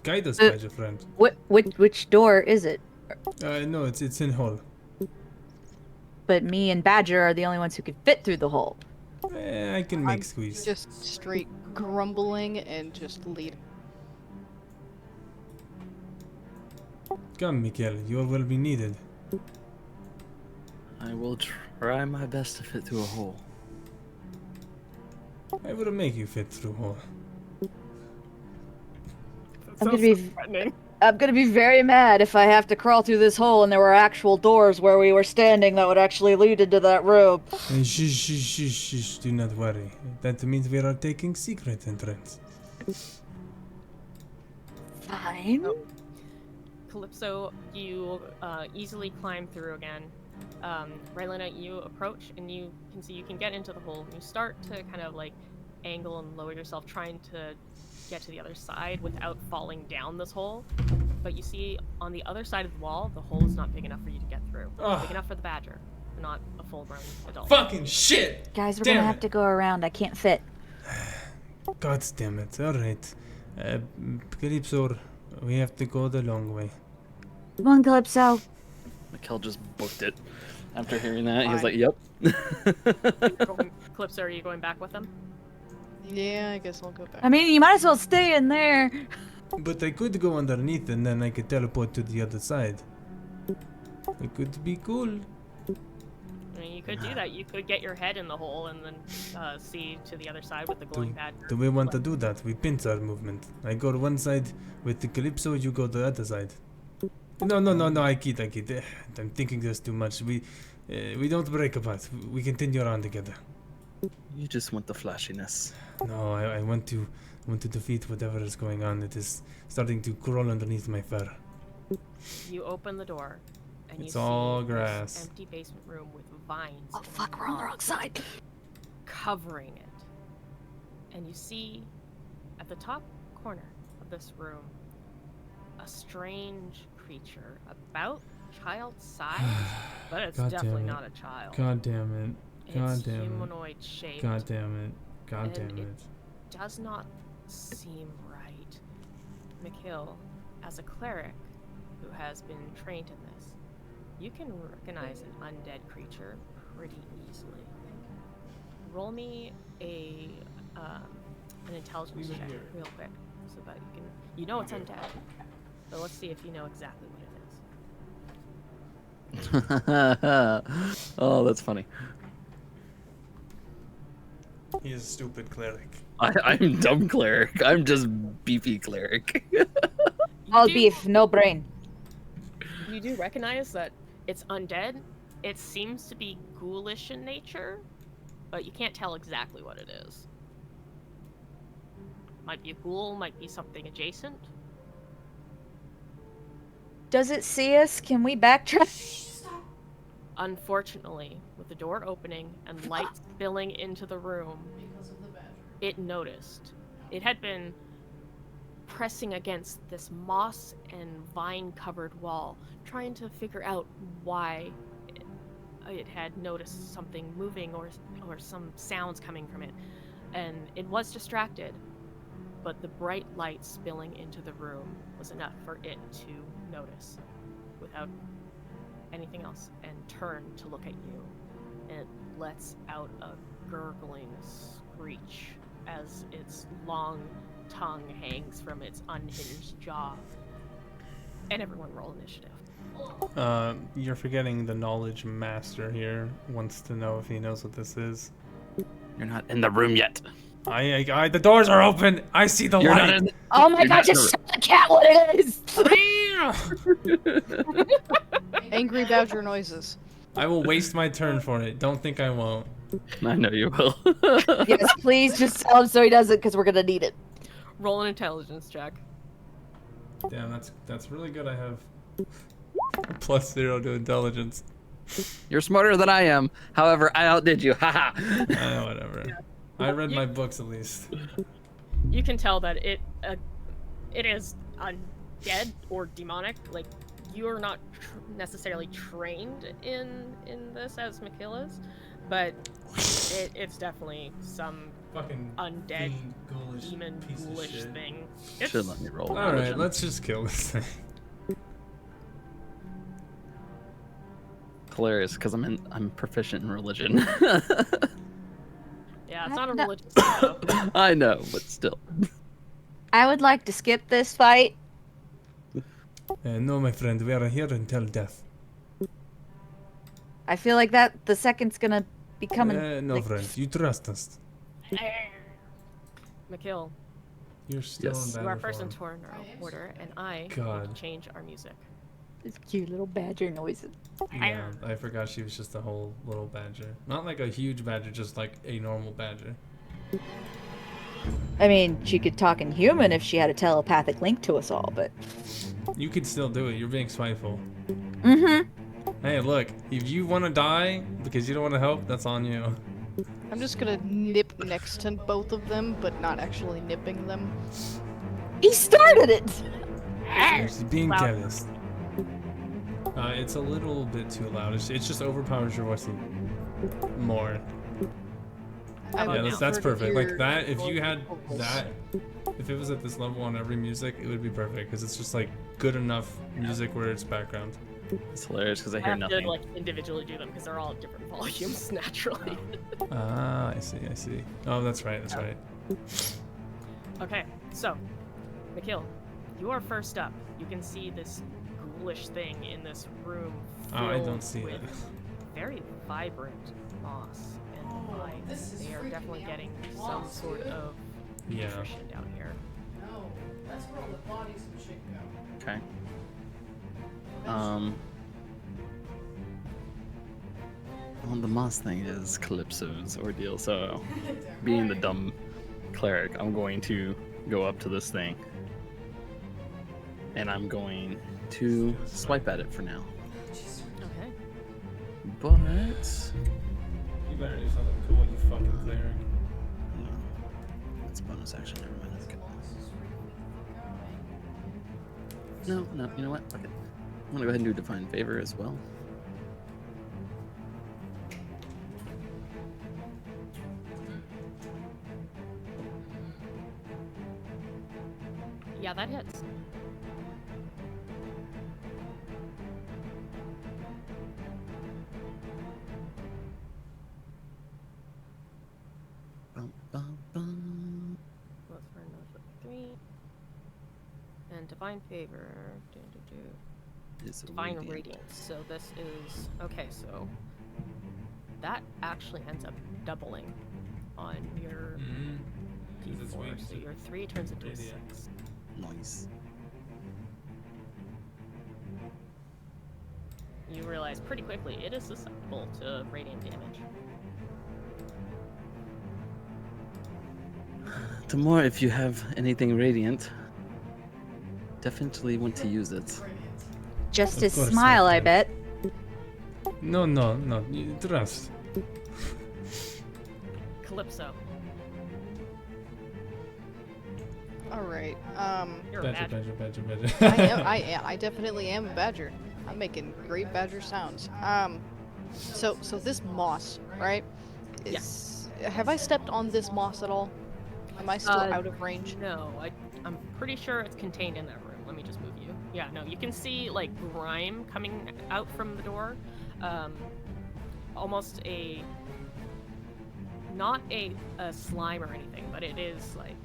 guide us, Badger friend. Which door is it? No, it's in hall. But me and Badger are the only ones who can fit through the hole. I can make I'm squeeze. Just straight grumbling and just lead. Come, Mikhail, you will be needed. I will try my best to fit through a hole. I will make you fit through hall. I'm gonna be very mad if I have to crawl through this hole and there were actual doors where we were standing that would actually lead into that room. Shh, do not worry. That means we are taking secret entrance. Fine. Calypso, you easily climb through again. Rylena, you approach and you can see you can get into the hole. You start to kind of like angle and lower yourself, trying to get to the other side without falling down this hole. But you see on the other side of the wall, the hole is not big enough for you to get through. It's big enough for the badger, not a full-grown adult. Fucking shit! Guys, we're Damn gonna it. have to go around. I can't fit. God damn it. Alright. Calypso, we have to go the long way. Come on, Calypso. Mikkel just booked it. After hearing that, he was Fine. like, "Yep." Calypso, are you going back with them? Yeah, I guess I'll go back. I mean, you might as well stay in there. But I could go underneath and then I could teleport to the other side. It could be cool. I mean, you could do that. You could get your head in the hole and then see to the other side with the glowing badger. Do we want to do that? We pincer movement. I go one side with the Calypso, you go the other side. No, I kid. I'm thinking this too much. We don't break apart. We continue on together. You just want the flashiness. No, I want to defeat whatever is going on. It is starting to crawl underneath my fur. You open the door, and It's you all see grass. this empty basement room with vines Oh fuck, we're on the wrong side. covering it. And you see at the top corner of this room a strange creature about child size, but it's God damn definitely it. not a child. God damn it. God It's damn it. humanoid shaped. God damn it. God And damn it- it. Does not seem right. Mikhail, as a cleric who has been trained in this, you can recognize an undead creature pretty easily. Roll me an intelligence Leave it check here. real quick, so that you know it's undead. But let's see if you know exactly what it is. Oh, that's funny. He is a stupid cleric. I'm dumb cleric. I'm just beefy cleric. All do- beef, no brain. You do recognize that it's undead. It seems to be ghoulish in nature, but you can't tell exactly what it is. Might be a ghoul, might be something adjacent. Does it see us? Can we backtrack? Stop. Unfortunately, with the door opening and light spilling into the room, Because of the badger. it noticed. It had been pressing against this moss and vine-covered wall, trying to figure out why it had noticed something moving or some sounds coming from it. And it was distracted, but the bright light spilling into the room was enough for it to notice without anything else and turn to look at you. And it lets out a gurgling screech as its long tongue hangs from its unhinged jaw. And everyone roll initiative. You're forgetting the knowledge master here wants to know if he knows what this is. You're not in the room yet. The doors are open. I see the You're not light. in the- Oh my You're god, not just tell the cat what it is! Angry badger noises. I will waste my turn for it. Don't think I won't. I know you will. Yes, please just tell him so he doesn't, because we're gonna need it. Roll an intelligence check. Damn, that's really good. I have +0 to intelligence. You're smarter than I am. However, I outdid you. Haha. Whatever. Yeah. I read my books at least. You can tell that it is undead or demonic. Like, you are not necessarily trained in this as Mikhail is, but it's definitely some Fucking undead fiend, ghoulish demon piece of ghoulish shit. thing. Should let me roll. All right, let's just kill this thing. Hilarious, because I'm proficient in religion. Yeah, it's not a religious thing, though. I know, but still. I would like to skip this fight. No, my friend, we are here until death. I feel like that the second's gonna be coming. No, like, friend, you trust us. Mikhail, You're still Yes. in you are battle first in form. turn order, and I God. will change our music. It's cute little badger noises. Yeah, I forgot she was just a whole little badger. Not like a huge badger, just like a normal badger. I mean, she could talk in human if she had a telepathic link to us all, but. You could still do it. You're being spiteful. Mm-hmm. Hey, look, if you want to die because you don't want to help, that's on you. I'm just gonna nip next to both of them, but not actually nipping them. He started it! She's being Loud. careless. It's a little bit too loud. It just overpowers your voice more. I Yeah, would that's prefer to perfect. Like hear that, if you had vocals. that, if it was at this level on every music, it would be perfect because it's just like good enough music where it's background. It's hilarious because I I hear have nothing. to like individually do them because they're all at different volumes naturally. Ah, I see. Oh, that's right. Okay, so Mikhail, you are first up. You can see this ghoulish thing in this room. Oh, I don't filled see with it. very vibrant moss and vines. this is They are freaking definitely me getting out. some Moss, sort really? of Yeah. nutrition down here. No, that's where all the bodies and shit go. Okay. Well, the moss thing is Calypso's ordeal, so being the dumb cleric, I'm going to go up to this thing. And I'm going to swipe at it for now. Okay. But You better do something cool, you fucking cleric. it's bonus action, never mind. That's good. No, you know what? Fuck it. I'm gonna go ahead and do Divine Favor as well. Yeah, that hits. Bum, bum, bum. Plus for another 3. And Divine Favor. Is Divine radiant. Radiance. So this is okay. So that actually ends up doubling on your Because it's D4. weak So to your 3 turns into a radiant. 6. Nice. You realize pretty quickly it is susceptible to radiant damage. Tamora, if you have anything radiant, definitely want to use it. Radiant. Just Of his course I smile, I can. bet. No, you trust. Calypso, Alright, you're a Badger, badger. badger. I definitely am a badger. I'm making great badger sounds. So this moss, right? Have I stepped on this moss at all? Am I still out of range? No, I'm pretty sure it's contained in that room. Let me just move you. Yeah, no, you can see like grime coming out from the door. Almost not a slime or anything, but it is like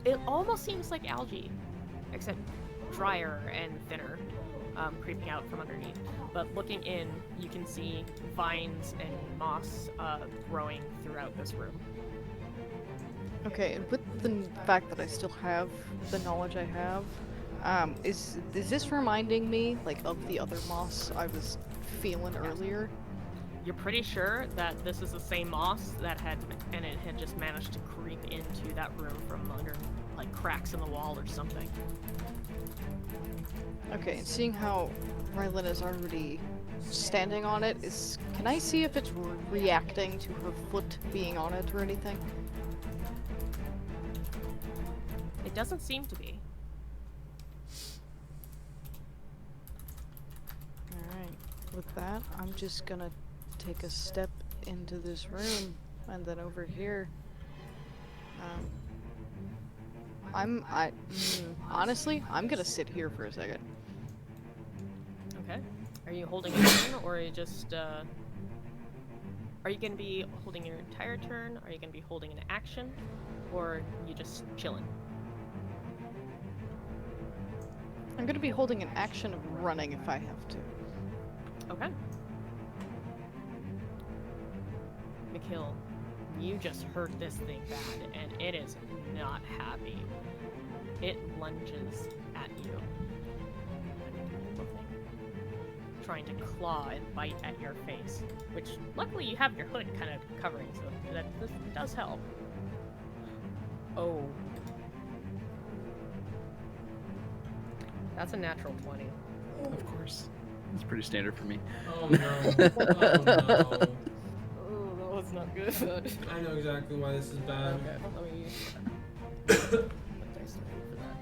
it almost seems like algae, except drier and thinner, creeping out from underneath. But looking in, you can see vines and moss growing throughout this room. Okay, and with the fact that I still have the knowledge I have, Is this reminding me, like, of the other moss I was feeling earlier? You're pretty sure that this is the same moss that it had just managed to creep into that room from under, like, cracks in the wall or something. Okay, and seeing how Rylan is already standing on it, can I see if it's reacting to her foot being on it or anything? It doesn't seem to be. Alright, with that, I'm just gonna take a step into this room, and then over here. Honestly, I'm gonna sit here for a second. Okay. Are you holding a turn, or are you just, are you gonna be holding your entire turn? Are you gonna be holding an action? Or are you just chilling? I'm gonna be holding an action of running if I have to. Okay. Mikhail, you just hurt this thing bad, and it is not happy. It lunges at you, trying to claw and bite at your face, which luckily you have your hood kind of covering, so this does help. Oh. That's a natural 20. Of course. It's pretty standard for me. Oh no. Oh no. Oh, that was not good. I know exactly why this is bad. Okay, let me put dice away for that.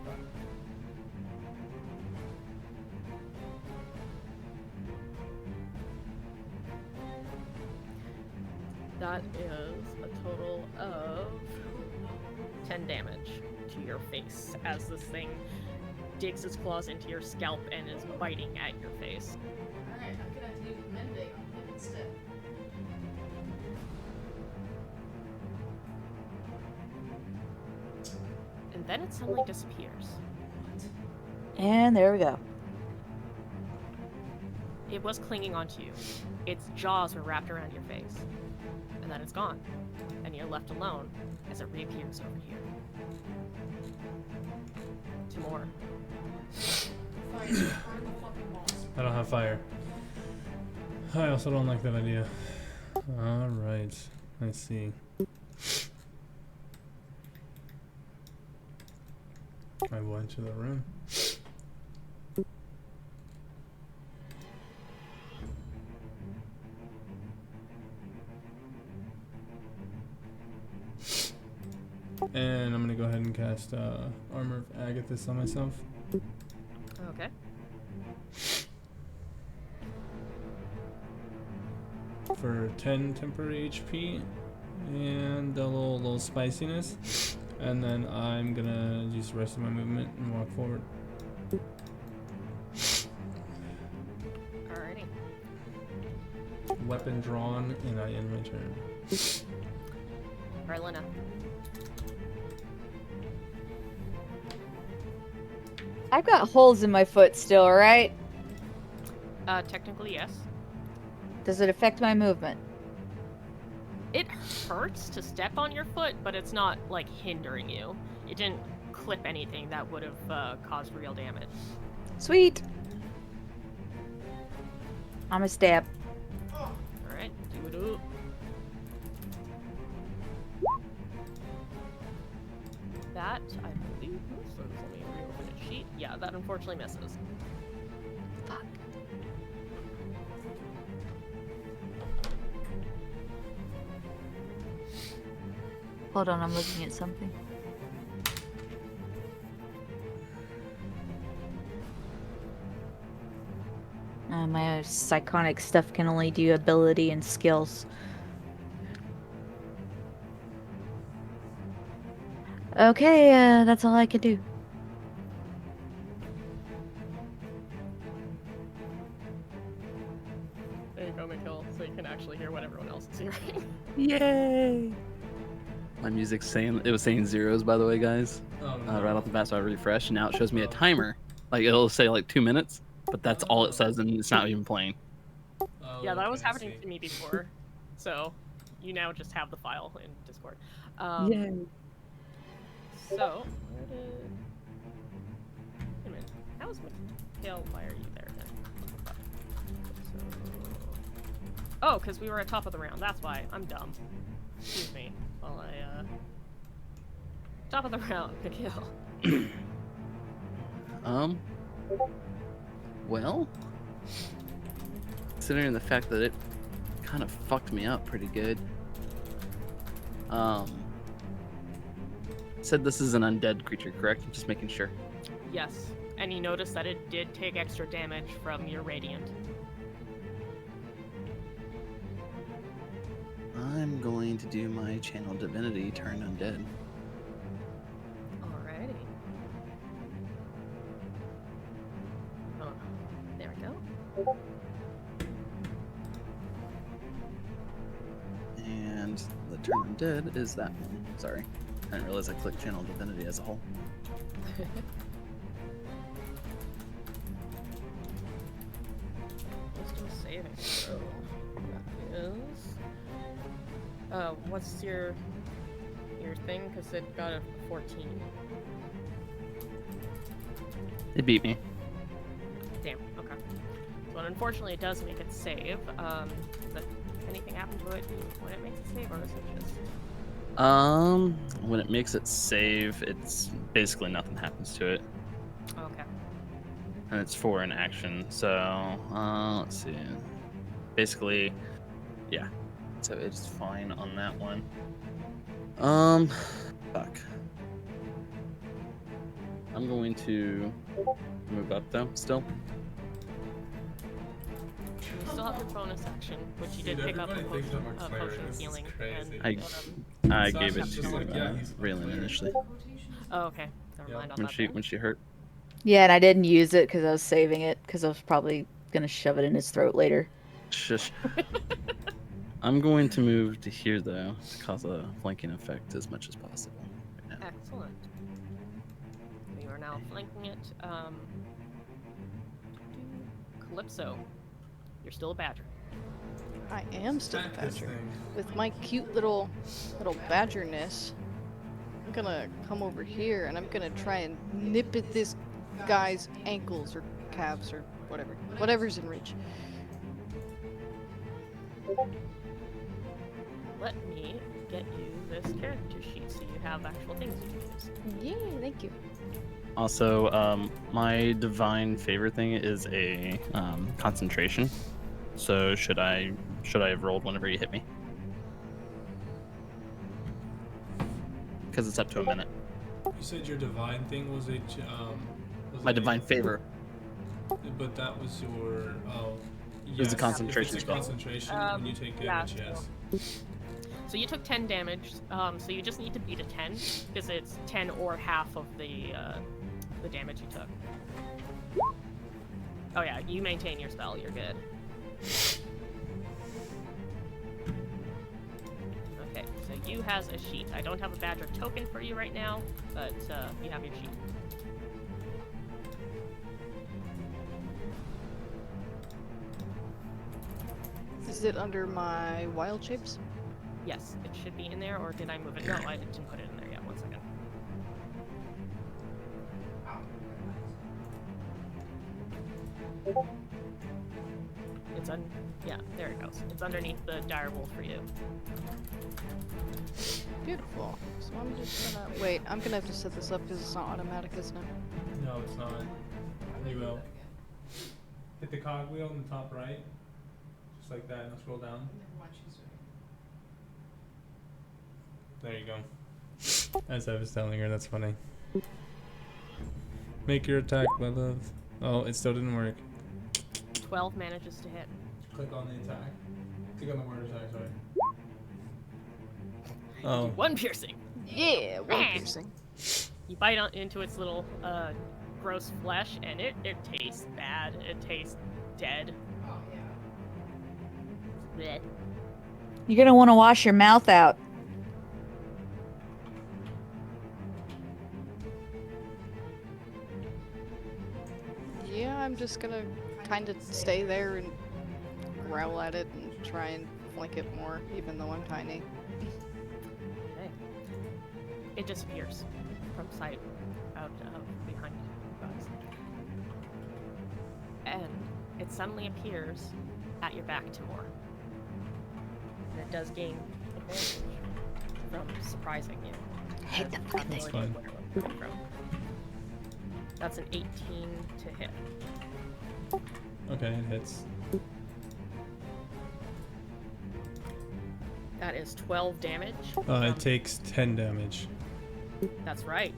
That is a total of 10 damage to your face as this thing digs its claws into your scalp and is biting at your face. Alright, I'm gonna have to use Mending on him instead. And then it suddenly disappears. And there we go. It was clinging onto you. Its jaws were wrapped around your face. And then it's gone. And you're left alone as it reappears over here. 2 more. Fire, burn the fucking moss. I don't have fire. I also don't like that idea. Alright. I see. I will enter the room. And I'm gonna go ahead and cast Armor of Agathis on myself. Okay. For 10 temporary HP and a little spiciness. And then I'm gonna use the rest of my movement and walk forward. Alrighty. Weapon drawn, and I end my turn. Alright, Lena. I've got holes in my foot still, right? Technically, yes. Does it affect my movement? It hurts to step on your foot, but it's not, like, hindering you. It didn't clip anything that would have caused real damage. Sweet. I'm a stab. Alright, do it up. That, I believe, misses. Let me reopen the sheet. Yeah, that unfortunately misses. Fuck. Hold on, I'm looking at something. My psychonic stuff can only do ability and skills. Okay, that's all I could do. There you go, Mikhail, so you can actually hear what everyone else is hearing. Yay! My music's saying it was saying zeros, by the way, guys. Oh, Right off the bat, so I refresh, and now it shows me a timer. Like it'll say like 2 minutes, but that's all it says, and it's not even playing. Yeah, that was happening to me before. So, you now just have the file in Discord. Yay. So, where did... Wait a minute. How is Mikhail? Why are you there then? Oh, because we were at top of the round. That's why. I'm dumb. Excuse me. While I, top of the round, Mikhail. Well, considering the fact that it kind of fucked me up pretty good. Said this is an undead creature, correct? I'm just making sure. Yes. And you notice that it did take extra damage from your radiant. I'm going to do my channel divinity turn undead. Alrighty. Oh, there we go. And the turn undead is that one. Sorry. I didn't realize I clicked channel divinity as a whole. Wisdom saving throw. That is. What's your thing? Because it got a 14. It beat me. Damn. Okay. So unfortunately, it does make it save. Does anything happen to it when it makes it save, or is it just? When it makes it save, it's basically nothing happens to it. Okay. And it's for an action, so let's see. Basically, yeah. So it's fine on that one. Fuck. I'm going to move up though, still. You still have your bonus action, which you did Dude, pick up a everybody thinks potion, I'm a of cleric. potion This is healing. crazy. And, I Sasha's gave it just to like, yeah, he's a Raylan cleric. initially oh, okay. Never Yeah. mind on when that. she hurt. Yeah, and I didn't use it because I was saving it because I was probably gonna shove it in his throat later. Shush. I'm going to move to here though to cause a flanking effect as much as possible. Right now. Excellent. You are now flanking it. Calypso, you're still a badger. I am still a Attack this badger. thing. With my cute little badgerness, I'm gonna come over here and I'm gonna try and nip at this guy's ankles or calves or whatever. Whatever's in reach. Let me get you this character sheet so you have actual things you can use. Yeah, thank you. Also, my divine favor thing is a concentration. So should I have rolled whenever you hit me? Because it's up to a minute. You said your divine thing was a was My it a- divine favor. But that was your was a yes, concentration if it's a spell. concentration when you take yeah. damage, yes. So you took 10 damage, so you just need to beat a 10, because it's 10 or half of the damage you took. Oh yeah, you maintain your spell, you're good. Okay, so you has a sheet. I don't have a badger token for you right now, but you have your sheet. Is it under my wild shapes? Yes, it should be in there, or did I move it? No, I didn't put it in there yet. One second. It's yeah, there it goes. It's underneath the dire wolf for you. Beautiful. So I'm just gonna wait. I'm gonna have to set this up because it's not automatic, isn't it? No, it's not. You will. Hit the cogwheel in the top right. Just like that, and scroll down. There you go. As I was telling her, that's funny. Make your attack, my love. Oh, it still didn't work. 12 manages to hit. Click on the attack. Click on the word attack, sorry. Oh. One piercing. Yeah, one piercing. You bite into its little gross flesh, and it tastes bad. It tastes dead. Blech. You're gonna want to wash your mouth out. Yeah, I'm just gonna kind of stay there and growl at it and try and flank it more, even though I'm tiny. Okay. It disappears from sight out behind you guys. it suddenly appears at your back, Timur. And it does gain advantage from surprising you. I hate that fucking That's thing. That's an 18 to hit. Okay, it hits. That is 12 damage. It takes 10 damage. That's right.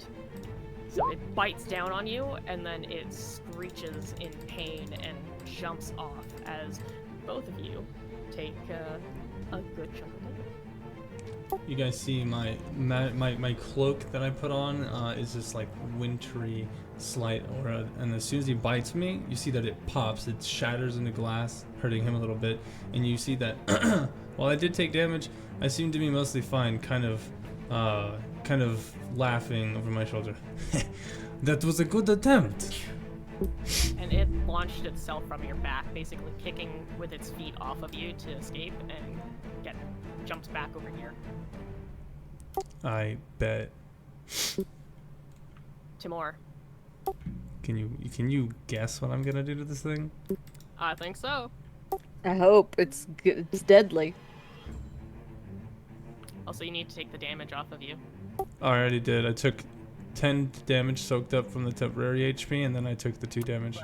So it bites down on you, and then it screeches in pain and jumps off as both of you take a good chunk of damage. You guys see my cloak that I put on is just like wintry slight aura, and as soon as he bites me, you see that it pops, it shatters into glass, hurting him a little bit, and you see that while I did take damage, I seem to be mostly fine, kind of laughing over my shoulder. That was a good attempt. And it launched itself from your back, basically kicking with its feet off of you to escape, and jumps back over here. I bet. Timur, Can you guess what I'm gonna do to this thing? I think so. I hope it's deadly. Also, you need to take the damage off of you. I already did. I took 10 damage soaked up from the temporary HP, and then I took the 2 damage.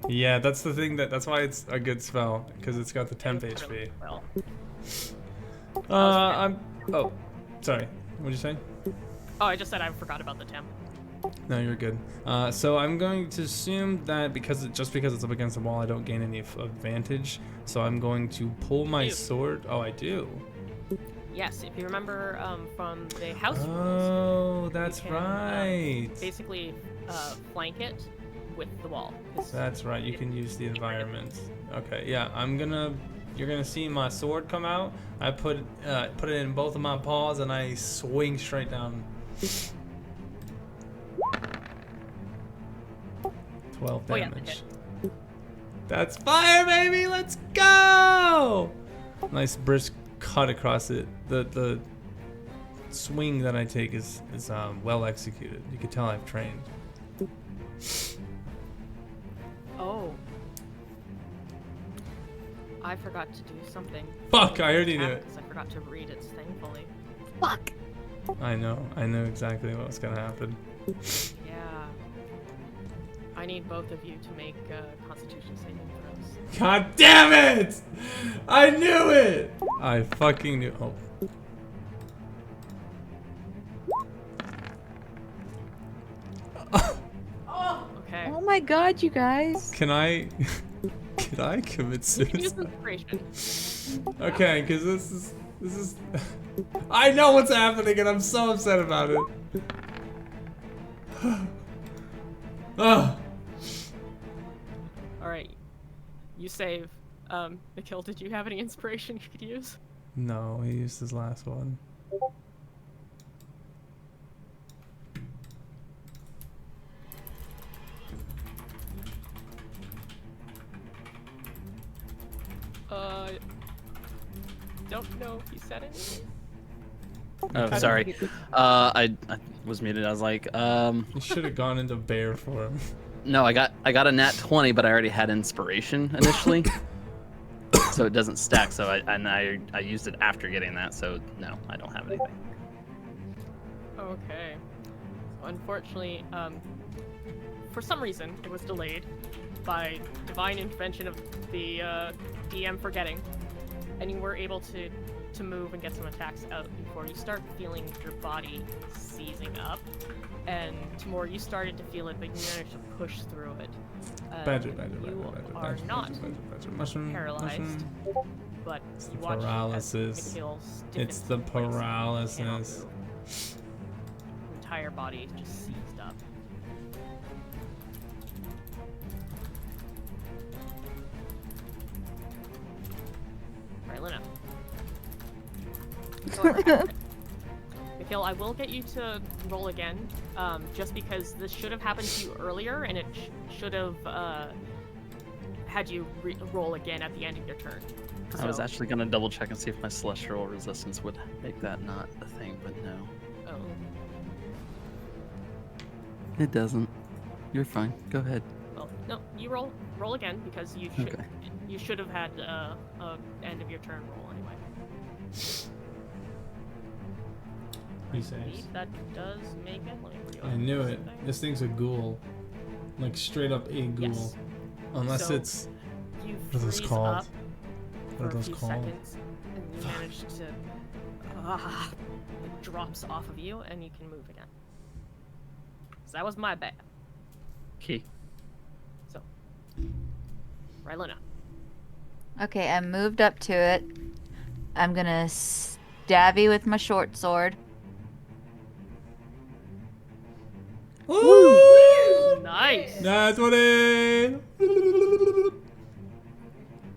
Yeah, that's the thing. That's why it's a good spell, because it's got the temp It's HP. really well. Oh, sorry. What'd you say? Oh, I just said I forgot about the temp. No, you're good. So I'm going to assume that because it's up against the wall, I don't gain any advantage. So I'm going to pull my You. sword. Oh, I do. Yes, if you remember from the house rules, Oh, that's can, right. basically flank it with the wall. 'Cause That's right. You can use the environment. Okay, yeah. You're gonna see my sword come out. I put it in both of my paws, and I swing straight down. 12 Oh, yeah, damage. That's fire, baby. Let's go. Nice brisk cut across it. The swing that I take is well executed. You can tell I've trained. Oh. I forgot to do something. Fuck! I already knew it. Because I forgot to read its thing fully. Fuck. I know exactly what was gonna happen. Yeah. I need both of you to make Constitution saving throws. God damn it! I knew it! I fucking knew. Oh. Okay. Oh my god, you guys. Can I commit You can use suicide? inspiration. Okay, because this is. I know what's happening, and I'm so upset about it. Oh. Alright. You save. Mikhail, did you have any inspiration you could use? No, he used his last one. Don't know if you said anything. Oh, sorry. I was muted. I was like, You should have gone into bear form. no, I got a nat 20, but I already had inspiration initially, so it doesn't stack. So I used it after getting that. So no, I don't have anything. Okay. So unfortunately, for some reason, it was delayed by divine intervention of the DM forgetting, and you were able to move and get some attacks out before you start feeling your body seizing up. And Timur, you started to feel it, but you managed to push through it. Badger, You are not mushroom, paralyzed, mushroom. but It's you the watch as paralysis. Mikhail It's stiffens the in place and cannot paralysis. move. Your entire body just seized up. Alright, Lena. Mikhail, I will get you to roll again, just because this should have happened to you earlier, and it should have had you roll again at the end of your turn. I was So- actually gonna double check and see if my celestial resistance would make that not a thing, but no, Oh. it doesn't. You're fine. Go ahead. Well, no, you roll. roll again because you should Okay. you should have had a end of your turn roll anyway. He I saves. believe that does make it. Let me read I knew it. This thing's a ghoul. Like straight up a ghoul. Yes. Unless So, it's You what are those freeze called? up What for are a those few called? seconds, and you manage to it drops off of you, and you can move again. So that was my bad. Okay. So, Rylena. Okay, I moved up to it. I'm gonna stab you with my short sword. Nice. That's what it.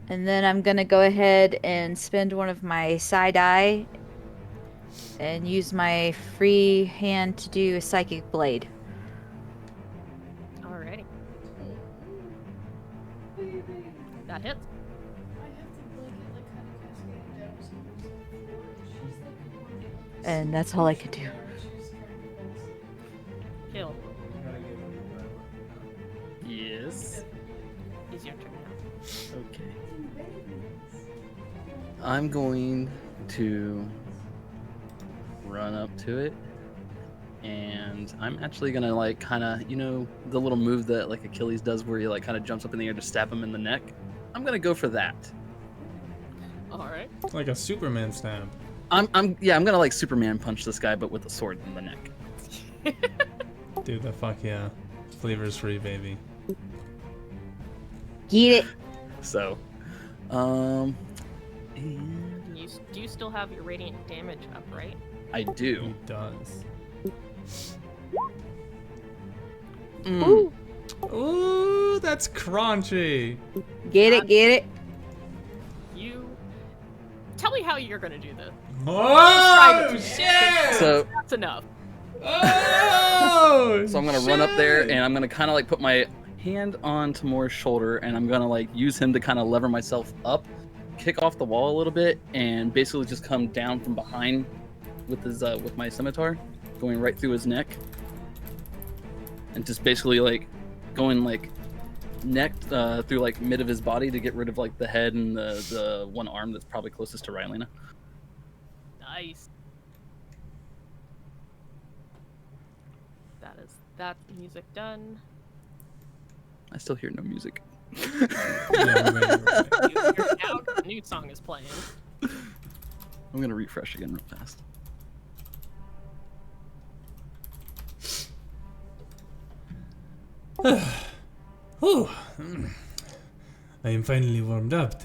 And then I'm gonna go ahead and spend one of my side eye and use my free hand to do a psychic blade. Alrighty. Baby. That hits. I have the blanket like kind of cascading down somewhere to the floor, and she's like one of the And that's all I could do. she's kind of messy. Kill. Yes. Is your turn now. Okay. I'm going to run up to it, and I'm actually gonna like kind of, you know, the little move that like Achilles does, where he like kind of jumps up in the air to stab him in the neck. I'm gonna go for that. All right. Like a Superman stab. I'm gonna like Superman punch this guy, but with a sword in the neck. Dude, the fuck yeah. Flavor's free, baby. Get it. So, and Do you still have your radiant damage up, right? I do. He does. Mm. Ooh, that's crunchy. Get it, get it. You tell me how you're gonna do this. Oh, shit! So, That's enough. Oh, so I'm gonna run up there, shit! and I'm gonna kind of like put my hand on Tamora's shoulder, and I'm gonna like use him to kind of lever myself up, kick off the wall a little bit, and basically just come down from behind with his with my scimitar, going right through his neck, and just basically like going like neck through like mid of his body to get rid of like the head and the one arm that's probably closest to Rylena. Nice. That is that music done. I still hear no music. Yeah, right. You're now, the new song is playing. I'm gonna refresh again real fast. Whew. I am finally warmed up.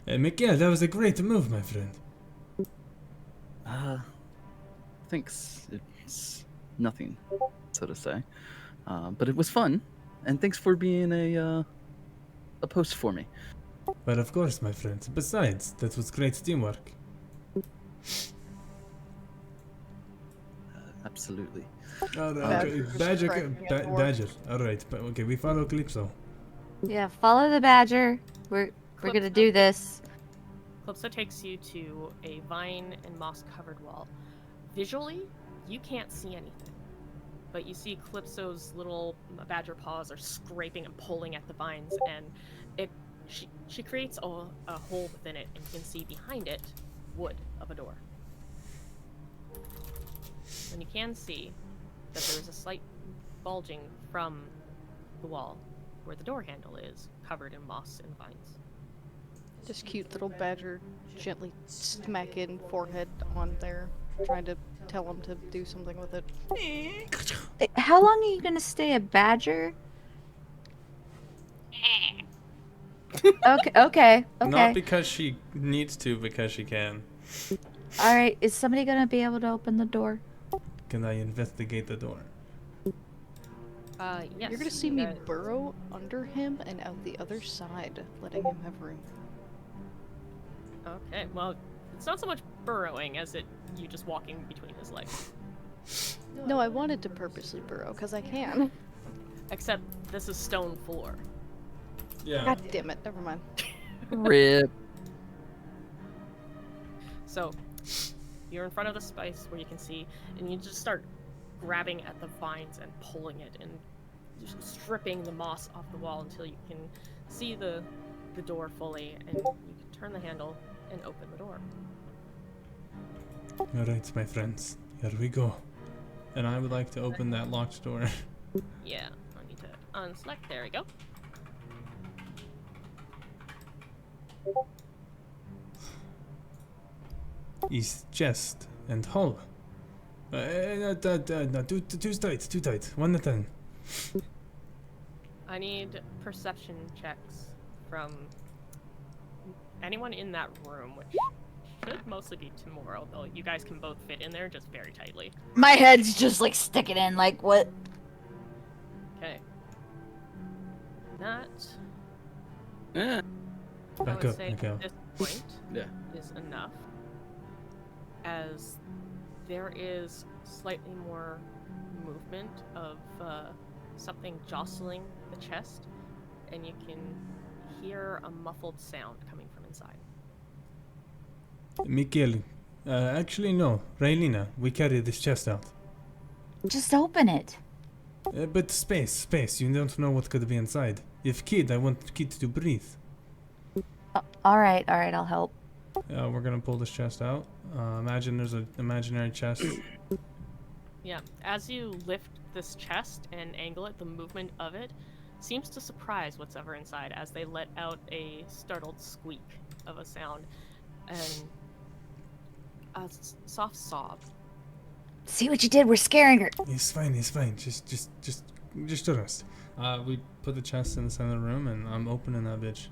Mikael, that was a great move, my friend. Thanks. It's nothing, so to say, but it was fun, and thanks for being a post for me. But of course, my friend. Besides, that was great teamwork. Absolutely. Okay. Badger's Badger, cracking at the door. Badger. All right, but okay, we follow Calypso. Yeah, follow the badger. We're gonna do this. Calypso takes you to a vine and moss covered wall. Visually, you can't see anything. But you see Calypso's little badger paws are scraping and pulling at the vines, and she creates a hole within it, and you can see behind it wood of a door. And you can see that there is a slight bulging from the wall where the door handle is, covered in moss and vines. This cute little badger gently smacking forehead on there, trying to tell him to do something with it. How long are you gonna stay a badger? Okay. Not because she needs to, because she can. All right. Is somebody gonna be able to open the door? Can I investigate the door? Yes. You're gonna see me burrow under him and out the other side, letting him have room. Okay, well, it's not so much burrowing as you just walking between his legs. No, I wanted to purposely burrow, because I can. Except this is stone floor. Yeah. God damn it, never mind. Rip. So, you're in front of the space where you can see, and you just start grabbing at the vines and pulling it and just stripping the moss off the wall until you can see the door fully, and you can turn the handle and open the door. Alright, my friends, here we go. And I would like to open that locked door. Yeah, I need to unselect. There we go. East chest and hull. No, too tight. One at a time. I need perception checks from anyone in that room, which should mostly be Timur, although you guys can both fit in there just very tightly. My head's just like sticking in. Like what? Okay. That, Eh. I Back would up, say back at up. this point Yeah. is enough, as there is slightly more movement of something jostling the chest, and you can hear a muffled sound coming from inside. Mikhail, actually no. Raylina, we carry this chest out. Just open it. But space. You don't know what could be inside. If Kid, I want Kid to breathe. All right, I'll help. We're gonna pull this chest out. Imagine there's an imaginary chest. Yeah, as you lift this chest and angle it, the movement of it seems to surprise what's ever inside, as they let out a startled squeak of a sound and a soft sob. See what you did? We're scaring her. He's fine. Just trust. We put the chest in the center of the room, and I'm opening that bitch.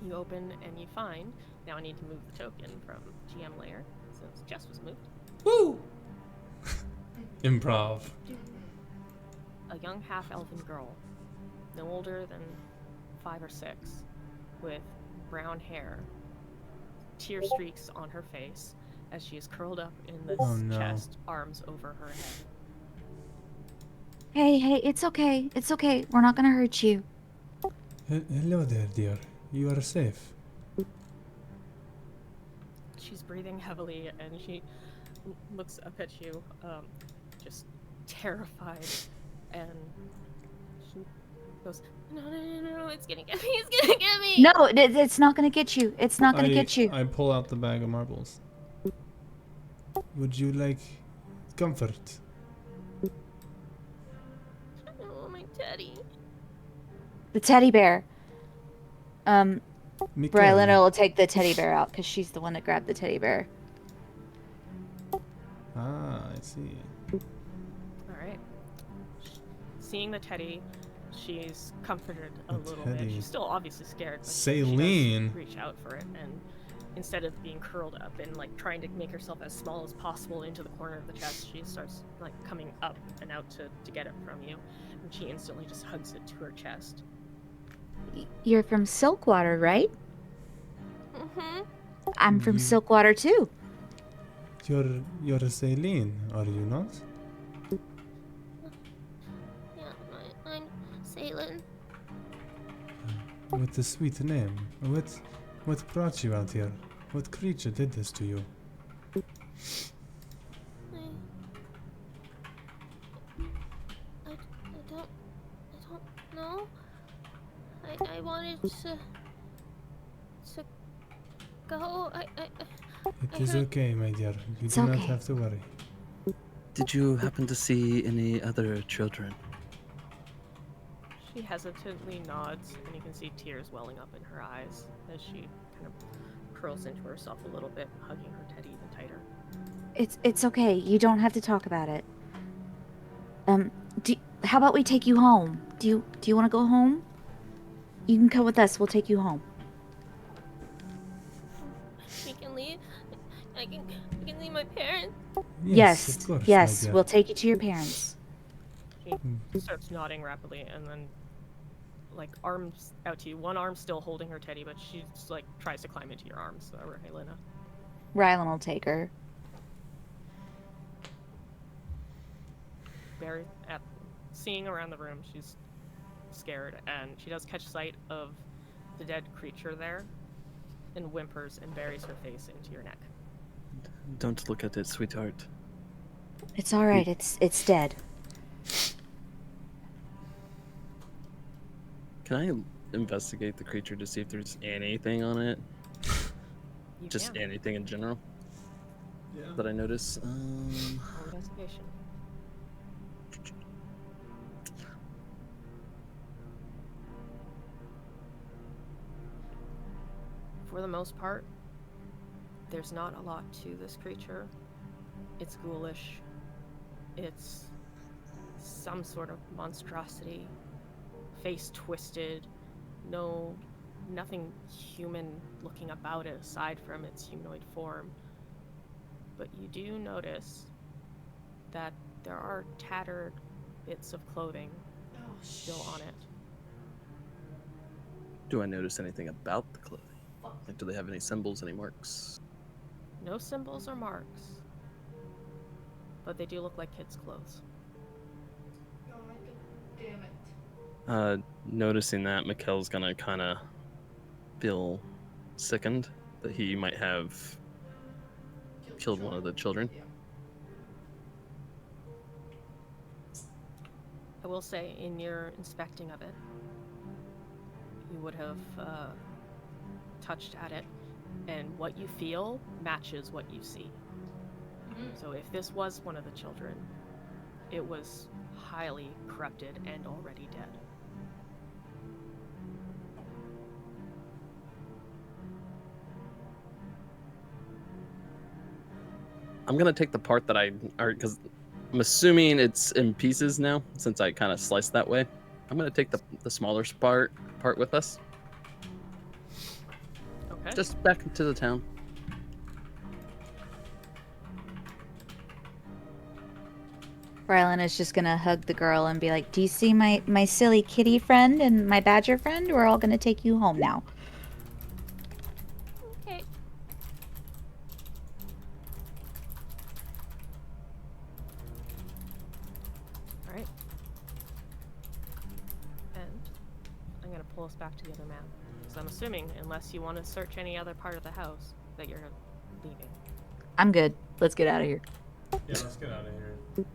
You open and you find, now I need to move the token from GM layer, since chest was moved. Woo! Improv. A young half-elven girl, no older than 5 or 6, with brown hair, tear streaks on her face, as she is curled up in this Oh, no. chest, arms over her head. Hey, it's okay. It's okay. We're not gonna hurt you. Hello there, dear. You are safe. She's breathing heavily, and she looks up at you, just terrified, and she goes, No, it's gonna get me, it's gonna get me! No, it's not gonna get you. It's not gonna get you. I pull out the bag of marbles. Would you like comfort? Oh, my teddy. The teddy bear. Mikhail, Brylina will take the teddy bear out because she's the one that grabbed the teddy bear. Ah, I see. Alright. Seeing the teddy, she's comforted a The little bit. teddy. She's still obviously scared, but Saline. she does reach out for it, and instead of being curled up and like trying to make herself as small as possible into the corner of the chest, she starts like coming up and out to get it from you, and she instantly just hugs it to her chest. You're from Silkwater, right? Mm-hmm. I'm from You- Silkwater too. You're a Saline, are you not? Yeah, I'm Salin. What a sweet name. What brought you out here? What creature did this to you? I don't know. I wanted to go. It is okay, my dear. You It's do not okay. have to worry. Did you happen to see any other children? She hesitantly nods, and you can see tears welling up in her eyes as she kind of curls into herself a little bit, hugging her teddy even tighter. It's okay. You don't have to talk about it. How about we take you home? Do you want to go home? You can come with us. We'll take you home. We can leave. I can leave my parents. Yes. Of course, my Yes. dear. We'll take you to your parents. She starts nodding rapidly, and then, like, arms out to you. One arm still holding her teddy, but she just, like, tries to climb into your arms, Helena. Rylan will take her. Barry, seeing around the room, she's scared, and she does catch sight of the dead creature there, and whimpers and buries her face into your neck. Don't look at it, sweetheart. It's all right. It's dead. Can I investigate the creature to see if there's anything on it? You Just can. anything in general Yeah. that I notice? Roll investigation. For the most part, there's not a lot to this creature. It's ghoulish. It's some sort of monstrosity. Face twisted. Nothing human looking about it aside from its humanoid form. But you do notice that there are tattered bits of clothing Oh, still on it. Do I notice anything about the clothing? fuck. Like, do they have any symbols, any marks? No symbols or marks, but they do look like kids' clothes. God damn it. Noticing that, Mikkel's gonna kind of feel sickened that he might have killed one of the children. Yeah. I will say, in your inspecting of it, you would have touched at it, and what you feel matches what you see. Mhm. So if this was one of the children, it was highly corrupted and already dead. I'm gonna take the part that because I'm assuming it's in pieces now, since I kind of sliced that way. I'm gonna take the smaller part with us, Okay. just back into the town. Rylan is just gonna hug the girl and be like, "Do you see my silly kitty friend and my badger friend? We're all gonna take you home now." Okay. All right. And I'm gonna pull us back to the other map. So I'm assuming, unless you want to search any other part of the house, that you're leaving. I'm good. Let's get out of here. Yeah, let's get out of here.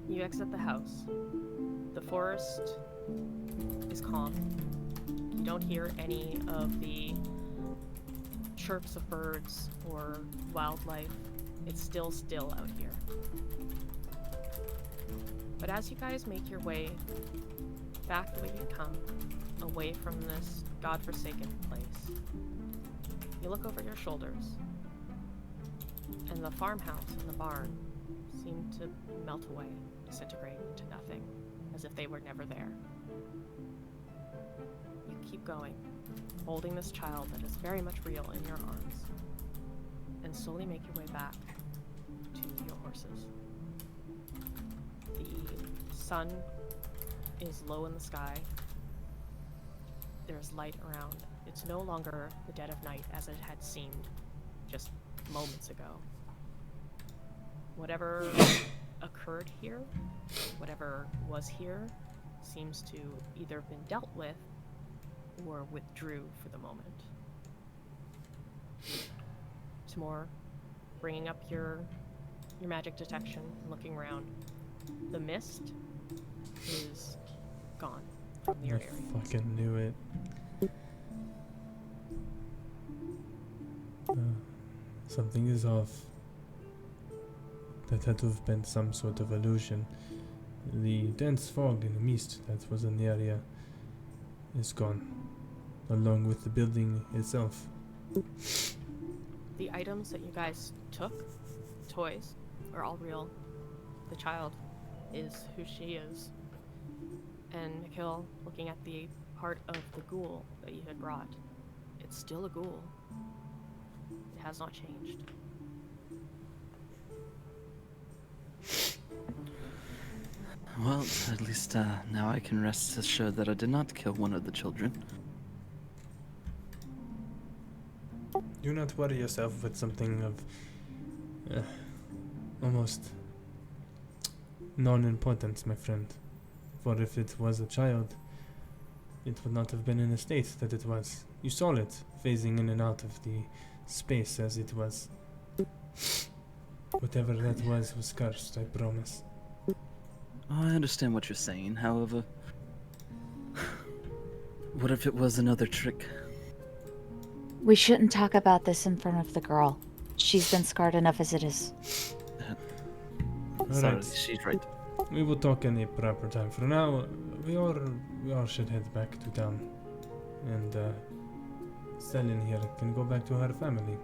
You exit the house. The forest is calm. You don't hear any of the chirps of birds or wildlife. It's still out here. But as you guys make your way back the way you come, away from this godforsaken place, you look over your shoulders, and the farmhouse and the barn seem to melt away, disintegrate into nothing, as if they were never there. You keep going, holding this child that is very much real in your arms, and slowly make your way back to your horses. The sun is low in the sky. There's light around. It's no longer the dead of night as it had seemed just moments ago. Whatever occurred here, whatever was here, seems to either have been dealt with or withdrew for the moment. Tamor, bringing up your magic detection, looking around. The mist is gone from your I area. fucking knew it. Something is off. That had to have been some sort of illusion. The dense fog and mist that was in the area is gone, along with the building itself. The items that you guys took, toys, are all real. The child is who she is. And Mikhail, looking at the part of the ghoul that you had brought, it's still a ghoul. It has not changed. Well, at least now I can rest assured that I did not kill one of the children. Do not worry yourself with something of almost non-importance, my friend. For if it was a child, it would not have been in the state that it was. You saw it phasing in and out of the space as it was. Whatever that was cursed, I promise. I understand what you're saying, however. What if it was another trick? We shouldn't talk about this in front of the girl. She's been scarred enough as it is. Sorry, Alright, she's right. we will talk in a proper time. For now, we all should head back to town. And, Stalin here can go back to her family.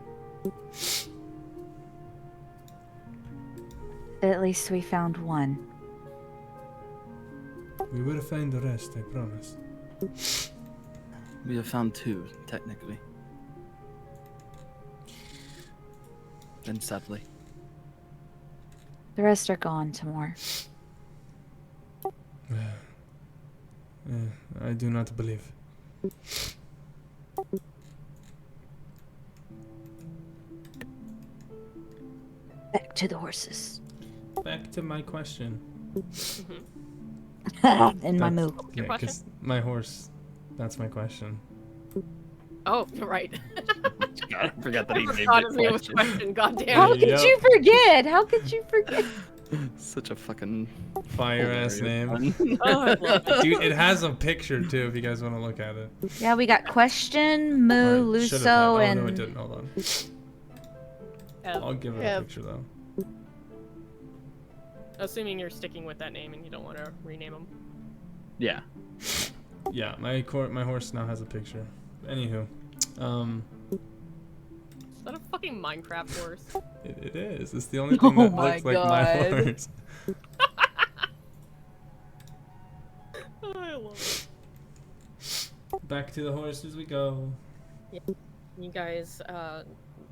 At least we found one. We will find the rest, I promise. We have found 2, technically. Then sadly. The rest are gone, Tamor. I do not believe. Back to the horses. Back to my question. In my That's- moo. Your Yeah, question? 'cause my horse. That's my question. Oh, right. I forgot that I he named forgot it his name was question. question. God damn How it. could Yep. you forget? How could you forget? Such a fucking Fire ass name. Oh, I love it. Dude, it has a picture too if you guys want to look at it. Yeah, we got Question, Moo, Or it should've Luso, had- oh, and no, it didn't. Hold on. I'll give it a Ev. picture though. Assuming you're sticking with that name and you don't want to rename him. Yeah. Yeah, my horse now has a picture. Anywho, Is that a fucking Minecraft horse? it is. It's the only thing that Oh my looks like my God. horse. Oh, I love it. Back to the horse as we go. You guys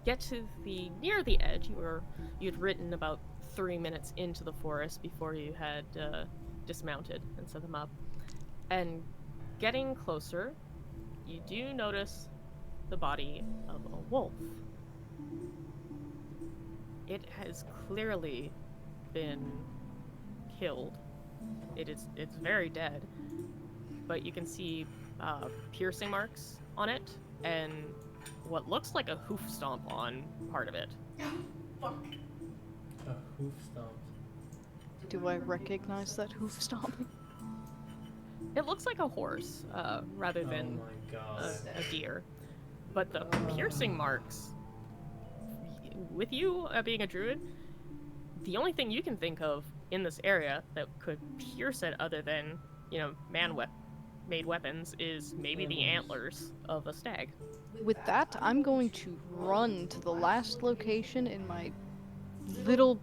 get to near the edge. You'd ridden about 3 minutes into the forest before you had dismounted and set them up. And getting closer, you do notice the body of a wolf. It has clearly been killed. It's very dead, but you can see piercing marks on it and what looks like a hoof stomp on part of it. Fuck. A hoof stomp. Do I recognize that hoof stomp? It looks like a horse rather than Oh my god. a deer. But the piercing marks, with you being a druid, the only thing you can think of in this area that could pierce it other than, man-made weapons is maybe the antlers of a stag. With that, I'm going to run to the last location in my little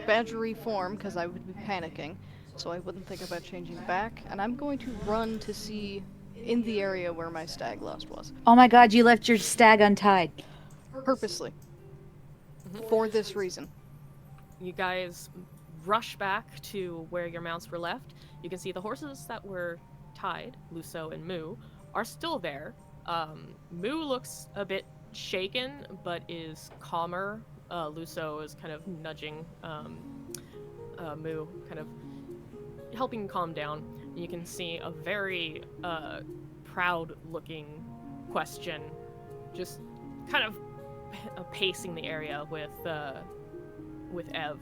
badgery form, because I would be panicking, so I wouldn't think about changing back, and I'm going to run to see in the area where my stag lost was. Oh my god, you left your stag untied. Purposely. For this reason. You guys rush back to where your mounts were left. You can see the horses that were tied, Luso and Moo, are still there. Moo looks a bit shaken, but is calmer. Luso is kind of nudging Moo, kind of helping calm down. You can see a very proud-looking Question just kind of pacing the area with Ev,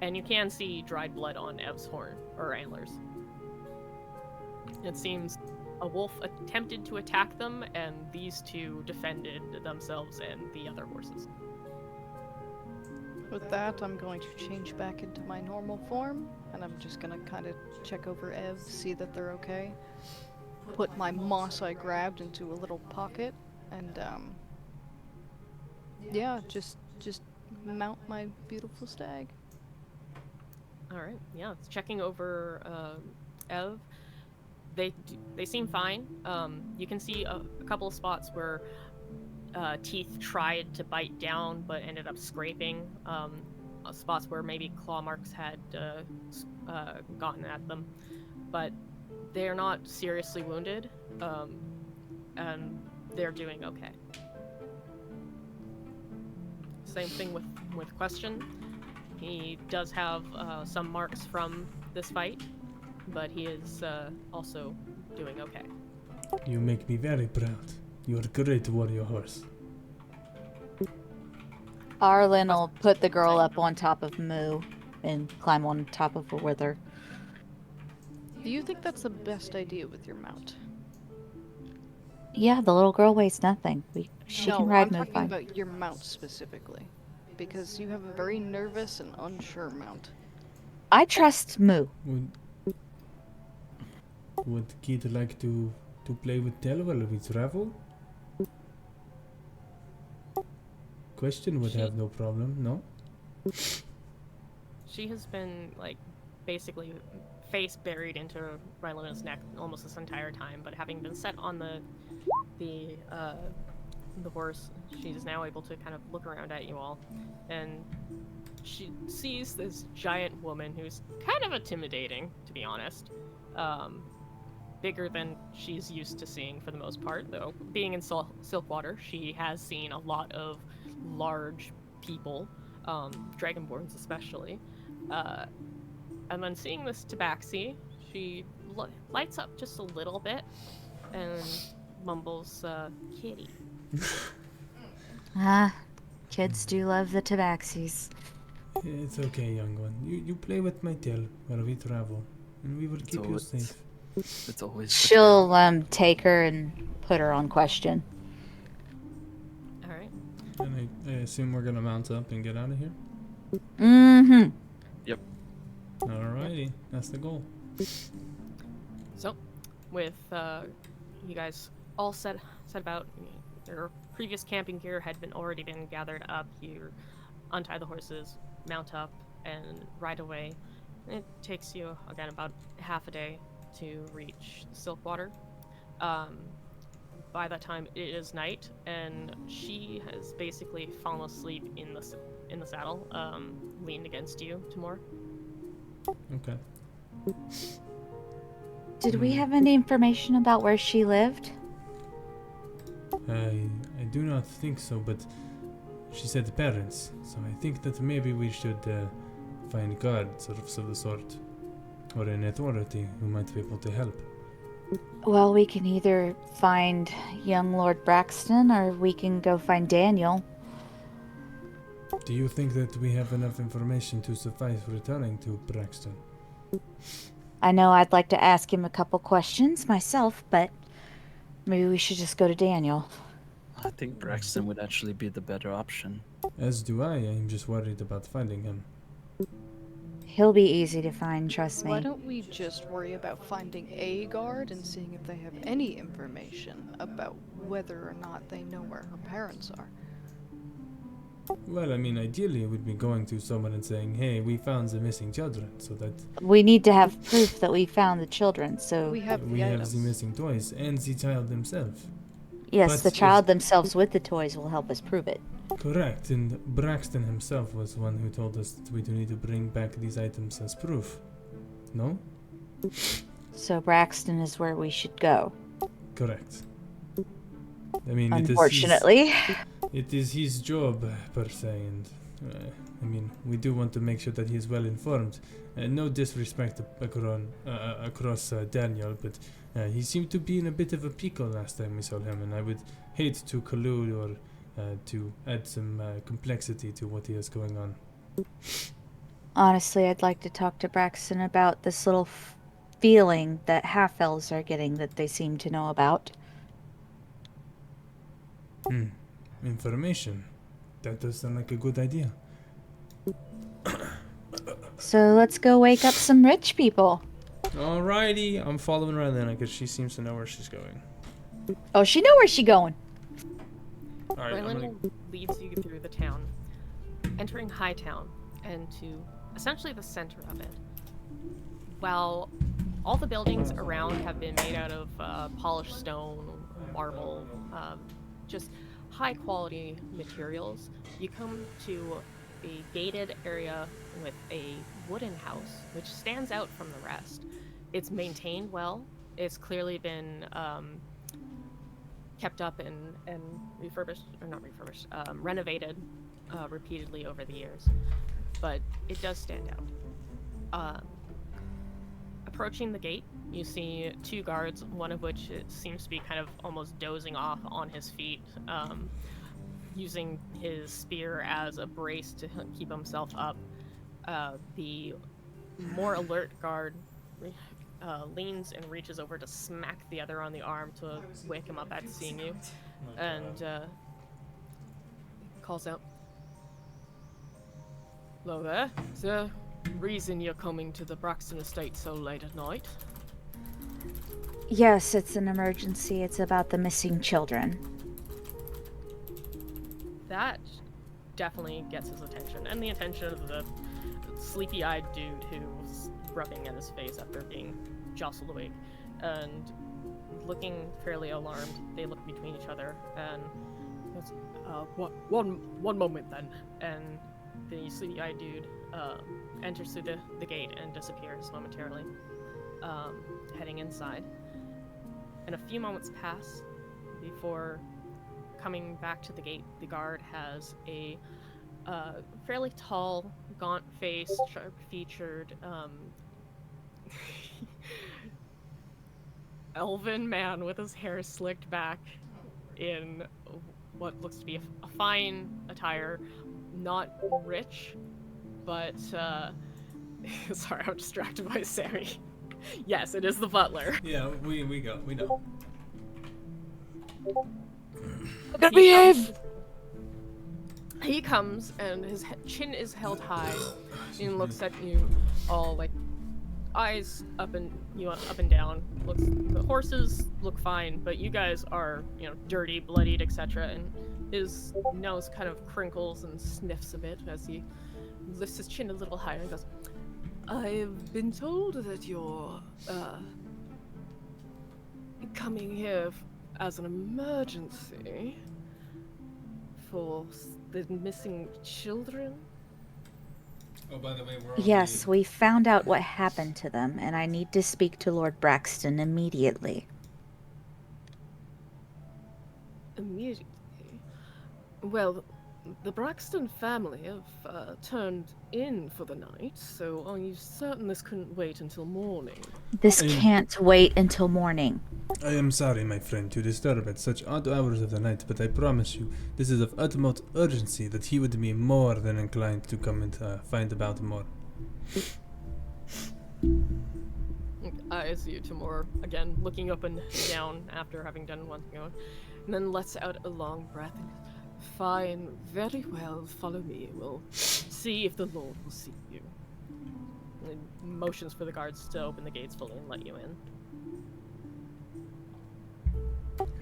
and you can see dried blood on Ev's horn or antlers. It seems a wolf attempted to attack them, and these two defended themselves and the other horses. With that, I'm going to change back into my normal form, and I'm just gonna kind of check over Ev, see that they're okay. Put my moss I grabbed into a little pocket, and yeah, just mount my beautiful stag. All right, yeah, it's checking over Ev. They seem fine. You can see a couple of spots where teeth tried to bite down but ended up scraping. Spots where maybe claw marks had gotten at them, but they're not seriously wounded, and they're doing okay. Same thing with Question. He does have some marks from this fight, but he is also doing okay. You make me very proud. You're a great warrior horse. Arlen will put the girl up on top of Moo and climb on top of her with her. Do you think that's the best idea with your mount? Yeah, the little girl weighs nothing. She No, can ride I'm Moo talking fine. about your mount specifically. Because you have a very nervous and unsure mount. I trust Moo. Would Kid like to play with Tel while we travel? Question would have no problem, no? She has been, like, basically face buried into Rylona's neck almost this entire time, but having been set on the horse, she's now able to kind of look around at you all, and she sees this giant woman who's kind of intimidating, to be honest. Bigger than she's used to seeing for the most part, though. Being in Silkwater, she has seen a lot of large people, Dragonborns especially. And then seeing this Tabaxi, she lights up just a little bit and mumbles, kitty. Kids do love the tabaxis. It's okay, young one. You play with my tail while we travel, and we will keep you safe. It's always. She'll take her and put her on question. All right. And I assume we're gonna mount up and get out of here. Mm-hmm. Yep. Alrighty, that's the goal. So, with you guys all set about, your previous camping gear had already been gathered up. You untie the horses, mount up, and ride away. It takes you again about half a day to reach Silkwater. By that time, it is night, and she has basically fallen asleep in the saddle, leaned against you, Timur. Okay. Did we have any information about where she lived? I do not think so, but she said parents, so I think that maybe we should find guards of the sort, or an authority who might be able to help. Well, we can either find young Lord Braxton, or we can go find Daniel. Do you think that we have enough information to suffice returning to Braxton? I know I'd like to ask him a couple questions myself, but maybe we should just go to Daniel. I think Braxton would actually be the better option. As do I. I'm just worried about finding him. He'll be easy to find, trust me. Why don't we just worry about finding a guard and seeing if they have any information about whether or not they know where her parents are? Well, I mean, ideally it would be going to someone and saying, hey, we found the missing children, so that We need to have proof that we found the children, so... We have we the have items. the missing toys and the child himself. Yes, But the if- child themselves with the toys will help us prove it. Correct, and Braxton himself was one who told us that we do need to bring back these items as proof. No? So Braxton is where we should go. Correct. I mean, Unfortunately. it is his job, per se, and I mean, we do want to make sure that he is well informed. No disrespect across Daniel, but he seemed to be in a bit of a pickle last time we saw him, and I would hate to collude or to add some complexity to what he has going on. Honestly, I'd like to talk to Braxton about this little feeling that half-elves are getting that they seem to know about. Information. That does sound like a good idea. So let's go wake up some rich people. Alrighty, I'm following Rylena because she seems to know where she's going. Oh, she know where she going. Alright, I'm gonna... Rylena leads you through the town, entering Hightown, and to essentially the center of it. While all the buildings around have been made out of polished stone, marble, just high quality materials, you come to a gated area with a wooden house, which stands out from the rest. It's maintained well. It's clearly been kept up and refurbished, or not refurbished, renovated repeatedly over the years. But it does stand out. approaching the gate, you see two guards, one of which seems to be kind of almost dozing off on his feet, using his spear as a brace to keep himself up. The more alert guard leans and reaches over to smack the other on the arm to wake him up at seeing you, and calls out, "Hello there. Is there a reason you're coming to the Braxton estate so late at night?" Yes, it's an emergency. It's about the missing children. That definitely gets his attention, and the attention of the sleepy-eyed dude who's rubbing at his face after being jostled awake, and looking fairly alarmed. They look between each other, and goes, one moment then, and the sleepy-eyed dude enters through the gate and disappears momentarily, heading inside. And a few moments pass before coming back to the gate. The guard has a fairly tall, gaunt-faced, sharp-featured, elven man with his hair slicked back in what looks to be a fine attire, not rich, but sorry, I'm distracted by Sammy. Yes, it is the butler. Yeah, we know. He comes and his chin is held high and looks at you all like eyes up and down. Looks, the horses look fine, but you guys are, dirty, bloodied, etc. And his nose kind of crinkles and sniffs a bit as he lifts his chin a little higher and goes, "I've been told that you're coming here as an emergency for the missing children." Oh, by the way, we're Yes, we found out what happened to them, and I need to speak to Lord Braxton immediately. Immediately? Well, the Braxton family have turned in for the night, so are you certain this couldn't wait until morning? This can't wait until morning. I am sorry, my friend, to disturb at such odd hours of the night, but I promise you, this is of utmost urgency that he would be more than inclined to come and find about more. Eyes you, Timur, again, looking up and down after having done one thing, and then lets out a long breath. "Fine, very well, follow me. We'll see if the Lord will see you." And motions for the guards to open the gates fully and let you in.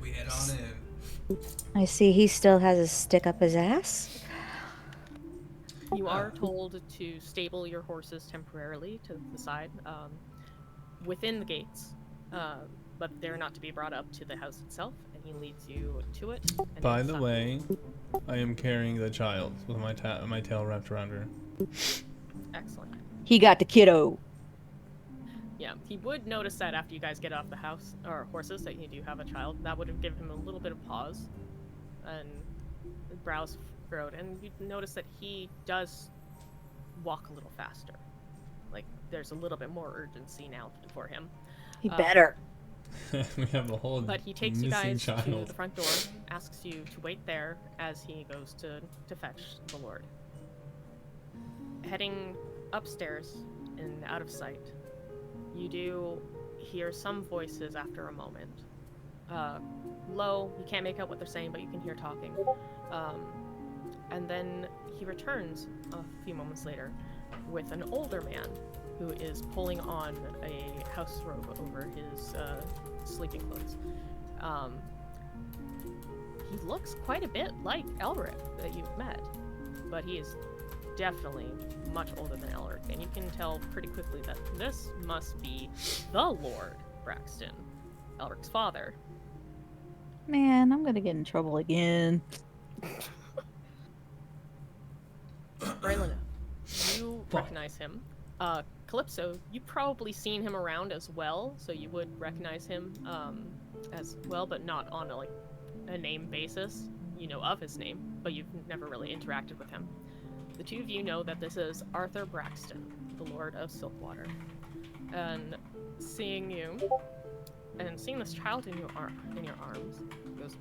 We head on in. I see he still has his stick up his ass. You are told to stable your horses temporarily to the side, within the gates, but they're not to be brought up to the house itself, and he leads you to it. And By then the stop. way, I am carrying the child with my tail wrapped around her. Excellent. He got the kiddo. Yeah, he would notice that after you guys get off the house, or horses, that you do have a child. That would have given him a little bit of pause, and brows furrowed, and you'd notice that he does walk a little faster. Like, there's a little bit more urgency now for him. He better. We have the whole But he takes you missing guys to child. the front door, asks you to wait there as he goes to fetch the Lord. Heading upstairs and out of sight, you do hear some voices after a moment. Low, you can't make out what they're saying, but you can hear talking. And then he returns a few moments later with an older man who is pulling on a house robe over his sleeping clothes. He looks quite a bit like Elric that you've met, but he is definitely much older than Elric, and you can tell pretty quickly that this must be the Lord Braxton, Elric's father. Man, I'm gonna get in trouble again. Braylon, you recognize him. Calypso, you've probably seen him around as well, so you would recognize him as well, but not on a name basis. You know of his name, but you've never really interacted with him. The two of you know that this is Arthur Braxton, the Lord of Silkwater. And seeing you and seeing this child in your arms, goes,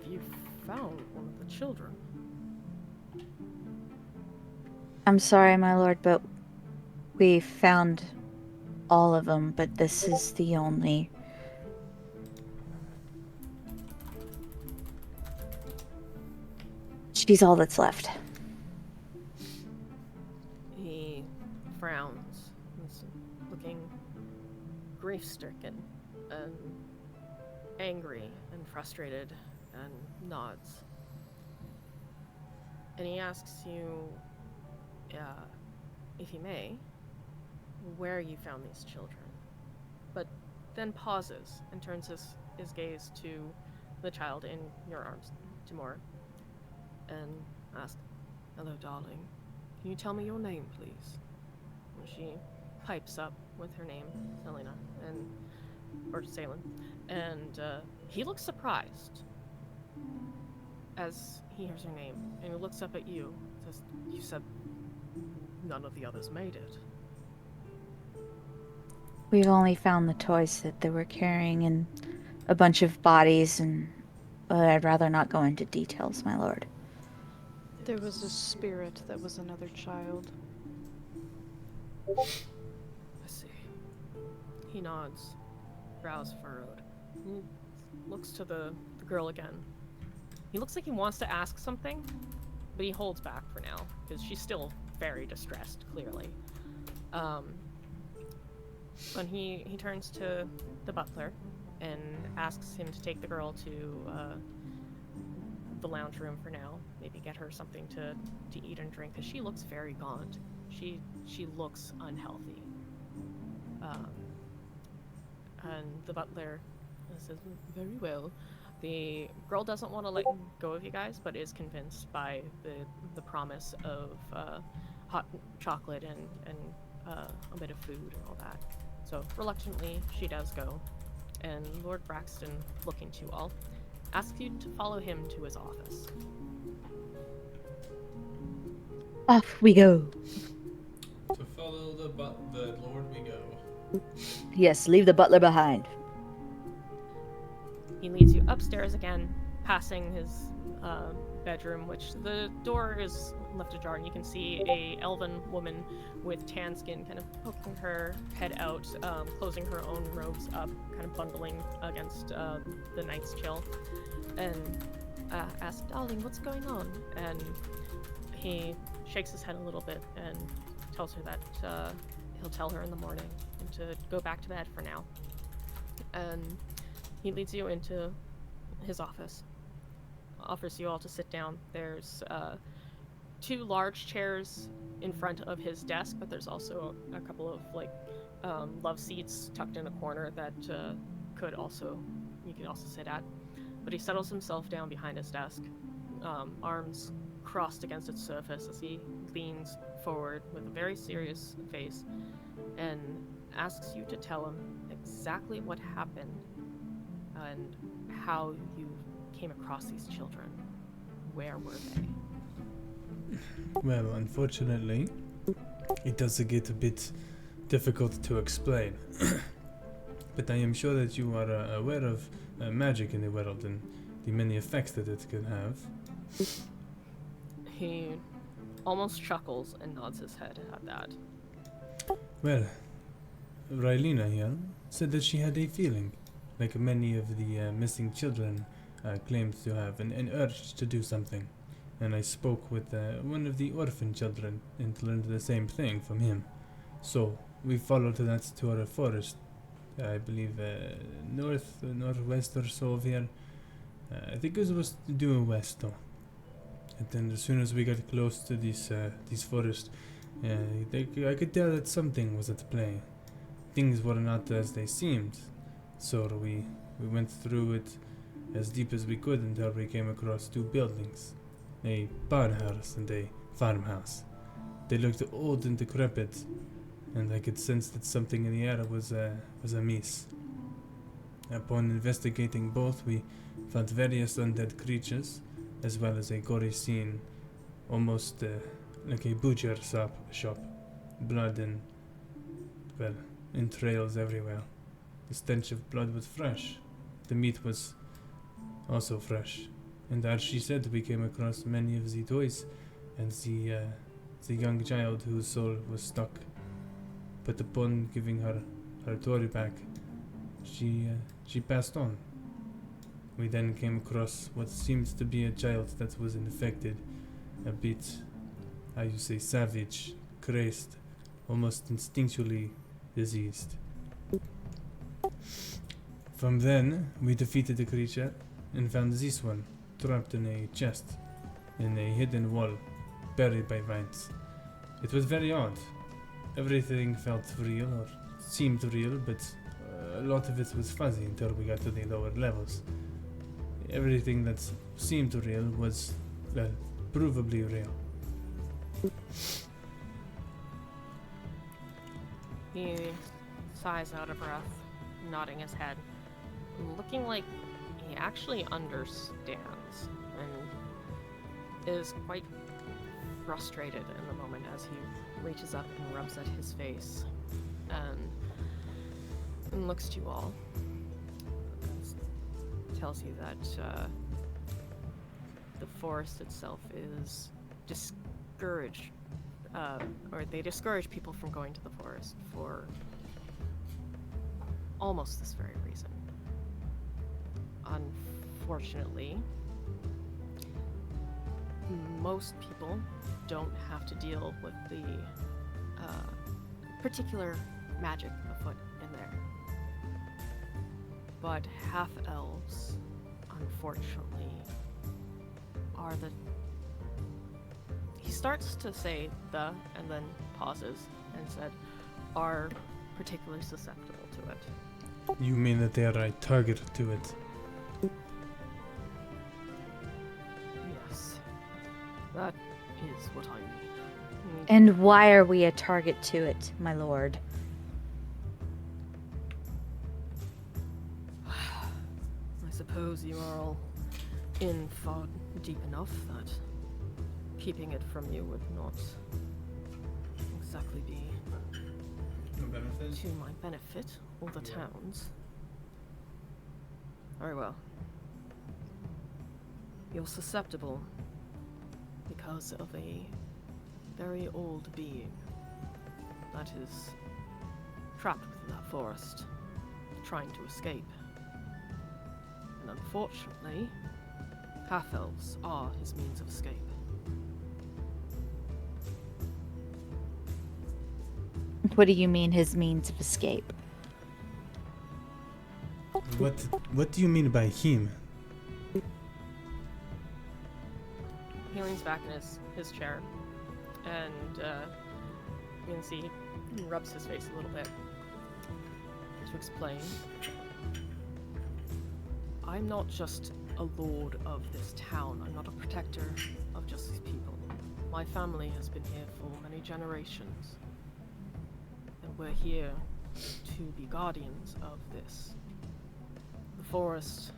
"You found one of the children." I'm sorry, my lord, but we found all of them, but this is the only. She's all that's left. He frowns. He's looking grief-stricken and angry and frustrated and nods. And he asks you, if he may, where you found these children. But then pauses and turns his gaze to the child in your arms, Timor, and asks, "Hello, darling. Can you tell me your name, please?" And she pipes up with her name, Selena, or Salen, and he looks surprised as he hears her name, and he looks up at you, says, "You said none of the others made it." We've only found the toys that they were carrying and a bunch of bodies, but I'd rather not go into details, my lord. There was a spirit that was another child. I see. He nods, brows furrowed. He looks to the girl again. He looks like he wants to ask something, but he holds back for now, because she's still very distressed, clearly. When he turns to the butler and asks him to take the girl to the lounge room for now, maybe get her something to eat and drink, because she looks very gaunt. She looks unhealthy. And the butler says, "Very well." The girl doesn't want to let go of you guys, but is convinced by the promise of hot chocolate and a bit of food and all that. So reluctantly, she does go. And Lord Braxton, looking to you all, asks you to follow him to his office. Off we go. To follow the Lord we go. Yes, leave the butler behind. He leads you upstairs again, passing his bedroom, which the door is left ajar, and you can see a elven woman with tan skin kind of poking her head out, closing her own robes up, kind of bundling against the night's chill, and asks, "Darling, what's going on?" And he shakes his head a little bit and tells her that he'll tell her in the morning and to go back to bed for now. And he leads you into his office, offers you all to sit down. There's 2 large chairs in front of his desk, but there's also a couple of love seats tucked in a corner that you could also sit at. But he settles himself down behind his desk, arms crossed against its surface as he leans forward with a very serious face and asks you to tell him exactly what happened and how you came across these children. Where were they? Well, unfortunately, it does get a bit difficult to explain. But I am sure that you are aware of magic in the world and the many effects that it can have. He almost chuckles and nods his head at that. Well, Rylena here said that she had a feeling, like many of the missing children claimed to have, an urge to do something. And I spoke with one of the orphan children and learned the same thing from him. So we followed that to our forest, I believe northwest or so of here. I think it was due west though. And then as soon as we got close to this forest, I could tell that something was at play. Things were not as they seemed. So we went through it as deep as we could until we came across 2 buildings. A barn house and a farmhouse. They looked old and decrepit, and I could sense that something in the air was amiss. Upon investigating both, we found various undead creatures, as well as a gory scene, almost like a butcher shop. Blood and, well, entrails everywhere. The stench of blood was fresh. The meat was also fresh. And as she said, we came across many of the toys and the young child whose soul was stuck. But upon giving her toy back, she passed on. We then came across what seems to be a child that was infected, a bit, how you say, savage, crazed, almost instinctually diseased. From then, we defeated the creature and found this one, trapped in a chest, in a hidden wall, buried by vines. It was very odd. Everything felt real, or seemed real, but a lot of it was fuzzy until we got to the lower levels. Everything that seemed real was, well, provably real. He sighs out of breath, nodding his head, looking like he actually understands and is quite frustrated in the moment as he reaches up and rubs at his face and looks to you all. Tells you that the forest itself is discouraged, or they discourage people from going to the forest for almost this very reason. Unfortunately, most people don't have to deal with the particular magic afoot in there. But half-elves, unfortunately, are the... He starts to say the, and then pauses, and said, are particularly susceptible to it. You mean that they are a target to it? Yes, that is what I mean. And why are we a target to it, my lord? I suppose you are all in far deep enough that keeping it from you would not exactly be to my benefit or the town's. Very well. You're susceptible because of a very old being that is trapped within that forest, trying to escape. And unfortunately, half-elves are his means of escape. What do you mean his means of escape? What do you mean by him? He leans back in his chair, and you can see he rubs his face a little bit to explain. I'm not just a lord of this town. I'm not a protector of just these people. My family has been here for many generations, and we're here to be guardians of this. The forest.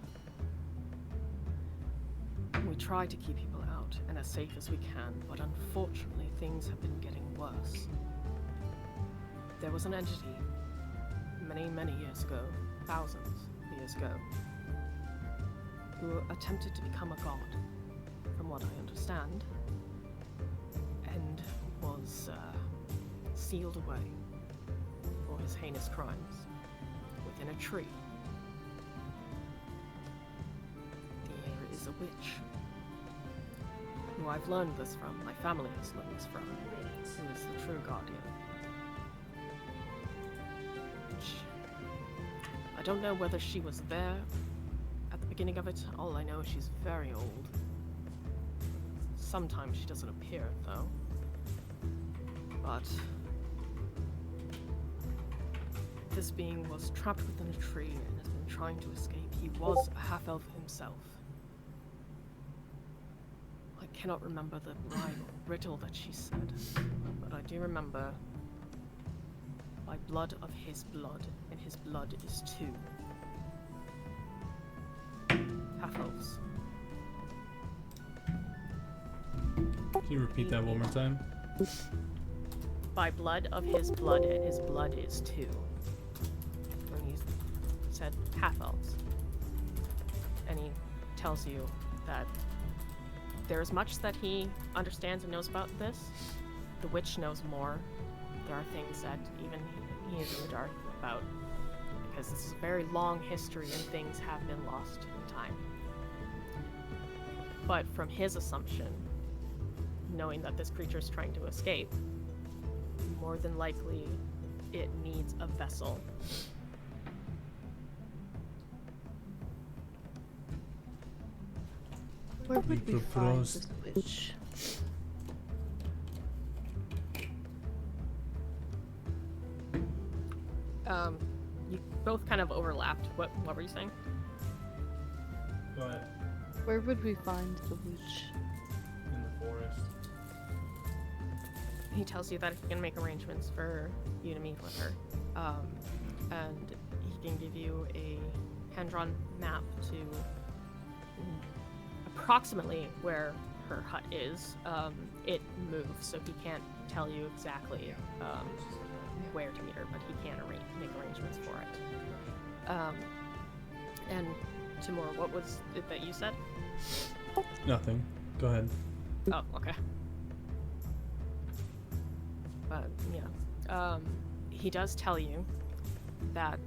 We try to keep people out and as safe as we can, but unfortunately things have been getting worse. There was an entity many, many years ago, thousands of years ago, who attempted to become a god, from what I understand, and was sealed away for his heinous crimes within a tree. There is a witch who I've learned this from, my family has learned this from, who is the true guardian. I don't know whether she was there at the beginning of it. All I know is she's very old. Sometimes she doesn't appear, though. But this being was trapped within a tree and has been trying to escape. He was a half-elf himself. I cannot remember the rhyme or riddle that she said, but I do remember by blood of his blood, and his blood is two. Half-elves. Can you repeat that one more time? By blood of his blood, and his blood is two. said half-elves. And he tells you that there's much that he understands and knows about this. The witch knows more. There are things that even he is in the dark about, because this is a very long history and things have been lost in time. But from his assumption, knowing that this creature is trying to escape, more than likely it needs a vessel. Where would we find propose- this witch? You both kind of overlapped. What were you saying? Go ahead. Where would we find the witch? In the forest. He tells you that he can make arrangements for you to meet with her. And he can give you a hand-drawn map to approximately where her hut is. It moves, so he can't tell you exactly where to meet her, but he can make arrangements for it. And Timur, what was it that you said? Nothing. Go ahead. Oh, okay. But yeah, he does tell you that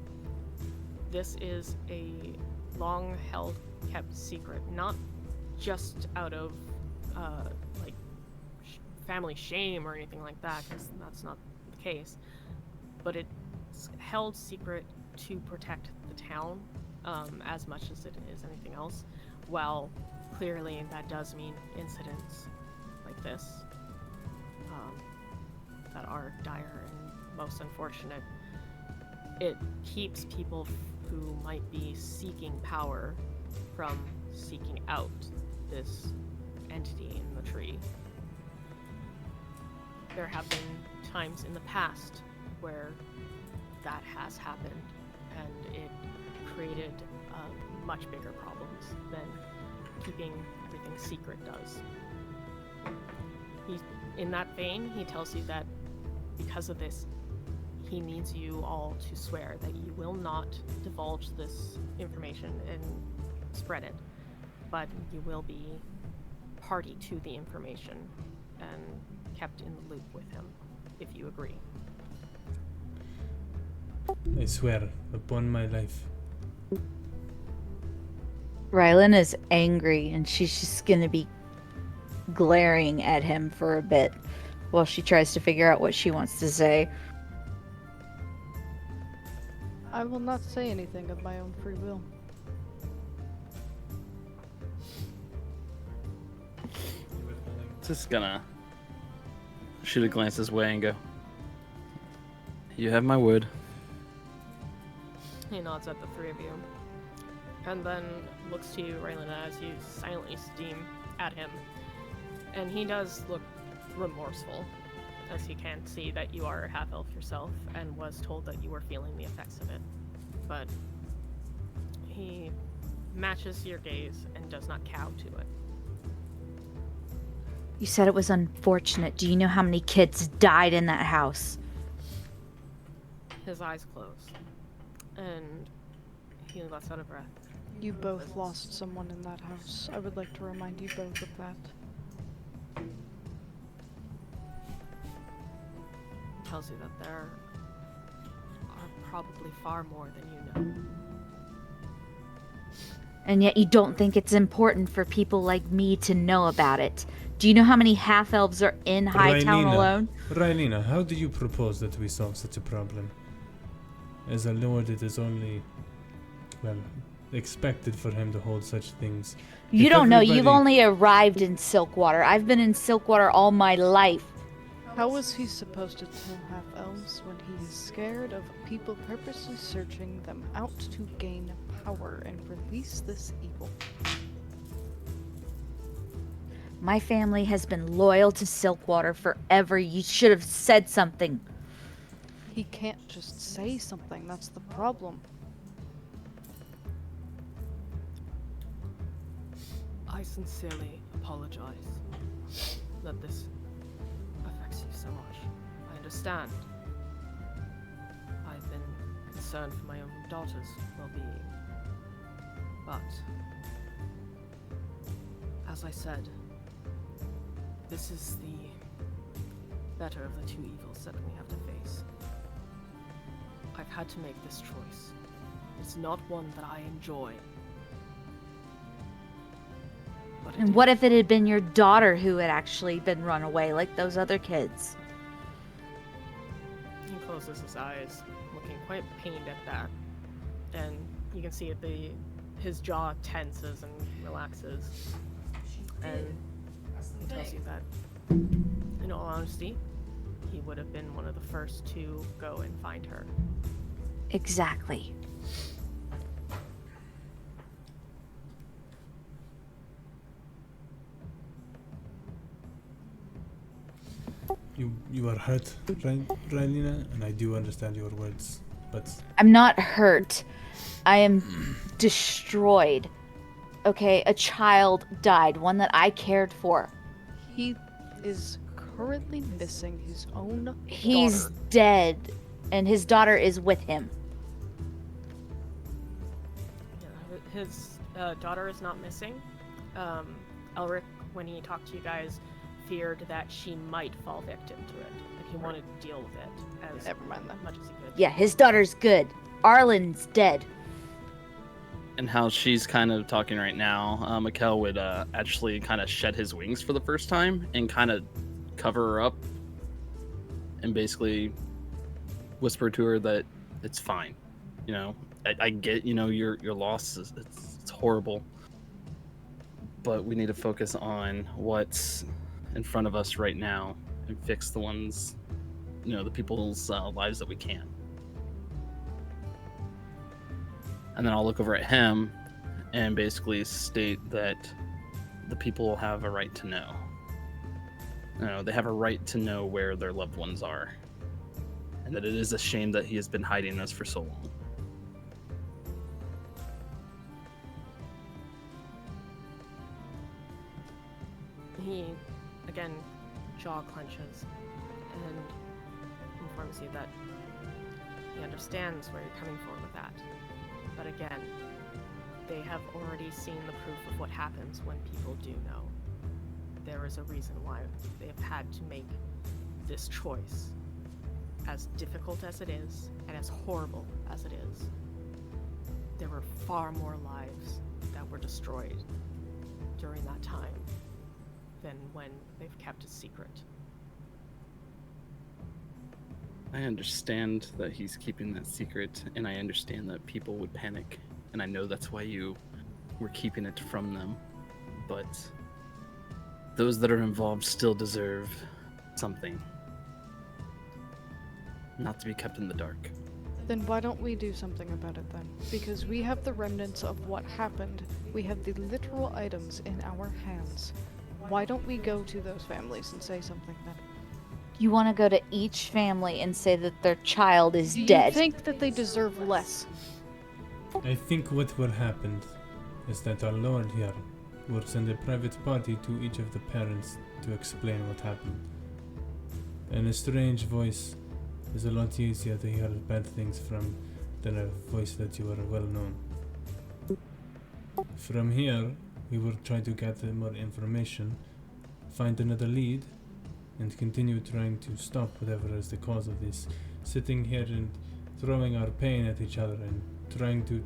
this is a long-held, kept secret, not just out of like family shame or anything like that, because that's not the case. But it's held secret to protect the town as much as it is anything else. While clearly that does mean incidents like this that are dire and most unfortunate. It keeps people who might be seeking power from seeking out this entity in the tree. There have been times in the past where that has happened, and it created much bigger problems than keeping everything secret does. In that vein, he tells you that because of this, he needs you all to swear that you will not divulge this information and spread it, but you will be party to the information and kept in the loop with him, if you agree. I swear upon my life. Rylan is angry and she's just gonna be glaring at him for a bit while she tries to figure out what she wants to say. I will not say anything of my own free will. Just gonna shoot a glance this way and go, "You have my word." He nods at the three of you, and then looks to you, Raylina, as you silently steam at him. And he does look remorseful, as he can't see that you are a half-elf yourself, and was told that you were feeling the effects of it. But he matches your gaze and does not cow to it. You said it was unfortunate. Do you know how many kids died in that house? His eyes close, and he lets out a breath. You both lost someone in that house. I would like to remind you both of that. Tells you that there are probably far more than you know. And yet you don't think it's important for people like me to know about it. Do you know how many half-elves are in Hightown alone? Rylina, how do you propose that we solve such a problem? As a lord, it is only, well, expected for him to hold such things. You If don't know. You've everybody- only arrived in Silkwater. I've been in Silkwater all my life. How is he supposed to tell half-elves when he is scared of people purposely searching them out to gain power and release this evil? My family has been loyal to Silkwater forever. You should have said something. He can't just say something, that's the problem. I sincerely apologize that this affects you so much. I understand. I've been concerned for my own daughter's well-being. But, as I said, this is the better of the two evils that we have to face. I've had to make this choice. It's not one that I enjoy. But And what if it had been your daughter who had actually been run away like those other kids? He closes his eyes, looking quite pained at that. And you can see his jaw tenses and relaxes. And he tells you that, in all honesty, he would have been one of the first to go and find her. Exactly. You are hurt, Rylina, and I do understand your words, but I'm not hurt. I am destroyed. Okay, a child died, one that I cared for. He is currently missing his own He's daughter. dead, and his daughter is with him. Yeah, his daughter is not missing. Elric, when he talked to you guys, feared that she might fall victim to it. Like he wanted to deal with it as Never mind that. much as he could. Yeah, his daughter's good. Arlen's dead. And how she's kind of talking right now, Mikkel would actually kind of shed his wings for the first time and kind of cover her up and basically whisper to her that it's fine. You know, I get, your loss is it's horrible, but we need to focus on what's in front of us right now and fix the ones, the people's lives that we can. And then I'll look over at him and basically state that the people have a right to know. They have a right to know where their loved ones are. And that it is a shame that he has been hiding us for so long. He, again, jaw clenches and informs you that he understands where you're coming from with that. But again, they have already seen the proof of what happens when people do know. There is a reason why they have had to make this choice. As difficult as it is, and as horrible as it is, there were far more lives that were destroyed during that time than when they've kept it secret. I understand that he's keeping that secret, and I understand that people would panic, and I know that's why you were keeping it from them. But those that are involved still deserve something. Not to be kept in the dark. Then why don't we do something about it then? Because we have the remnants of what happened. We have the literal items in our hands. Why don't we go to those families and say something then? You want to go to each family and say that their child is Do dead. you think that they deserve less? I think what will happen is that our Lord here will send a private party to each of the parents to explain what happened. And a strange voice is a lot easier to hear bad things from than a voice that you are well known. From here, we will try to gather more information, find another lead, and continue trying to stop whatever is the cause of this. Sitting here and throwing our pain at each other and trying to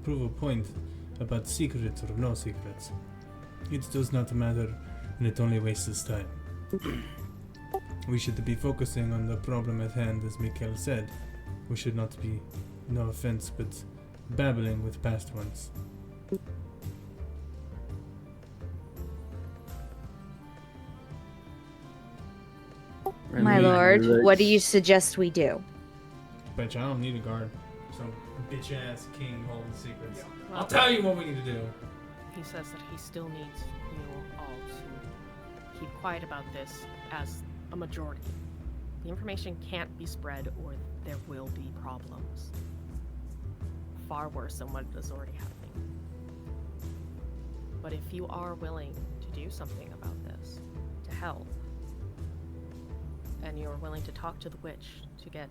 prove a point about secrets or no secrets. It does not matter, and it only wastes time. We should be focusing on the problem at hand, as Mikkel said. We should not be, no offense, but babbling with past ones. My lord, what do you suggest we do? Bitch, I don't need a guard. Some bitch ass king holding secrets. Well, I'll tell you what we need to do. he says that he still needs you all to keep quiet about this as a majority. The information can't be spread or there will be problems. Far worse than what is already happening. But if you are willing to do something about this, to help, and you're willing to talk to the witch to get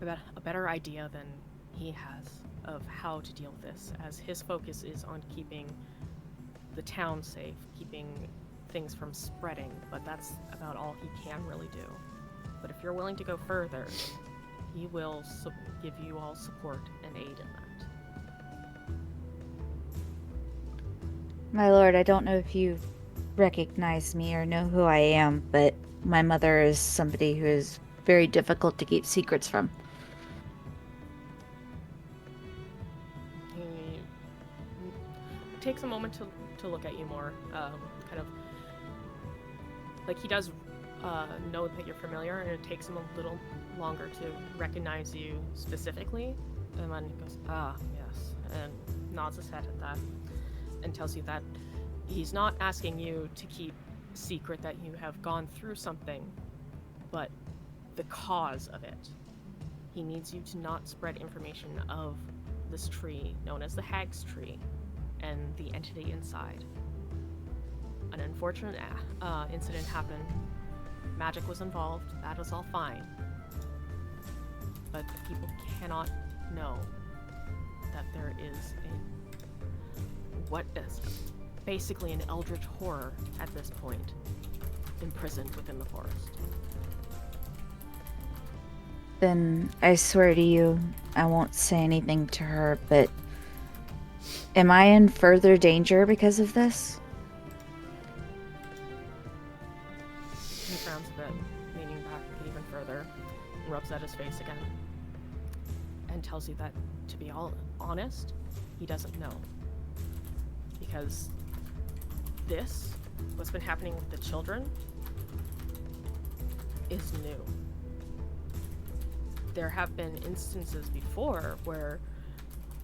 a better idea than he has of how to deal with this, as his focus is on keeping the town safe, keeping things from spreading, but that's about all he can really do. But if you're willing to go further, he will give you all support and aid in that. My lord, I don't know if you recognize me or know who I am, but my mother is somebody who is very difficult to keep secrets from. He takes a moment to look at you more, kind of like he does know that you're familiar, and it takes him a little longer to recognize you specifically, and then he goes, "Ah, yes," and nods his head at that, and tells you that he's not asking you to keep secret that you have gone through something, but the cause of it. He needs you to not spread information of this tree, known as the Hag's Tree, and the entity inside. An unfortunate incident happened. Magic was involved. That was all fine. But people cannot know that there is what is basically an eldritch horror at this point, imprisoned within the forest. Then I swear to you, I won't say anything to her, but am I in further danger because of this? He frowns a bit, leaning back even further, and rubs at his face again, and tells you that, to be all honest, he doesn't know. Because this, what's been happening with the children, is new. There have been instances before where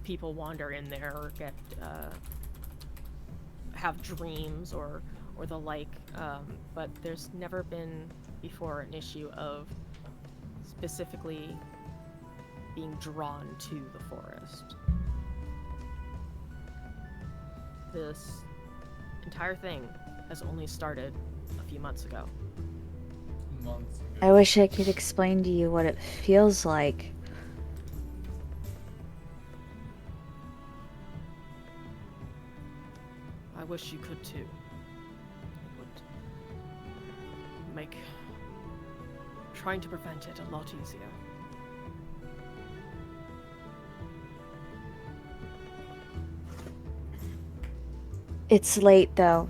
people wander in there or get have dreams or the like, but there's never been before an issue of specifically being drawn to the forest. This entire thing has only started a few months ago. I wish I could explain to you what it feels like. I wish you could too. It would make trying to prevent it a lot easier. It's late, though.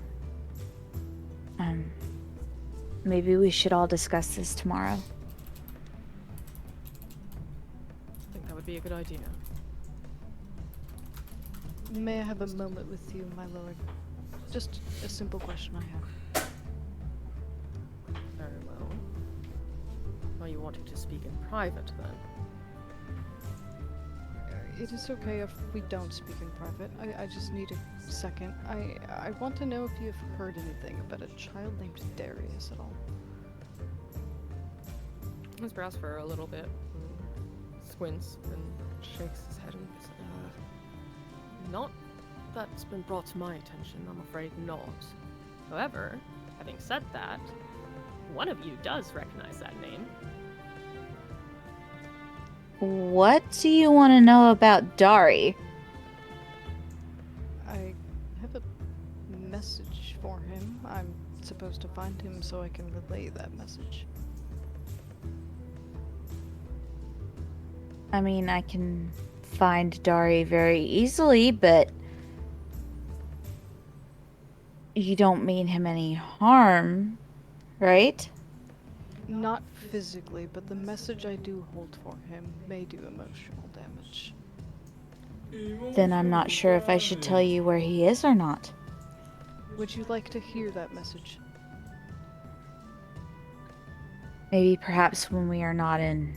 Maybe we should all discuss this tomorrow. I think that would be a good idea. May I have a moment with you, my lord? Just a simple question I have. Very well. Are you wanting to speak in private, then? It is okay if we don't speak in private. I just need a second. I want to know if you've heard anything about a child named Darius at all. His brows furrow a little bit, and squints, and shakes his head and says, not that's been brought to my attention, I'm afraid not. However, having said that, one of you does recognize that name. What do you want to know about Dari? I have a message for him. I'm supposed to find him so I can relay that message. I mean, I can find Dari very easily, but you don't mean him any harm, right? Not physically, but the message I do hold for him may do emotional damage. Then I'm not sure if I should tell you where he is or not. Would you like to hear that message? Maybe perhaps when we are not in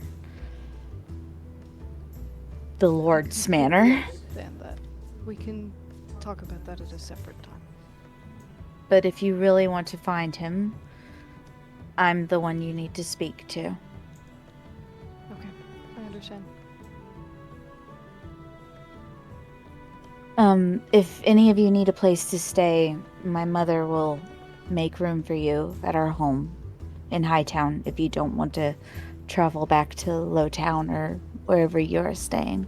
the Lord's manor. Understand that. We can talk about that at a separate time. But if you really want to find him, I'm the one you need to speak to. Okay, I understand. If any of you need a place to stay, my mother will make room for you at our home in Hightown if you don't want to travel back to Lowtown or wherever you're staying.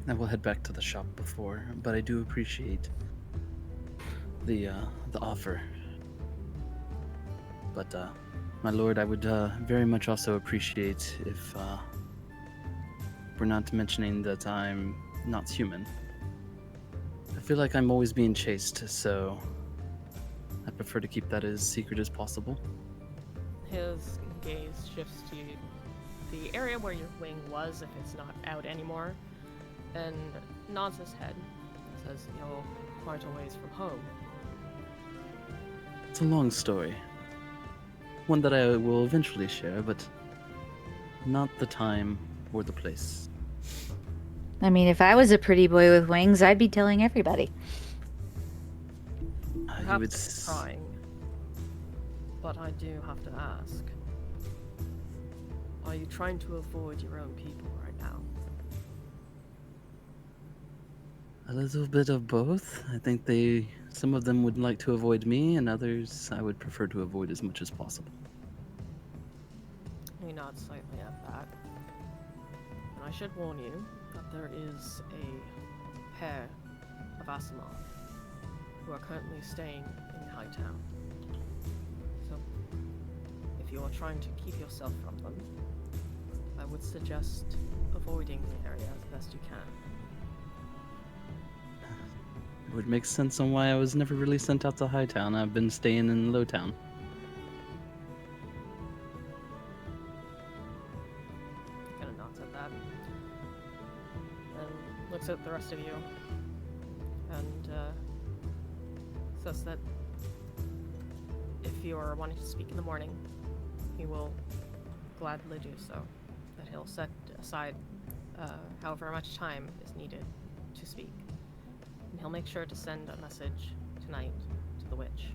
I will head back to the shop before, but I do appreciate the offer. But my lord, I would very much also appreciate if we're not mentioning that I'm not human. I feel like I'm always being chased, so I prefer to keep that as secret as possible. His gaze shifts to the area where your wing was, if it's not out anymore, and nods his head and says, "You're quite a ways from home." It's a long story. One that I will eventually share, but not the time or the place. I mean, if I was a pretty boy with wings, I'd be telling everybody. Perhaps trying, but I do have to ask. Are you trying to avoid your own people right now? A little bit of both. I think some of them would like to avoid me, and others I would prefer to avoid as much as possible. He nods slightly at that. And I should warn you that there is a pair of Asimarth who are currently staying in Hightown. So, if you are trying to keep yourself from them, I would suggest avoiding the area as best you can. It would make sense on why I was never really sent out to Hightown. I've been staying in Lowtown. Kind of nods at that. And looks at the rest of you. And says that if you're wanting to speak in the morning, he will gladly do so. That he'll set aside however much time is needed to speak. And he'll make sure to send a message tonight to the witch.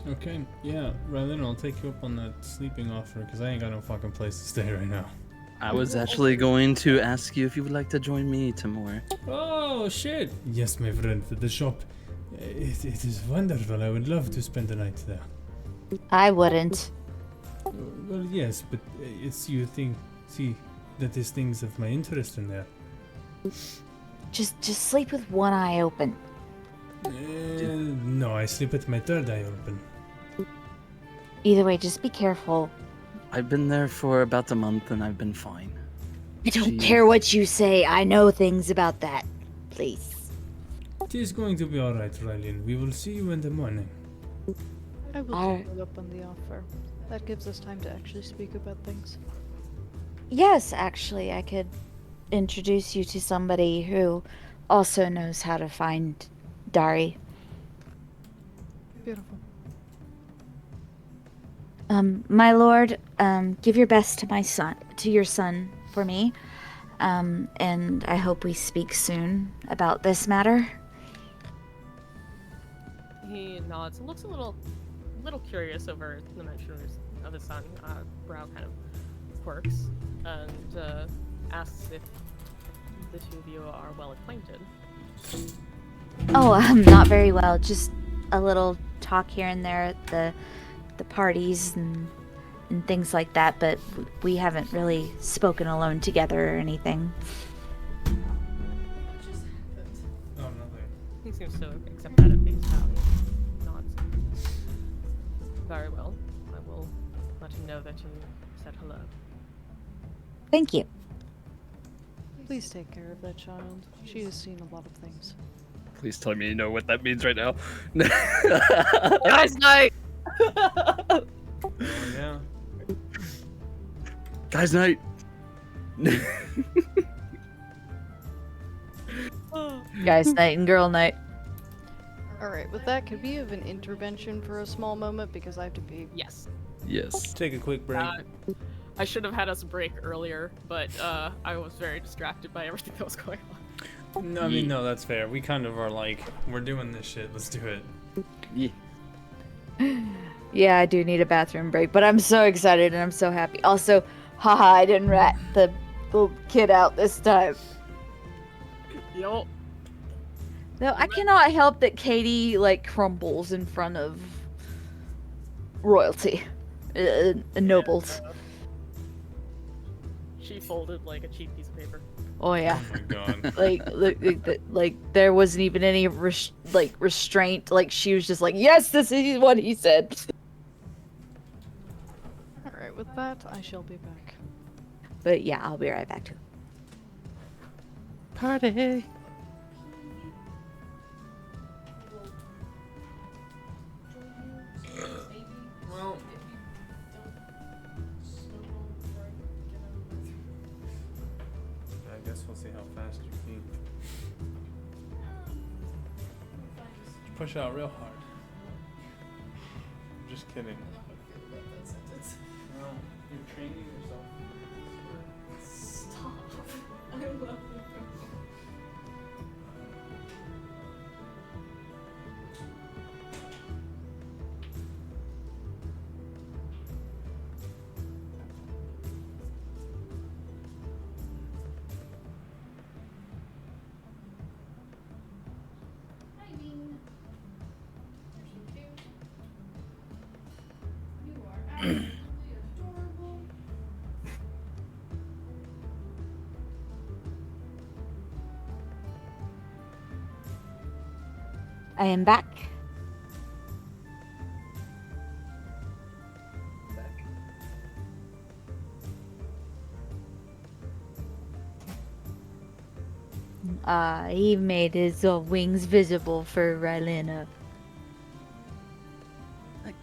Okay, yeah, Rylan, I'll take you up on that sleeping offer, because I ain't got no fucking place to stay right now. I was actually going to ask you if you would like to join me tomorrow. Oh, shit! Yes, my friend, the shop. It is wonderful. I would love to spend the night there. I wouldn't. Well, yes, but it's you see, that there's things of my interest in there. Just sleep with one eye open. No, I sleep with my third eye open. Either way, just be careful. I've been there for about a month and I've been fine. I don't care what you say. I know things about that. Please. It is going to be alright, Rylan. We will see you in the morning. I will take up on the offer. That gives us time to actually speak about things. Yes, actually, I could introduce you to somebody who also knows how to find Dari. Beautiful. My lord, give your best to your son for me. And I hope we speak soon about this matter. He nods and looks a little curious over the mention of his son. Brow kind of quirks and asks if the two of you are well acquainted. Oh, not very well. Just a little talk here and there at the parties and things like that, but we haven't really spoken alone together or anything. Oh, nothing. He seems to accept that at face value. Nods. Very well. I will let him know that you said hello. Thank you. Please take care of that child. She has seen a lot of things. Please tell me you know what that means right now. Guys' night! Oh, yeah. Guys' night! Guys' night and girl night. Alright, with that, could we have an intervention for a small moment because I have to pee? Yes. Yes. Take a quick break. I should have had us break earlier, but I was very distracted by everything that was going on. No, I mean, no, that's fair. We kind of are like, we're doing this shit. Let's do it. Yeah. Yeah, I do need a bathroom break, but I'm so excited and I'm so happy. Also, Haha, I didn't rat the little kid out this time. Yo. No, I cannot help that Katie, like, crumbles in front of royalty. Nobles. She folded like a cheap piece of paper. Oh, yeah. Oh my god. like there wasn't even any restraint. Like, she was just like, yes, this is what he said. Alright, with that, I shall be back. But yeah, I'll be right back too. Party. Well, I guess we'll see how fast you can. Push out real hard. I'm just kidding. Well, you're training yourself. Stop. I love you. I mean, you're so cute. You are absolutely adorable. I am back. He made his wings visible for Rylena.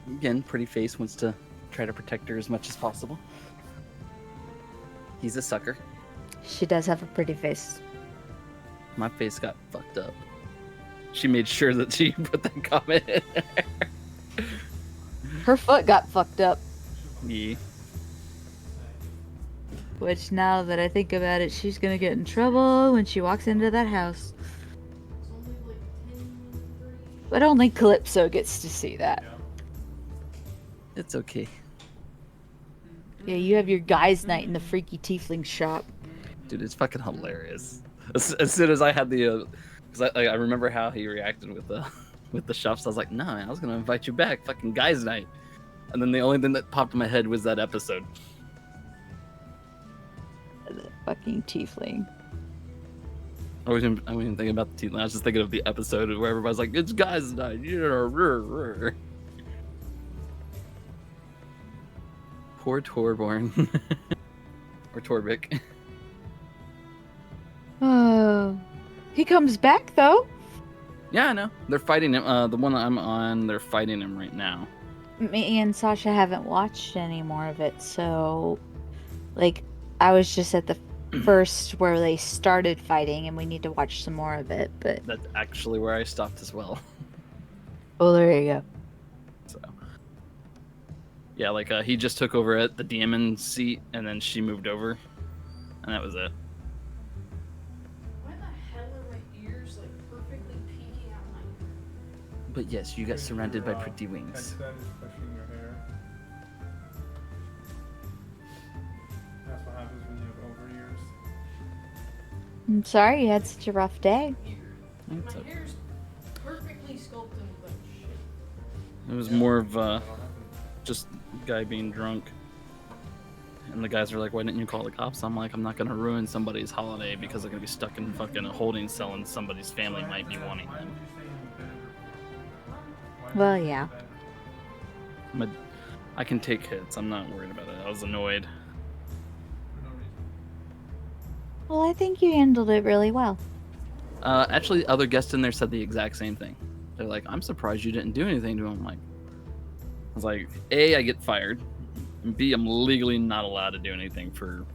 Again, pretty face wants to try to protect her as much as possible. He's a sucker. She does have a pretty face. My face got fucked up. She made sure that she put that comment in there. Her foot got fucked up. Yeah. Which, now that I think about it, she's gonna get in trouble when she walks into that house. It's only like 10:30. But only Calypso gets to see that. It's okay. Yeah, you have your guys' night in the freaky tiefling shop. Dude, it's fucking hilarious. As soon as I had the, because I remember how he reacted with the shops. I was like, nah, man, I was gonna invite you back, fucking guys' night. And then the only thing that popped in my head was that episode. The fucking tiefling. I wasn't even thinking about the tiefling. I was just thinking of the episode where everybody's like, it's guys' night. Yeah. Poor Torborn. Or Torvik. Oh, he comes back though. Yeah, I know. They're fighting him. The one I'm on, they're fighting him right now. Me and Sasha haven't watched any more of it, so like I was just at the first where they started fighting, and we need to watch some more of it. But That's actually where I stopped as well. oh, there you go. So, yeah, like he just took over at the demon seat, and then she moved over, and that was it. Why the hell are my ears like perfectly peeking out my ear? But yes, you got surrounded by pretty wings. Headset is pushing your hair. That's what happens when you have over ears. I'm sorry you had such a rough day. My It's okay. hair's perfectly sculpted, but shit. It was more of That'll happen. just guy being drunk. And the guys are like, why didn't you call the cops? I'm like, I'm not gonna ruin somebody's holiday because they're gonna be stuck in fucking a holding cell and somebody's family might be wanting them. Well, yeah. I can take hits. I'm not worried about it. I was annoyed. Well, I think you handled it really well. Actually, other guests in there said the exact same thing. They're like, I'm surprised you didn't do anything to him. I was like, A, I get fired. And B, I'm legally not allowed to do anything for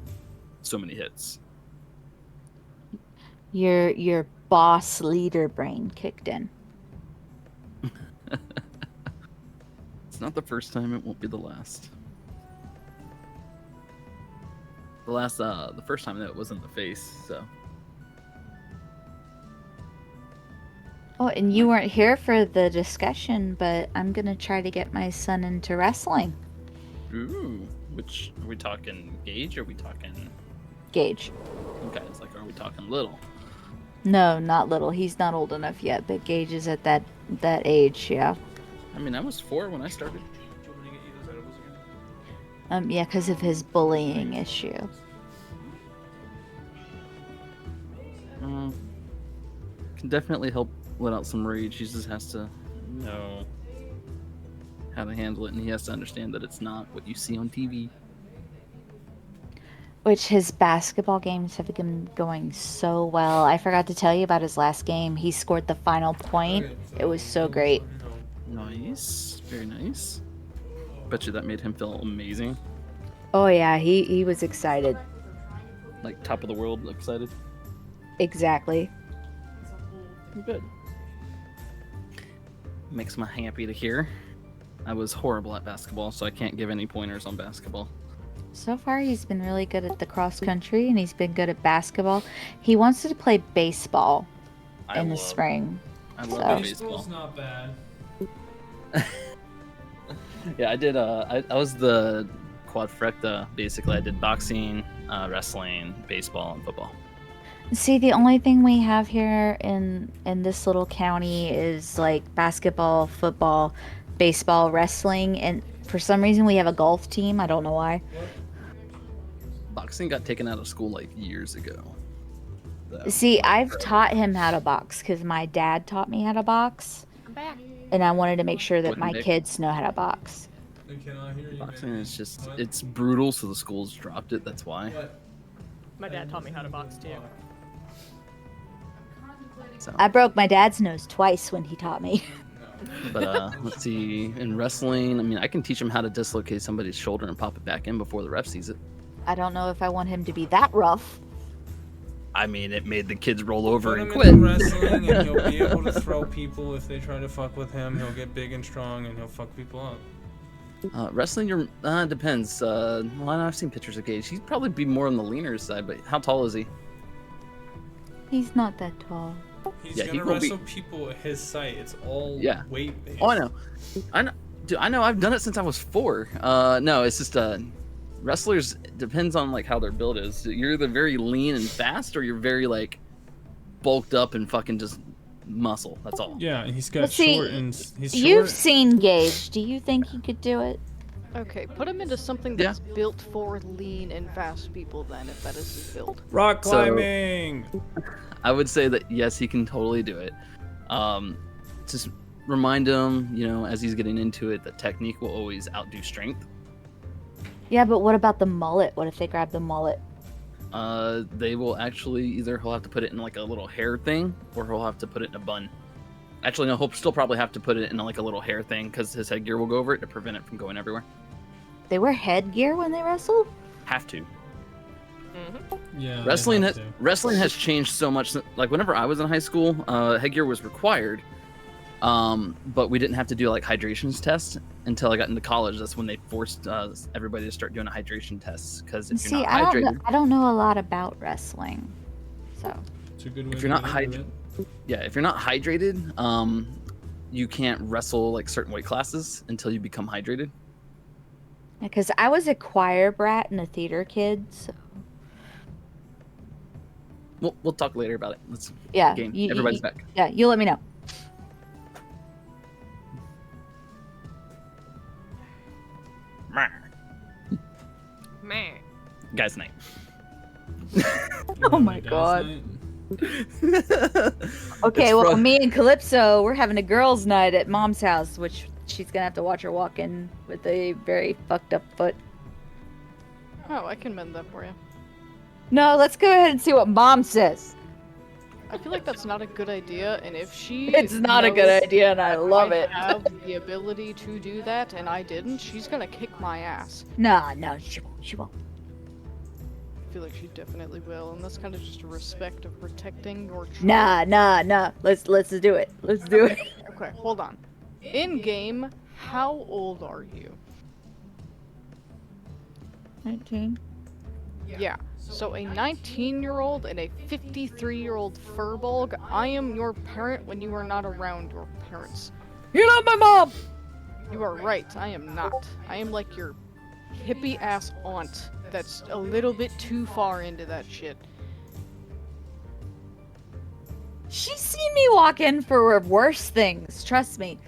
so many hits. Your boss leader brain kicked in. It's not the first time. It won't be the last. The first time that was in the face. So Oh, and you weren't here for the discussion, but I'm gonna try to get my son into wrestling. Ooh, which are we talking? Gauge? Or are we talking? Gage. Okay, it's like, are we talking little? No, not little. He's not old enough yet, but Gage is at that age, yeah. I mean, I was 4 when I started. Yeah, because of his bullying issue. Can definitely help let out some rage. He just has to know how to handle it, and he has to understand that it's not what you see on TV. Which his basketball games have been going so well. I forgot to tell you about his last game. He scored the final point. It was so great. Nice, very nice. Bet you that made him feel amazing. Oh yeah, he was excited. Like top of the world, excited. Exactly. Good. Makes me happy to hear. I was horrible at basketball, so I can't give any pointers on basketball. So far, he's been really good at the cross country, and he's been good at basketball. He wants to play baseball in the spring. I love Baseball's baseball. not bad. Yeah, I did. I was the quadfecta. Basically, I did boxing, wrestling, baseball, and football. See, the only thing we have here in this little county is like basketball, football, baseball, wrestling, and for some reason we have a golf team. I don't know why. Boxing got taken out of school like years ago. So- See, I've taught him how to box because my dad taught me how to box, I'm back. and I wanted to make sure that What, my Nick? kids know how to box. I cannot hear you. Boxing man. is just, What? it's brutal, so the schools dropped it, that's why. What? My dad taught me how to box too. So, I broke my dad's nose twice when he taught me. but let's see, in wrestling, I mean, I can teach him how to dislocate somebody's shoulder and pop it back in before the ref sees it. I don't know if I want him to be that rough. I mean, it made the kids roll over Put and him quit. into wrestling, and he'll be able to throw people if they try to fuck with him. He'll get big and strong, and he'll fuck people up. Wrestling, depends. Well, I've seen pictures of Gage. He'd probably be more on the leaner side, but how tall is he? He's not that tall. He's Yeah, he gonna will be- wrestle people at his site. It's all Yeah. weight based. Oh, I know. Dude, I know. I've done it since I was 4. No, it's just wrestlers depends on like how their build is. You're either very lean and fast, or you're very like bulked up and fucking just muscle. That's all. Yeah, he's got But see, short and he's You've short. seen Gage. Do you think he could do it? Okay, put him into something Yeah. that's built for lean and fast people then, if that is his build. Rock So- climbing. I would say that yes, he can totally do it. Just remind him, as he's getting into it, that technique will always outdo strength. Yeah, but what about the mullet? What if they grab the mullet? They will actually either he'll have to put it in like a little hair thing, or he'll have to put it in a bun. Actually, no, he'll still probably have to put it in like a little hair thing because his headgear will go over it to prevent it from going everywhere. They wear headgear when they wrestle? Have to. Yeah. they Wrestling have has, to. wrestling has changed so much. Like whenever I was in high school, headgear was required, but we didn't have to do like hydrations tests until I got into college. That's when they forced everybody to start doing a hydration test. Because if See, you're not I hydrated, don't know a lot about wrestling. So, It's a good way if to you're not get into it. if you're not hydrated, you can't wrestle like certain weight classes until you become hydrated. because I was a choir brat and a theater kid, so We'll talk later about it. Let's yeah. game. Everybody's back. Yeah, you let me know. Man. Guys' night. Oh my Guys' God. night. Okay, It's well, fun. me and Calypso, we're having a girls' night at Mom's house, which she's gonna have to watch her walk in with a very fucked up foot. Oh, I can mend that for you. No, let's go ahead and see what Mom says. I feel like that's not a good idea, and if she It's not a good knows idea, and I love I it. have the ability to do that, and I didn't, she's gonna kick my ass. No, she won't. She won't. I feel like she definitely will, and that's kind of just a respect of protecting your child. Nah. Let's do it. Let's do it. Okay, hold on. In game, how old are you? 19. Yeah. So a 19-year-old and a 53-year-old furball, I am your parent when you are not around your parents. You're not my mom. You are right, I am not. I am like your hippie ass aunt that's a little bit too far into that shit. She's seen me walk in for worse things, trust me.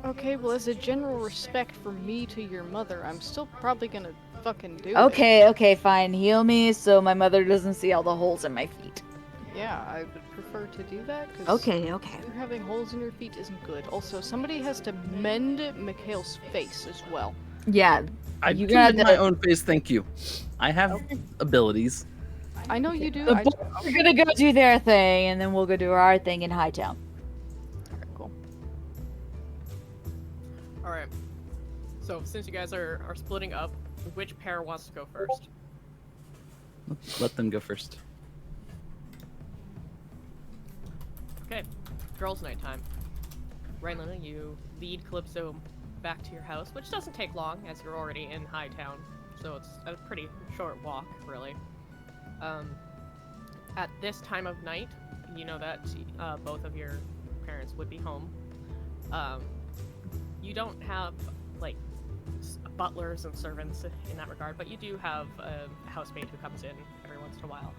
Okay, well, as a general respect for me to your mother, I'm still probably gonna fucking do it. Okay, fine. Heal me so my mother doesn't see all the holes in my feet. Yeah, I would prefer to do that, because Okay. you having holes in your feet isn't good. Also, somebody has to mend Mikhail's face as well. Yeah. I You can got mend my the- own face, thank you. I have abilities. I know you do. The boys are gonna go do their thing, and then we'll go do our thing in Hightown. Alright, cool. Alright. So, since you guys are splitting up, which pair wants to go first? Let them go first. Okay. Girls' night time. Rylena, you lead Calypso back to your house, which doesn't take long, as you're already in Hightown. So it's a pretty short walk, really. At this time of night, you know that both of your parents would be home. You don't have, like, butlers and servants in that regard, but you do have a housemaid who comes in every once in a while.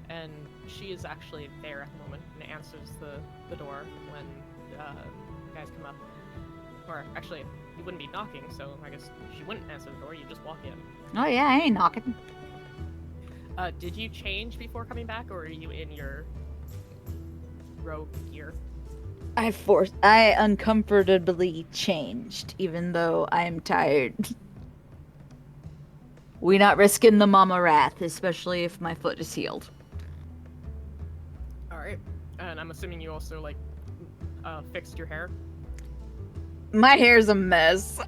And she is actually there at the moment and answers the door when you guys come up. Or actually, you wouldn't be knocking, so I guess she wouldn't answer the door, you just walk in. Oh yeah, I ain't knocking. Did you change before coming back, or are you in your rogue gear? I uncomfortably changed, even though I'm tired. We not risking the mama wrath, especially if my foot is healed. Alright. And I'm assuming you also, like, fixed your hair? My hair's a mess.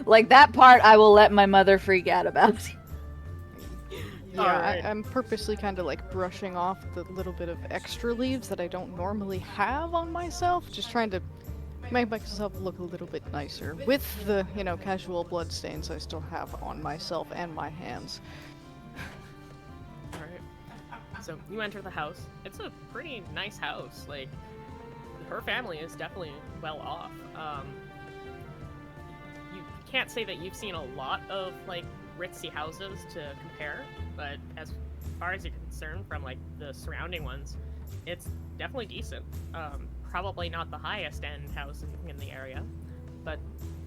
Like, that part I will let my mother freak out about. Yeah, Alright. I'm purposely kind of like brushing off the little bit of extra leaves that I don't normally have on myself, just trying to make myself look a little bit nicer with the, you know, casual blood stains I still have on myself and my hands. Alright. So, you enter the house. It's a pretty nice house. Like, her family is definitely well off. You can't say that you've seen a lot of, like, ritzy houses to compare, but as far as you're concerned from, like, the surrounding ones, it's definitely decent. Probably not the highest end house in the area, but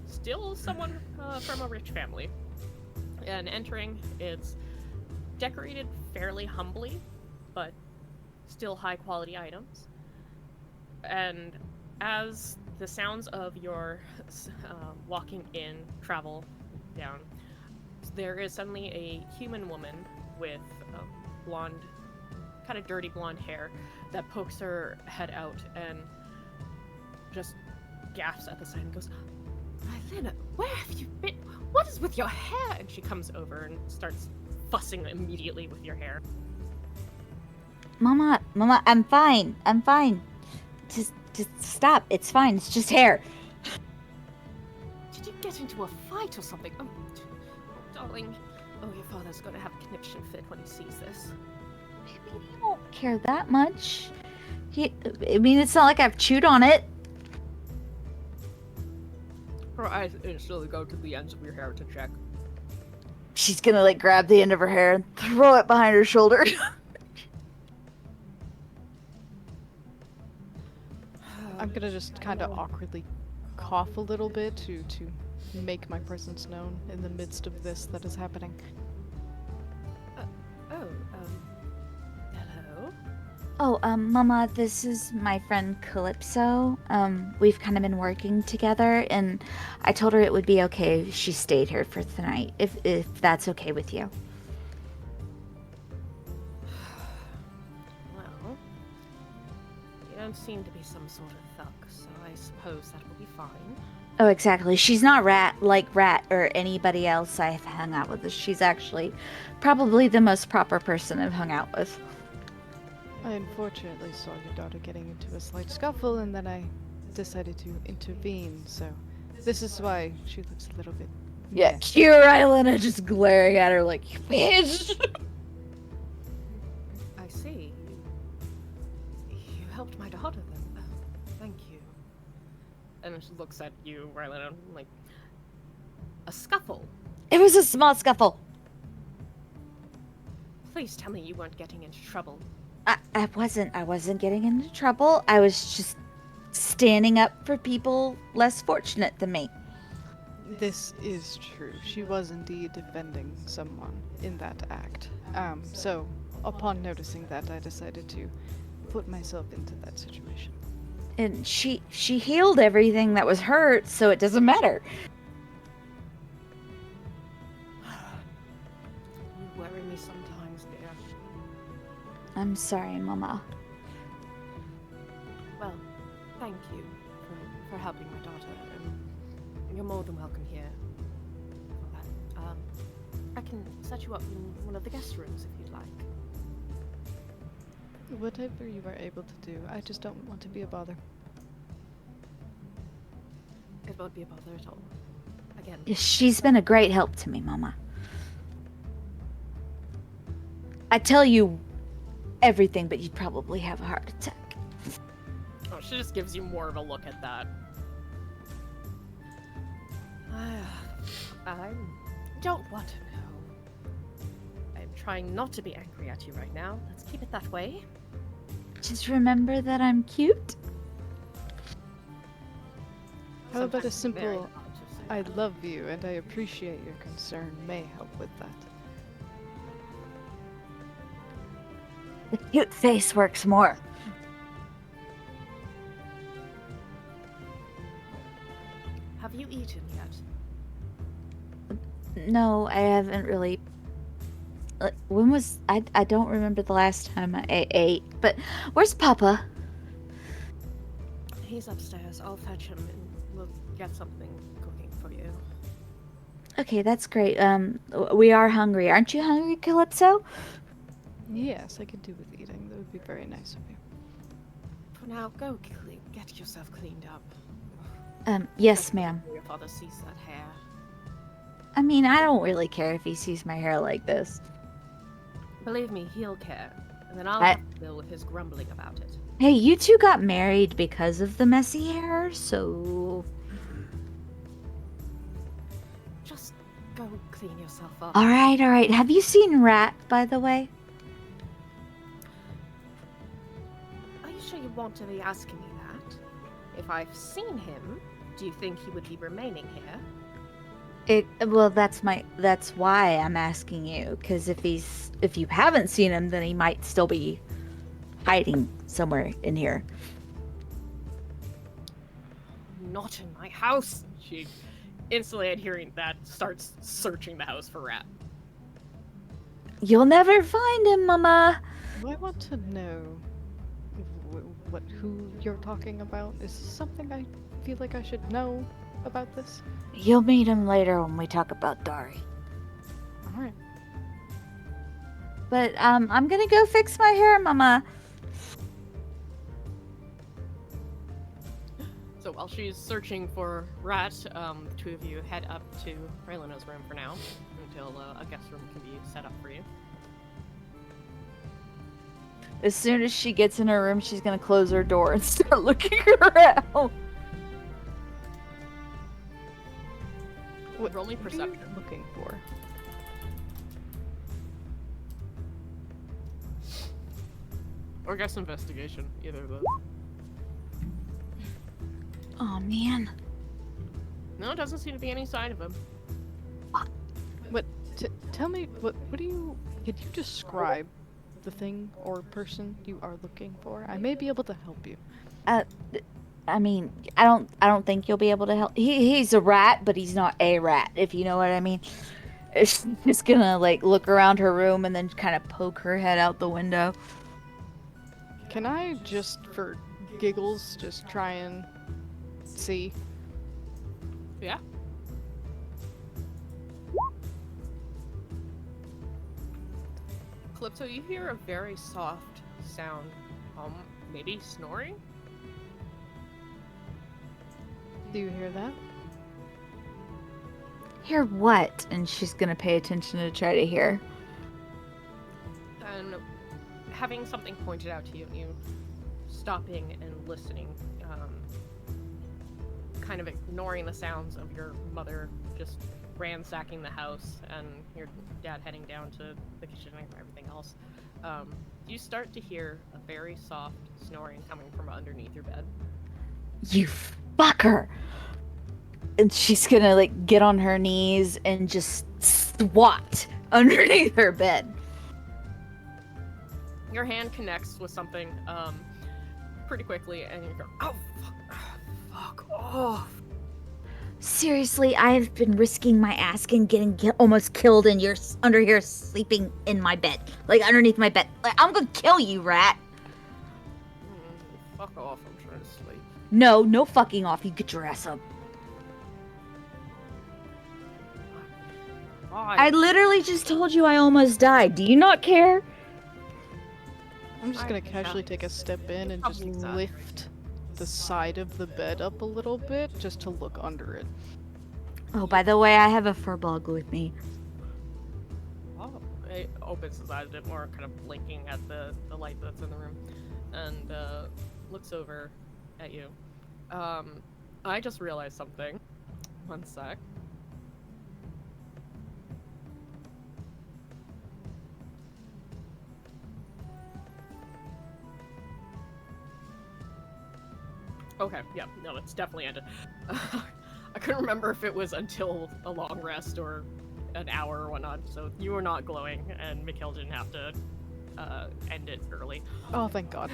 still someone from a rich family. And entering, it's decorated fairly humbly, but still high quality items. And as the sounds of your walking in travel down, there is suddenly a human woman with blonde, kind of dirty blonde hair that pokes her head out and just gasps at the sight and goes, "Rylena, where have you been? What is with your hair?" And she comes over and starts fussing immediately with your hair. Mama, I'm fine. Just stop. It's fine. It's just hair. Did you get into a fight or something? Oh, darling. Oh, your father's gonna have a conniption fit when he sees this. Maybe he won't care that much. I mean, it's not like I've chewed on it. Her eyes instantly go to the ends of your hair to check. She's gonna, like, grab the end of her hair and throw it behind her shoulder. I'm gonna just kind of awkwardly cough a little bit to make my presence known in the midst of this that is happening. Hello? Mama, this is my friend Calypso. We've kind of been working together, and I told her it would be okay if she stayed here for tonight, if that's okay with you. Well, you don't seem to be some sort of thug, so I suppose that will be fine. Oh, exactly. She's not Rat or anybody else I've hung out with. She's actually probably the most proper person I've hung out with. I unfortunately saw your daughter getting into a slight scuffle, and then I decided to intervene, so this is why she looks a little bit... Yeah, cute Rylena just glaring at her like, "You bitch!" I see. You helped my daughter then. Oh, thank you. And she looks at you, Rylena, like, a scuffle. It was a small scuffle. Please tell me you weren't getting into trouble. I wasn't getting into trouble. I was just standing up for people less fortunate than me. This is true. She was indeed defending someone in that act. So, upon noticing that, I decided to put myself into that situation. And she healed everything that was hurt, so it doesn't matter. You worry me sometimes, dear. I'm sorry, Mama. Well, thank you for helping my daughter, and you're more than welcome here. I can set you up in one of the guest rooms if you'd like. Whatever you are able to do, I just don't want to be a bother. It won't be a bother at all. Again. She's been a great help to me, Mama. I tell you everything, but you'd probably have a heart attack. Oh, she just gives you more of a look at that. I don't want to know. I'm trying not to be angry at you right now. Let's keep it that way. Just remember that I'm cute. How about a Sometimes it's very simple, hard to say I that. love you and I appreciate your concern may help with that. The cute face works more. Have you eaten yet? No, I haven't really. When was I don't remember the last time I ate. But where's Papa? He's upstairs. I'll fetch him and we'll get something cooking for you. Okay, that's great. We are hungry. Aren't you hungry, Calypso? Yes, I could do with eating. That would be very nice of you. For now, go get yourself cleaned up. Yes, ma'am. Your father sees that hair. I mean, I don't really care if he sees my hair like this. Believe me, he'll care. And then I'll I- have to deal with his grumbling about it. Hey, you two got married because of the messy hair, so... Just go clean yourself up. Alright. Have you seen Rat, by the way? Are you sure you want to be asking me that? If I've seen him, do you think he would be remaining here? Well, that's why I'm asking you, because if you haven't seen him, then he might still be hiding somewhere in here. Not in my house! She, instantly at hearing that, starts searching the house for Rat. You'll never find him, Mama. I want to know who you're talking about. Is this something I feel like I should know about this? You'll meet him later when we talk about Dari. Alright. But I'm gonna go fix my hair, Mama. So while she's searching for Rat, the two of you head up to Raylina's room for now, until a guest room can be set up for you. As soon as she gets in her room, she's gonna close her door and start looking around. Roll me What are you perception. looking for? Or guess investigation, either of those. Oh man. No, it doesn't seem to be any sign of him. Tell me, what do you... Could you describe the thing or person you are looking for? I may be able to help you. I mean, I don't think you'll be able to help. He's a rat, but he's not a rat, if you know what I mean. She's just gonna like look around her room and then kind of poke her head out the window. Can I just, for giggles, just try and see? Yeah. Calypso, you hear a very soft sound. Maybe snoring? Do you hear that? Hear what? And she's gonna pay attention to try to hear. And having something pointed out to you, you stopping and listening, kind of ignoring the sounds of your mother just ransacking the house and your dad heading down to the kitchen and everything else, you start to hear a very soft snoring coming from underneath your bed. You fucker! And she's gonna like get on her knees and just squat underneath her bed. Your hand connects with something pretty quickly, and you go, "Oh, fuck off!" Seriously, I have been risking my ass and getting almost killed, and you're under here sleeping in my bed, like underneath my bed. Like, I'm gonna kill you, rat. Fuck off! I'm trying to sleep. No fucking off. You get your ass up. Why? I literally just told you I almost died. Do you not care? I'm just gonna casually take a step in and just lift the side of the bed up a little bit, just to look under it. Oh, by the way, I have a furball with me. Oh, it opens his eyes a bit more, kind of blinking at the light that's in the room, and looks over at you. I just realized something. One sec. Okay, yeah, no, it's definitely ended. I couldn't remember if it was until a long rest or an hour or whatnot, so you were not glowing, and Mikhail didn't have to end it early. Oh, thank God.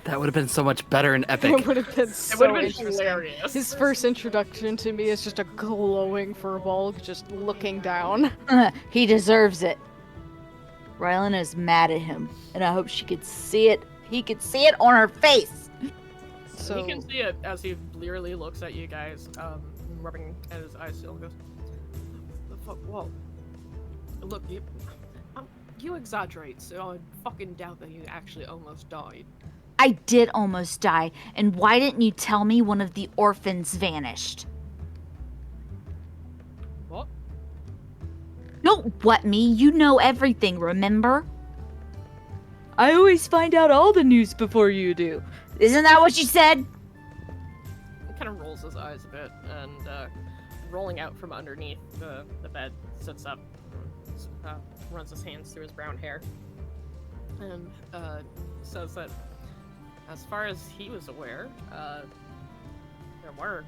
That would have been so much better and epic. It would have been so It would have been interesting. hilarious. His first introduction to me is just a glowing furball just looking down. He deserves it. Rylan is mad at him, and I hope she could see it. He could see it on her face. So You can see it as he blearily looks at you guys, rubbing at his eyes still, and goes, "The fuck? Whoa! Look, you exaggerate, so I fucking doubt that you actually almost died." I did almost die, and why didn't you tell me one of the orphans vanished? What? No, what me? You know everything, remember? I always find out all the news before you do. Isn't that what you said? He kind of rolls his eyes a bit, and rolling out from underneath the bed, sits up, runs his hands through his brown hair, and says that as far as he was aware, there were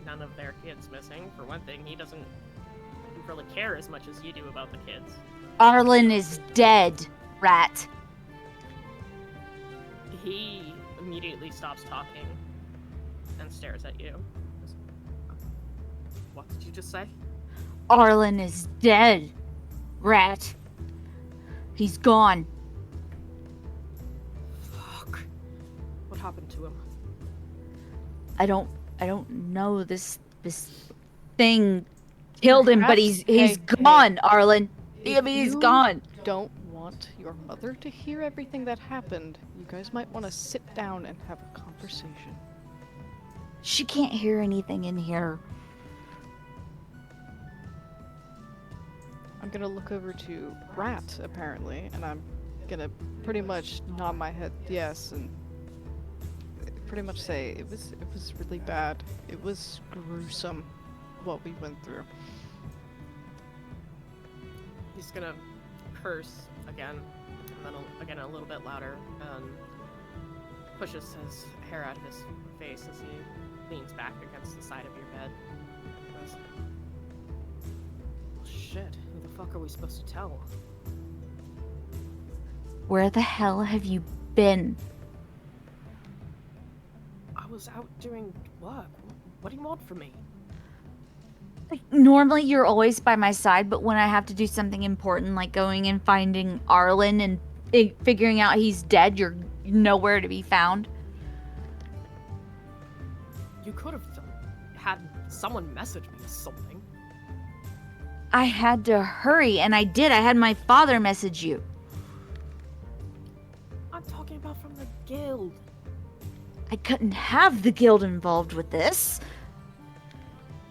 none of their kids missing. For one thing, he doesn't really care as much as you do about the kids. Arlen is dead, rat. He immediately stops talking and stares at you. What did you just say? Arlen is dead, rat. He's gone. Fuck. What happened to him? I don't know. This thing killed him, but he's Hey, gone, Arlen. I if mean, he's you gone. don't want your mother to hear everything that happened, you guys might want to sit down and have a conversation. She can't hear anything in here. I'm gonna look over to Rat, apparently, and I'm gonna pretty much nod my head yes, and pretty much say it was really bad. It was gruesome what we went through. He's gonna curse again, and then again a little bit louder, and pushes his hair out of his face as he leans back against the side of your bed. He goes, "Well, shit, who the fuck are we supposed to tell?" Where the hell have you been? I was out doing work. What do you want from me? Like, normally you're always by my side, but when I have to do something important like going and finding Arlen and figuring out he's dead, you're nowhere to be found. You could have had someone message me something. I had to hurry, and I did. I had my father message you. I'm talking about from the guild. I couldn't have the guild involved with this.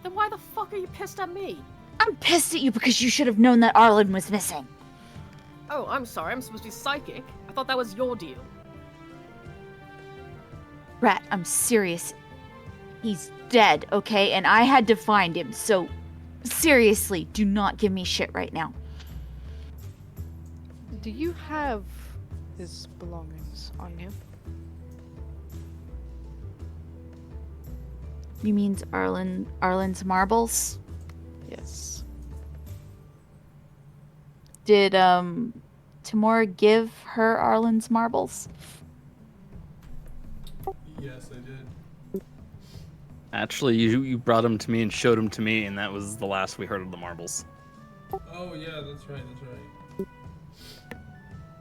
Then why the fuck are you pissed at me? I'm pissed at you because you should have known that Arlen was missing. Oh, I'm sorry. I'm supposed to be psychic. I thought that was your deal. Rat, I'm serious. He's dead, okay? And I had to find him, so seriously, do not give me shit right now. Do you have his belongings on you? You mean Arlen's marbles? Yes. Did Tamora give her Arlen's marbles? Yes, I did. Actually, you brought him to me and showed him to me, and that was the last we heard of the marbles. Oh yeah, that's right.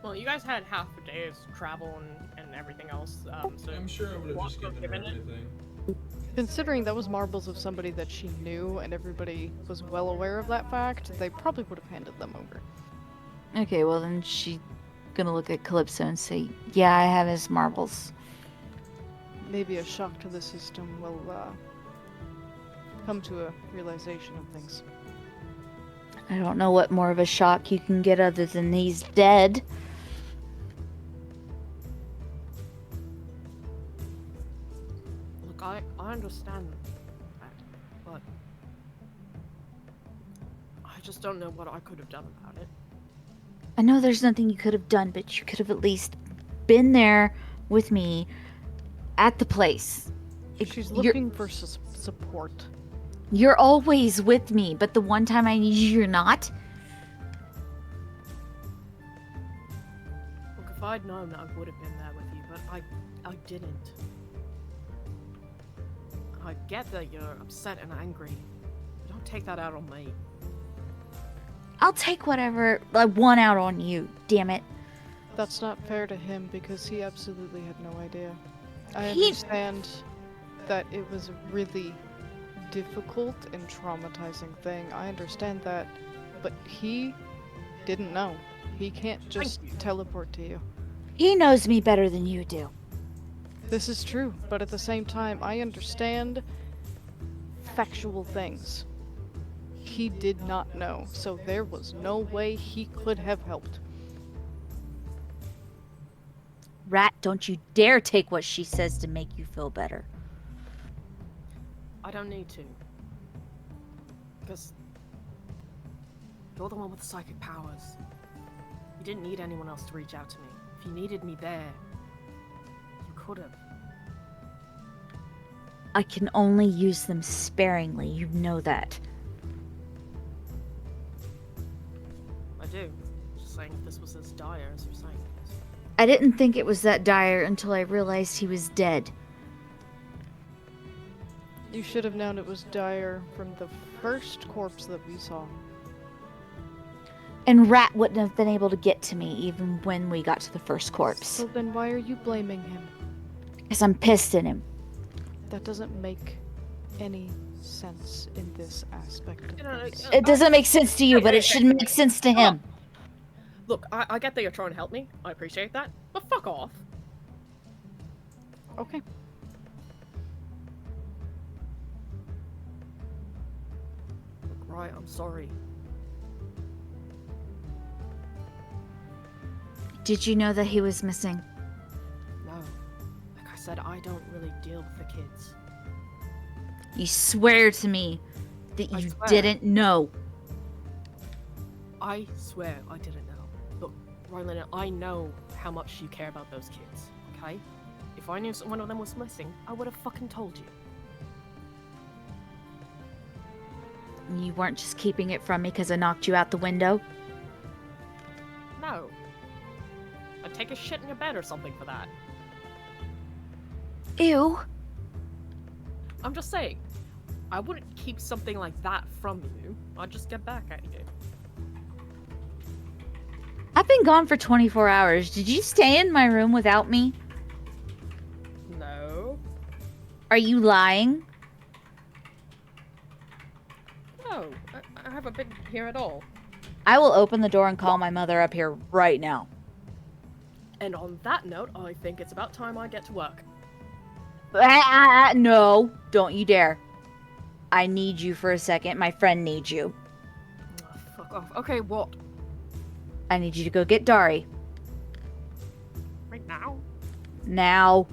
Well, you guys had half a day's travel and everything else, so I'm sure I would have just given her everything. Considering that was marbles of somebody that she knew and everybody was well aware of that fact, they probably would have handed them over. Okay, well then she's gonna look at Calypso and say, yeah, I have his marbles. Maybe a shock to the system will come to a realization of things. I don't know what more of a shock you can get other than he's dead. look, I understand that, but I just don't know what I could have done about it. I know there's nothing you could have done, but you could have at least been there with me at the place. She's looking for support. You're always with me, but the one time I need you, you're not. Look, if I'd known, I would have been there with you, but I didn't. I get that you're upset and angry. Don't take that out on me. I'll take whatever I want out on you, damn it. That's not fair to him because he absolutely had no idea. I He- understand that it was a really difficult and traumatizing thing. I understand that, but he didn't know. He can't just teleport to you. He knows me better than you do. This is true, but at the same time, I understand factual things. He did not know, so there was no way he could have helped. Rat, don't you dare take what she says to make you feel better. I don't need to. Because you're the one with the psychic powers. You didn't need anyone else to reach out to me. If you needed me there, you could have. I can only use them sparingly, you know that. I do. Just saying if this was as dire as you're saying it is. I didn't think it was that dire until I realized he was dead. You should have known it was dire from the first corpse that we saw. And Rat wouldn't have been able to get to me even when we got to the first corpse. So then why are you blaming him? Because I'm pissed at him. That doesn't make any sense in this aspect of things. It doesn't make sense to you, but it should make sense to him. Look, I get that you're trying to help me. I appreciate that. But fuck off. Okay. Look, right, I'm sorry. Did you know that he was missing? No. Like I said, I don't really deal with the kids. You swear to me that I you swear. didn't know. I swear I didn't know. Look, Rylena, I know how much you care about those kids, okay? If I knew one of them was missing, I would have fucking told you. You weren't just keeping it from me because I knocked you out the window? No. I'd take a shit in your bed or something for that. Ew. I'm just saying, I wouldn't keep something like that from you. I'd just get back at you. I've been gone for 24 hours. Did you stay in my room without me? No. Are you lying? No, I haven't been here at all. I will open the door and call my mother up here right now. And on that note, I think it's about time I get to work. No, don't you dare. I need you for a second. My friend needs you. Oh, fuck off. Okay, what? I need you to go get Dari. Right now? Now.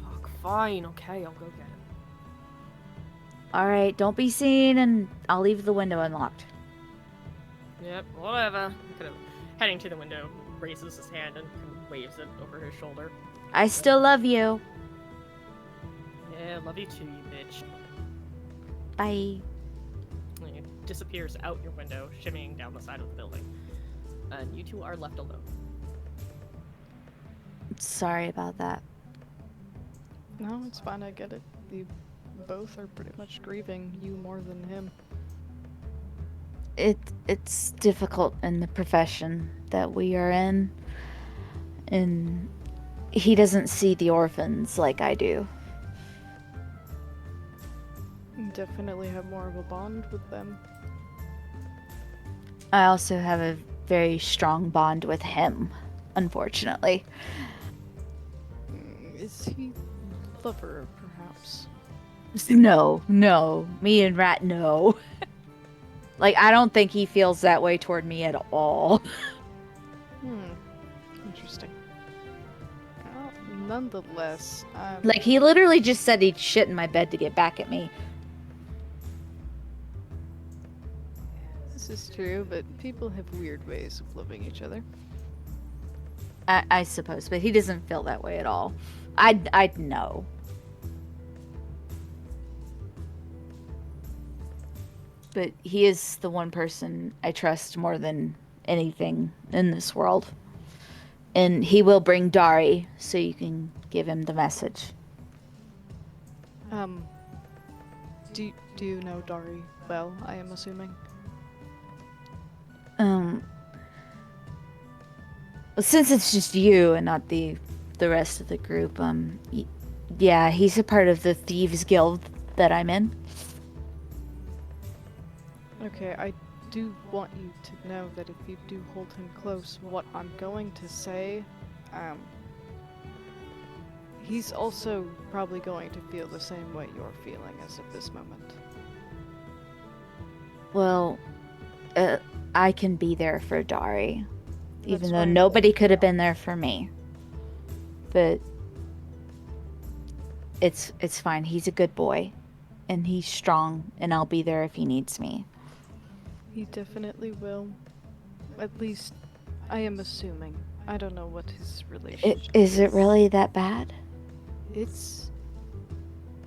Fuck, fine, okay, I'll go get him. All right, don't be seen, and I'll leave the window unlocked. Yep, whatever. Kind of heading to the window, raises his hand and kind of waves it over his shoulder. I still love you. Yeah, love you too, you bitch. Bye. And he disappears out your window, shimmying down the side of the building. And you two are left alone. Sorry about that. No, it's fine, I get it. You both are pretty much grieving you more than him. It's difficult in the profession that we are in, and he doesn't see the orphans like I do. You definitely have more of a bond with them. I also have a very strong bond with him, unfortunately. Is he lover, perhaps? No, me and Rat, no. Like, I don't think he feels that way toward me at all. Interesting. Well, nonetheless, Like, he literally just said he'd shit in my bed to get back at me. this is true, but people have weird ways of loving each other. I suppose, but he doesn't feel that way at all. I'd know. But he is the one person I trust more than anything in this world. And he will bring Dari, so you can give him the message. Do you know Dari well, I am assuming? Since it's just you and not the rest of the group, yeah, he's a part of the Thieves Guild that I'm in. Okay, I do want you to know that if you do hold him close, what I'm going to say, he's also probably going to feel the same way you're feeling as of this moment. Well, I can be there for Dari, even That's though fine. nobody could have been there for me. But it's fine. He's a good boy, and he's strong, and I'll be there if he needs me. He definitely will. At least, I am assuming. I don't know what his relationship Is it really that bad? It's...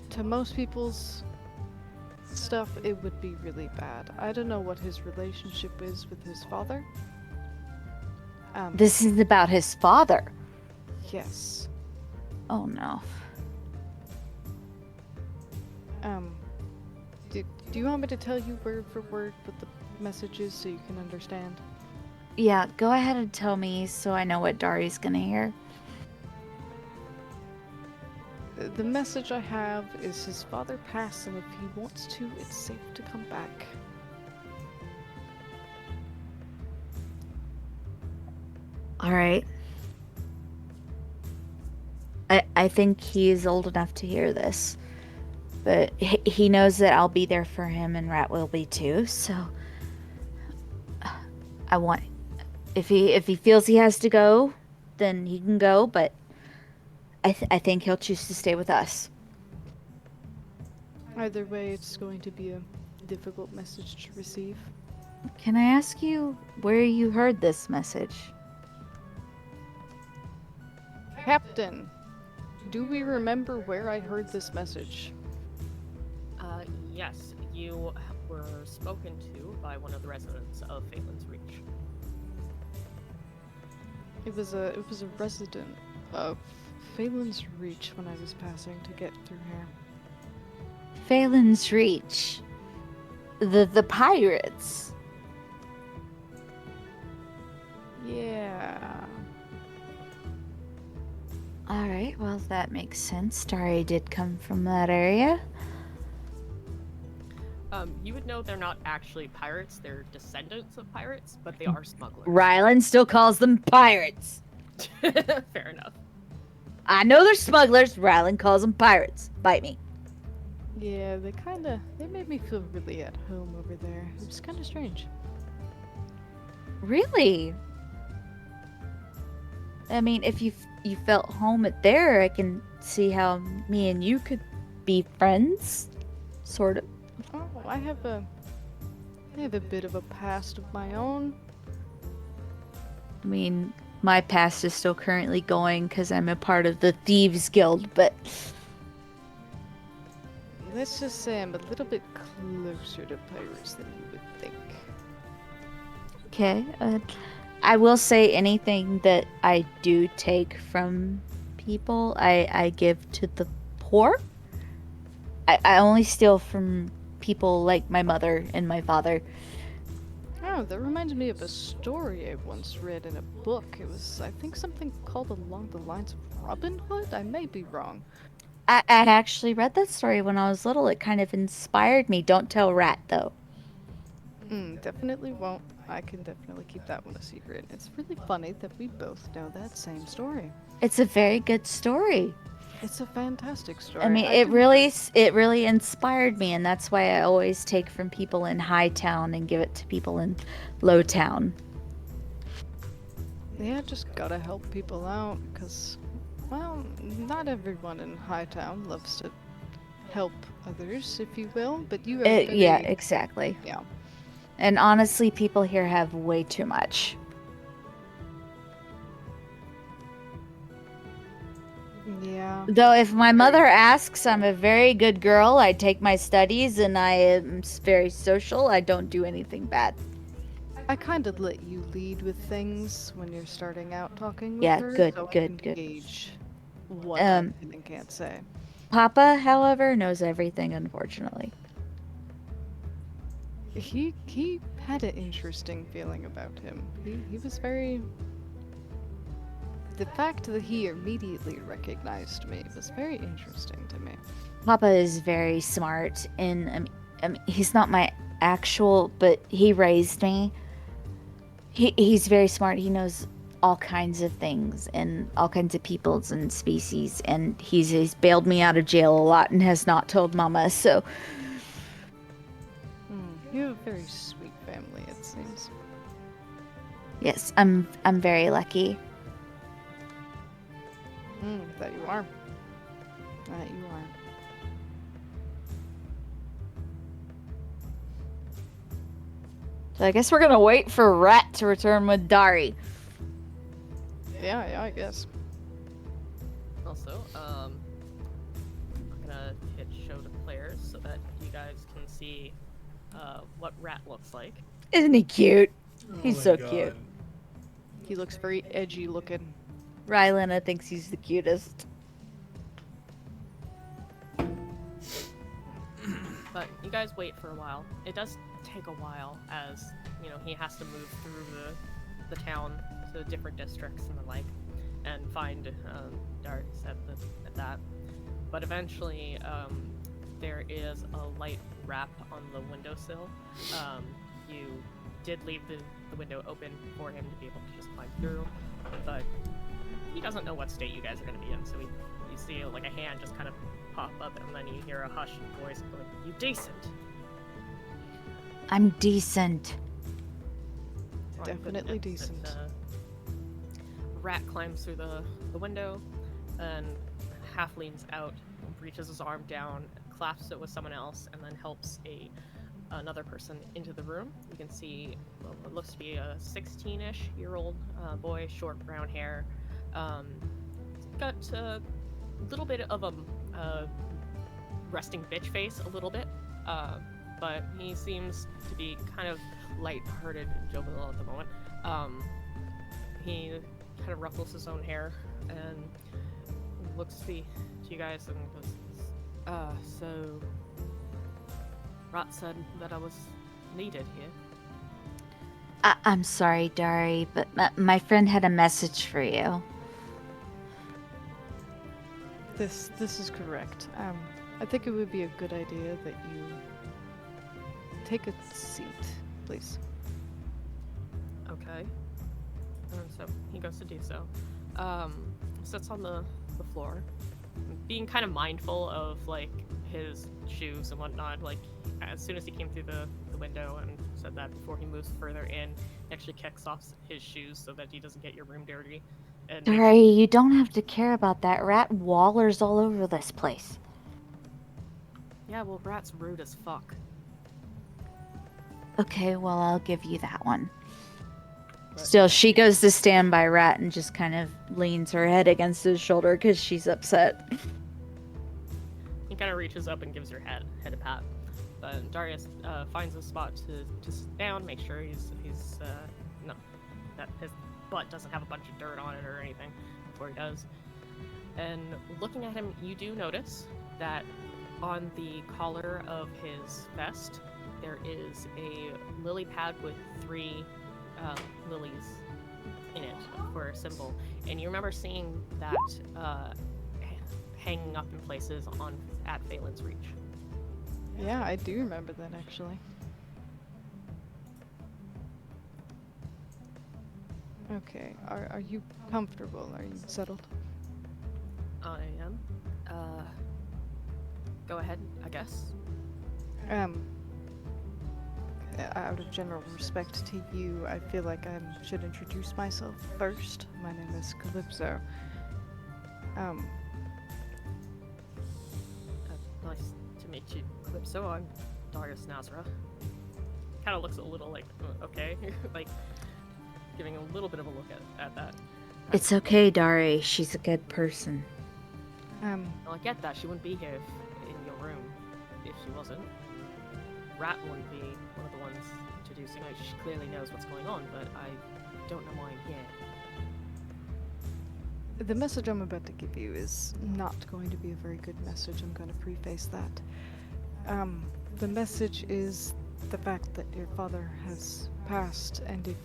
To most people's stuff, it would be really bad. I don't know what his relationship is with his father. This is about his father. Yes. Oh no. Do you want me to tell you word for word what the message is so you can understand? Yeah, go ahead and tell me so I know what Dari's gonna hear. The message I have is his father passed, and if he wants to, it's safe to come back. Alright. I think he's old enough to hear this. But he knows that I'll be there for him, and Rat will be too, so... I want... If he feels he has to go, then he can go, but... I think he'll choose to stay with us. Either way, it's going to be a difficult message to receive. Can I ask you where you heard this message? Captain, do we remember where I heard this message? Yes, you were spoken to by one of the residents of Phelan's Reach. It was a resident of Phelan's Reach when I was passing to get through here. Phelan's Reach. The pirates. Yeah. Alright, well that makes sense. Dari did come from that area. You would know they're not actually pirates, they're descendants of pirates, but they are smugglers. Rylan still calls them pirates. Fair enough. I know they're smugglers. Rylan calls them pirates. Bite me. Yeah, they made me feel really at home over there. It was kind of strange. Really? I mean, if you felt home at there, I can see how me and you could be friends. Sort of. I have a bit of a past of my own. I mean, my past is still currently going because I'm a part of the Thieves Guild, but Let's just say I'm a little bit closer to pirates than you would think. okay. I will say anything that I do take from people, I give to the poor. I only steal from people like my mother and my father. Oh, that reminds me of a story I once read in a book. It was, I think, something called Along the Lines of Robin Hood? I may be wrong. I actually read that story when I was little. It kind of inspired me. Don't tell Rat, though. Definitely won't. I can definitely keep that one a secret. It's really funny that we both know that same story. It's a very good story. It's a fantastic story. I mean, it really inspired me, and that's why I always take from people in High Town and give it to people in Low Town. Yeah, just gotta help people out, because, well, not everyone in Hightown loves to help others, if you will, but you have Yeah, exactly. Yeah. And honestly, people here have way too much. Yeah. Though if my mother asks, I'm a very good girl. I take my studies and I am very social. I don't do anything bad. I kind of let you lead with things when you're starting out talking with Yeah, her, good, so I good, can good. gauge what I can and can't say. Papa, however, knows everything, unfortunately. He had an interesting feeling about him. He was very... The fact that he immediately recognized me was very interesting to me. Papa is very smart, and he's not my actual, but he raised me. He's very smart. He knows all kinds of things and all kinds of peoples and species, and he's bailed me out of jail a lot and has not told Mama. So You have a very sweet family, it seems. yes, I'm very lucky. That you are. That you are. So I guess we're gonna wait for Rat to return with Dari. Yeah, I guess. Also, I'm gonna hit show to players so that you guys can see what Rat looks like. Isn't he cute? He's Oh so my God. cute. He looks very edgy looking. Rylena thinks he's the cutest. But you guys wait for a while. It does take a while, as you know, he has to move through the town to different districts and the like, and find Darius at that. But eventually, there is a light rap on the windowsill. You did leave the window open for him to be able to just climb through, but he doesn't know what state you guys are going to be in, so you see like a hand just kind of pop up, and then you hear a hushed voice going, "You decent?" I'm decent. Definitely goodness. decent. And, Rat climbs through the window, and half leans out, reaches his arm down, clasps it with someone else, and then helps another person into the room. You can see what looks to be a 16-ish-year-old boy, short brown hair. Got a little bit of a resting bitch face, a little bit, but he seems to be kind of light-hearted and jovial at the moment. He kind of ruffles his own hair and looks to you guys and goes, so Rat said that I was needed here. I'm sorry, Dari, but my friend had a message for you. This is correct. I think it would be a good idea that you take a seat, please. Okay. So he goes to do so. Sits on the floor, being kind of mindful of like his shoes and whatnot. Like as soon as he came through the window and said that before he moves further in, he actually kicks off his shoes so that he doesn't get your room dirty. And Dari, you don't have to care about that. Rat wallers all over this place. yeah, well, Rat's rude as fuck. Okay, well, I'll give you that one. But- Still, she goes to stand by Rat and just kind of leans her head against his shoulder because she's upset. He kind of reaches up and gives her head a pat. But Darius finds a spot to sit down, make sure he's no, that his butt doesn't have a bunch of dirt on it or anything before he does. And looking at him, you do notice that on the collar of his vest there is a lily pad with 3 lilies in it for a symbol. And you remember seeing that hanging up in places at Phelan's Reach. Yeah, I do remember that actually. Okay, are you comfortable? Are you settled? I am. Go ahead, I guess. Out of general respect to you, I feel like I should introduce myself first. My name is Calypso. Nice to meet you, Calypso. I'm Darius Nazra. Kind of looks a little like, okay, like giving a little bit of a look at that. It's okay, Dari. She's a good person. Well, I get that. She wouldn't be here in your room if she wasn't. Rat wouldn't be one of the ones introducing. Like, she clearly knows what's going on, but I don't know why I'm here. The message I'm about to give you is not going to be a very good message. I'm going to preface that. The message is the fact that your father has passed, and if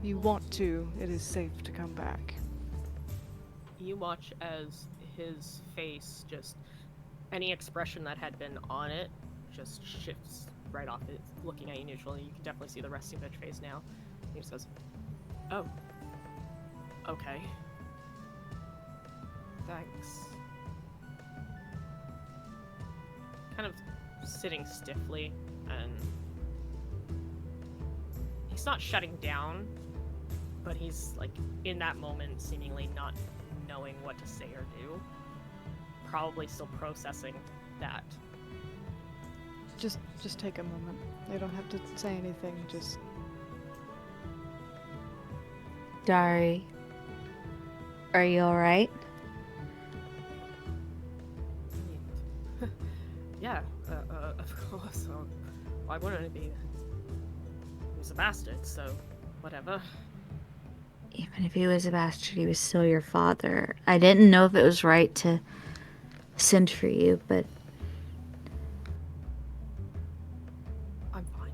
you want to, it is safe to come back. You watch as his face just, any expression that had been on it just shifts right off it, looking at you neutrally. You can definitely see the resting bitch face now. He just goes, oh, okay. Thanks. Kind of sitting stiffly, and he's not shutting down, but he's like in that moment seemingly not knowing what to say or do. Probably still processing that. Just take a moment. You don't have to say anything, just... Dari, are you alright? Yeah, of course. Why wouldn't it be? He was a bastard, so whatever. Even if he was a bastard, he was still your father. I didn't know if it was right to send for you, but I'm fine.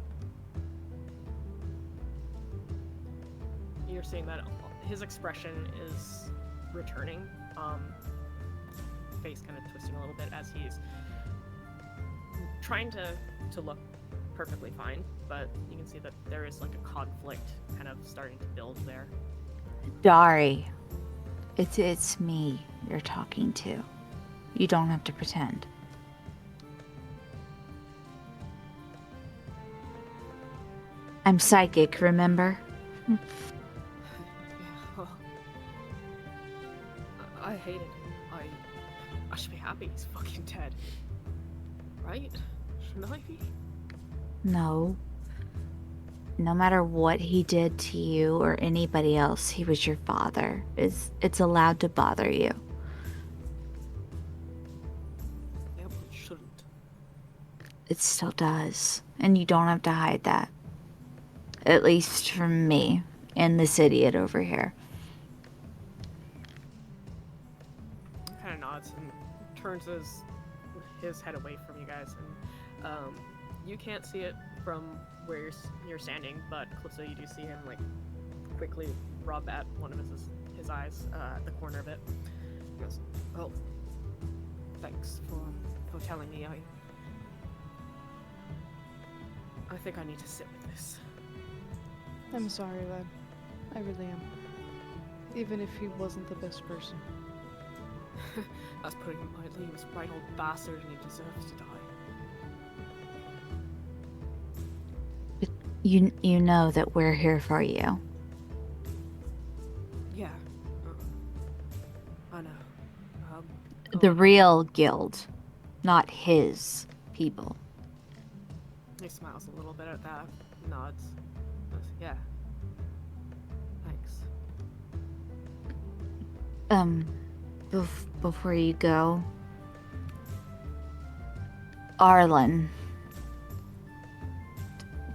You're seeing that his expression is returning. Face kind of twisting a little bit as he's trying to look perfectly fine, but you can see that there is like a conflict kind of starting to build there. Dari, it's me you're talking to. You don't have to pretend. I'm psychic, remember? Yeah, well, I hate it. I should be happy he's fucking dead. Right? Shouldn't I be? No. No matter what he did to you or anybody else, he was your father. It's allowed to bother you. Yeah, but it shouldn't. It still does. And you don't have to hide that. At least from me and this idiot over here. Kind of nods and turns his head away from you guys, and you can't see it from where you're standing, but Calypso, you do see him like quickly rub at one of his eyes at the corner of it. He goes, "Oh, thanks for telling me. I think I need to sit with this." I'm sorry, lad. I really am. Even if he wasn't the best person. That's putting it mildly. He was a right old bastard and he deserves to die. You know that we're here for you. Yeah. I know. The real guild, not his people. He smiles a little bit at that, nods. Goes, yeah. Thanks. Before you go, Arlen,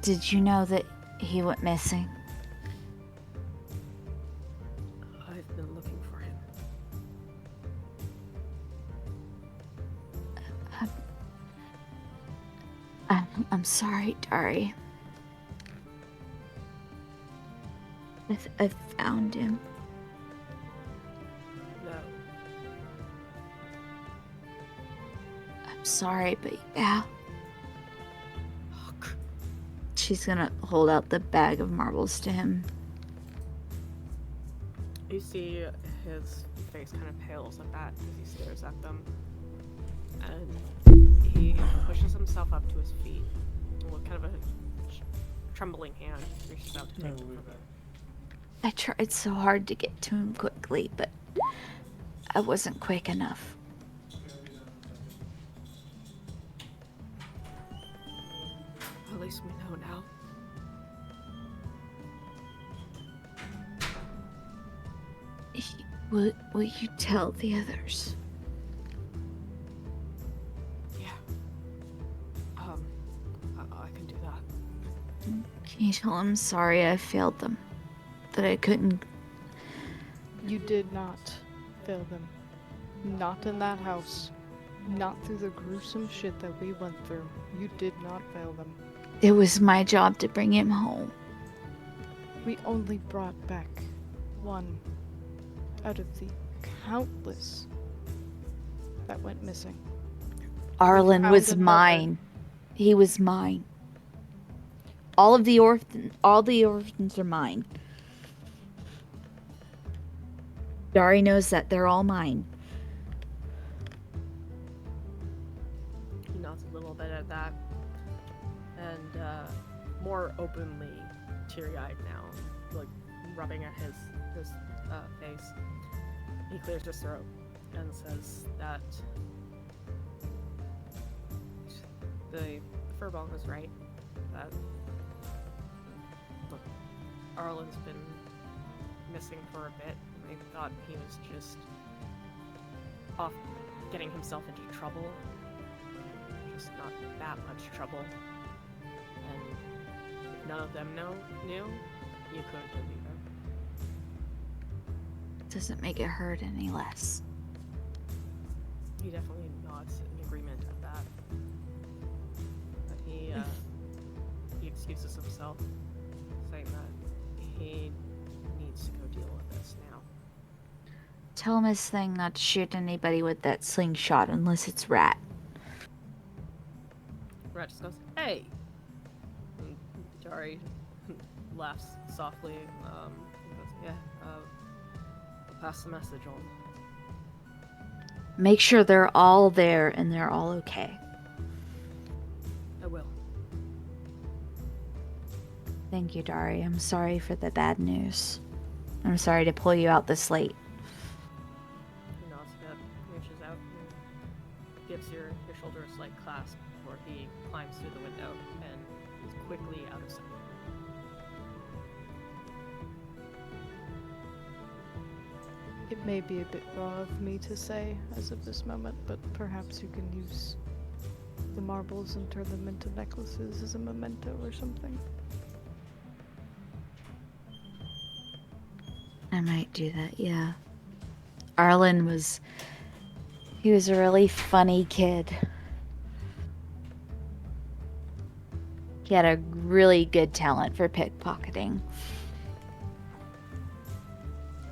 did you know that he went missing? I've been looking for him. I'm sorry, Dari. I found him. No. I'm sorry, but yeah. She's gonna hold out the bag of marbles to him. You see his face kind of pales at that as he stares at them. And he pushes himself up to his feet. With kind of a trembling hand, reaches out to take him. I tried so hard to get to him quickly, but I wasn't quick enough. At least we know now. Will you tell the others? Yeah. I can do that. Can you tell them sorry I failed them? That I couldn't... You did not fail them. Not in that house. Not through the gruesome shit that we went through. You did not fail them. It was my job to bring him home. We only brought back one out of the countless that went missing. Arlen found was another. mine. He was mine. All the orphans are mine. Dari knows that they're all mine. He nods a little bit at that. And more openly teary-eyed now, like rubbing at his face. He clears his throat and says that the furball was right. That look, Arlen's been missing for a bit. They thought he was just off getting himself into trouble. Just not that much trouble. And if none of them knew, you couldn't have either. Doesn't make it hurt any less. He definitely nods in agreement at that. But he excuses himself, saying that he needs to go deal with this now. Tell him his thing not to shoot anybody with that slingshot unless it's Rat. Rat just goes, hey! And Dari laughs softly. He goes, yeah, I'll pass the message on. Make sure they're all there and they're all okay. I will. Thank you, Dari. I'm sorry for the bad news. I'm sorry to pull you out this late. He nods a bit, reaches out, and gives your shoulder a slight clasp before he climbs through the window and is quickly out of sight. It may be a bit raw of me to say as of this moment, but perhaps you can use the marbles and turn them into necklaces as a memento or something. I might do that, yeah. Arlen was... He was a really funny kid. He had a really good talent for pickpocketing.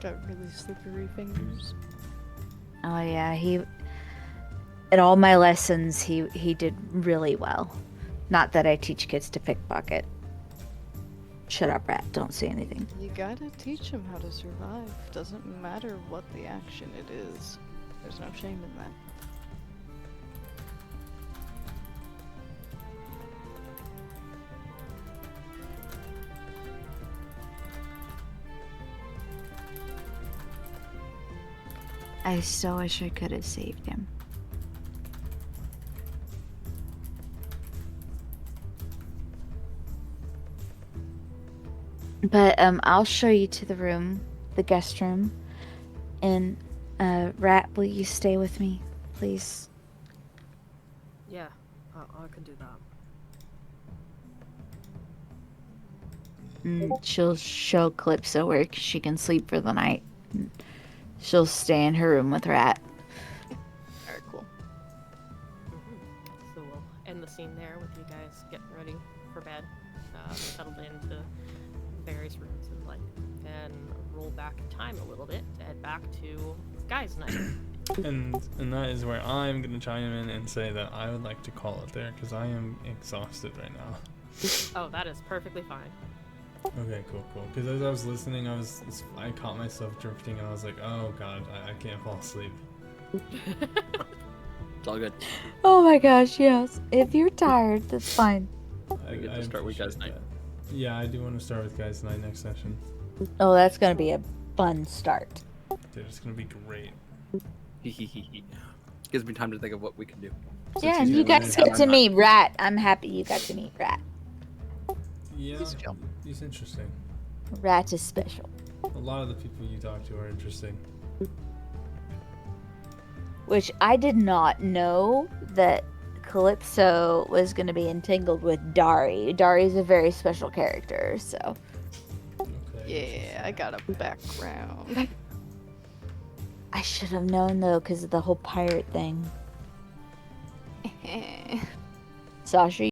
Got really slippery fingers. Oh yeah, he... At all my lessons, he did really well. Not that I teach kids to pickpocket. Shut up, Rat. Don't say anything. You gotta teach them how to survive. Doesn't matter what the action it is. There's no shame in that. I so wish I could have saved him. But I'll show you to the room, the guest room. And Rat, will you stay with me, please? Yeah, I can do that. She'll show Calypso where she can sleep for the night. She'll stay in her room with Rat. Alright, cool. So we'll end the scene there with you guys getting ready for bed, settled into various rooms and roll back in time a little bit to head back to guys' night. And that is where I'm gonna chime in and say that I would like to call it there because I am exhausted right now. Oh, that is perfectly fine. Okay, cool. Because as I was listening, I caught myself drifting, and I was like, oh god, I can't fall asleep. It's all good. Oh my gosh, yes. If you're tired, that's fine. We get to start with guys' night. That. Yeah, I do want to start with guys' night next session. Oh, that's gonna be a fun start. Dude, it's gonna be great. Gives me time to think of what we can do. Yeah, he's and you gonna guys learn get to how to- meet Rat. I'm happy you got to meet Rat. Yeah, He's chill. he's interesting. Rat is special. A lot of the people you talk to are interesting. Which I did not know that Calypso was going to be entangled with Dari. Dari's a very special character, so. Okay. Yeah, I got a background. I should have known though, because of the whole pirate thing. Sasha,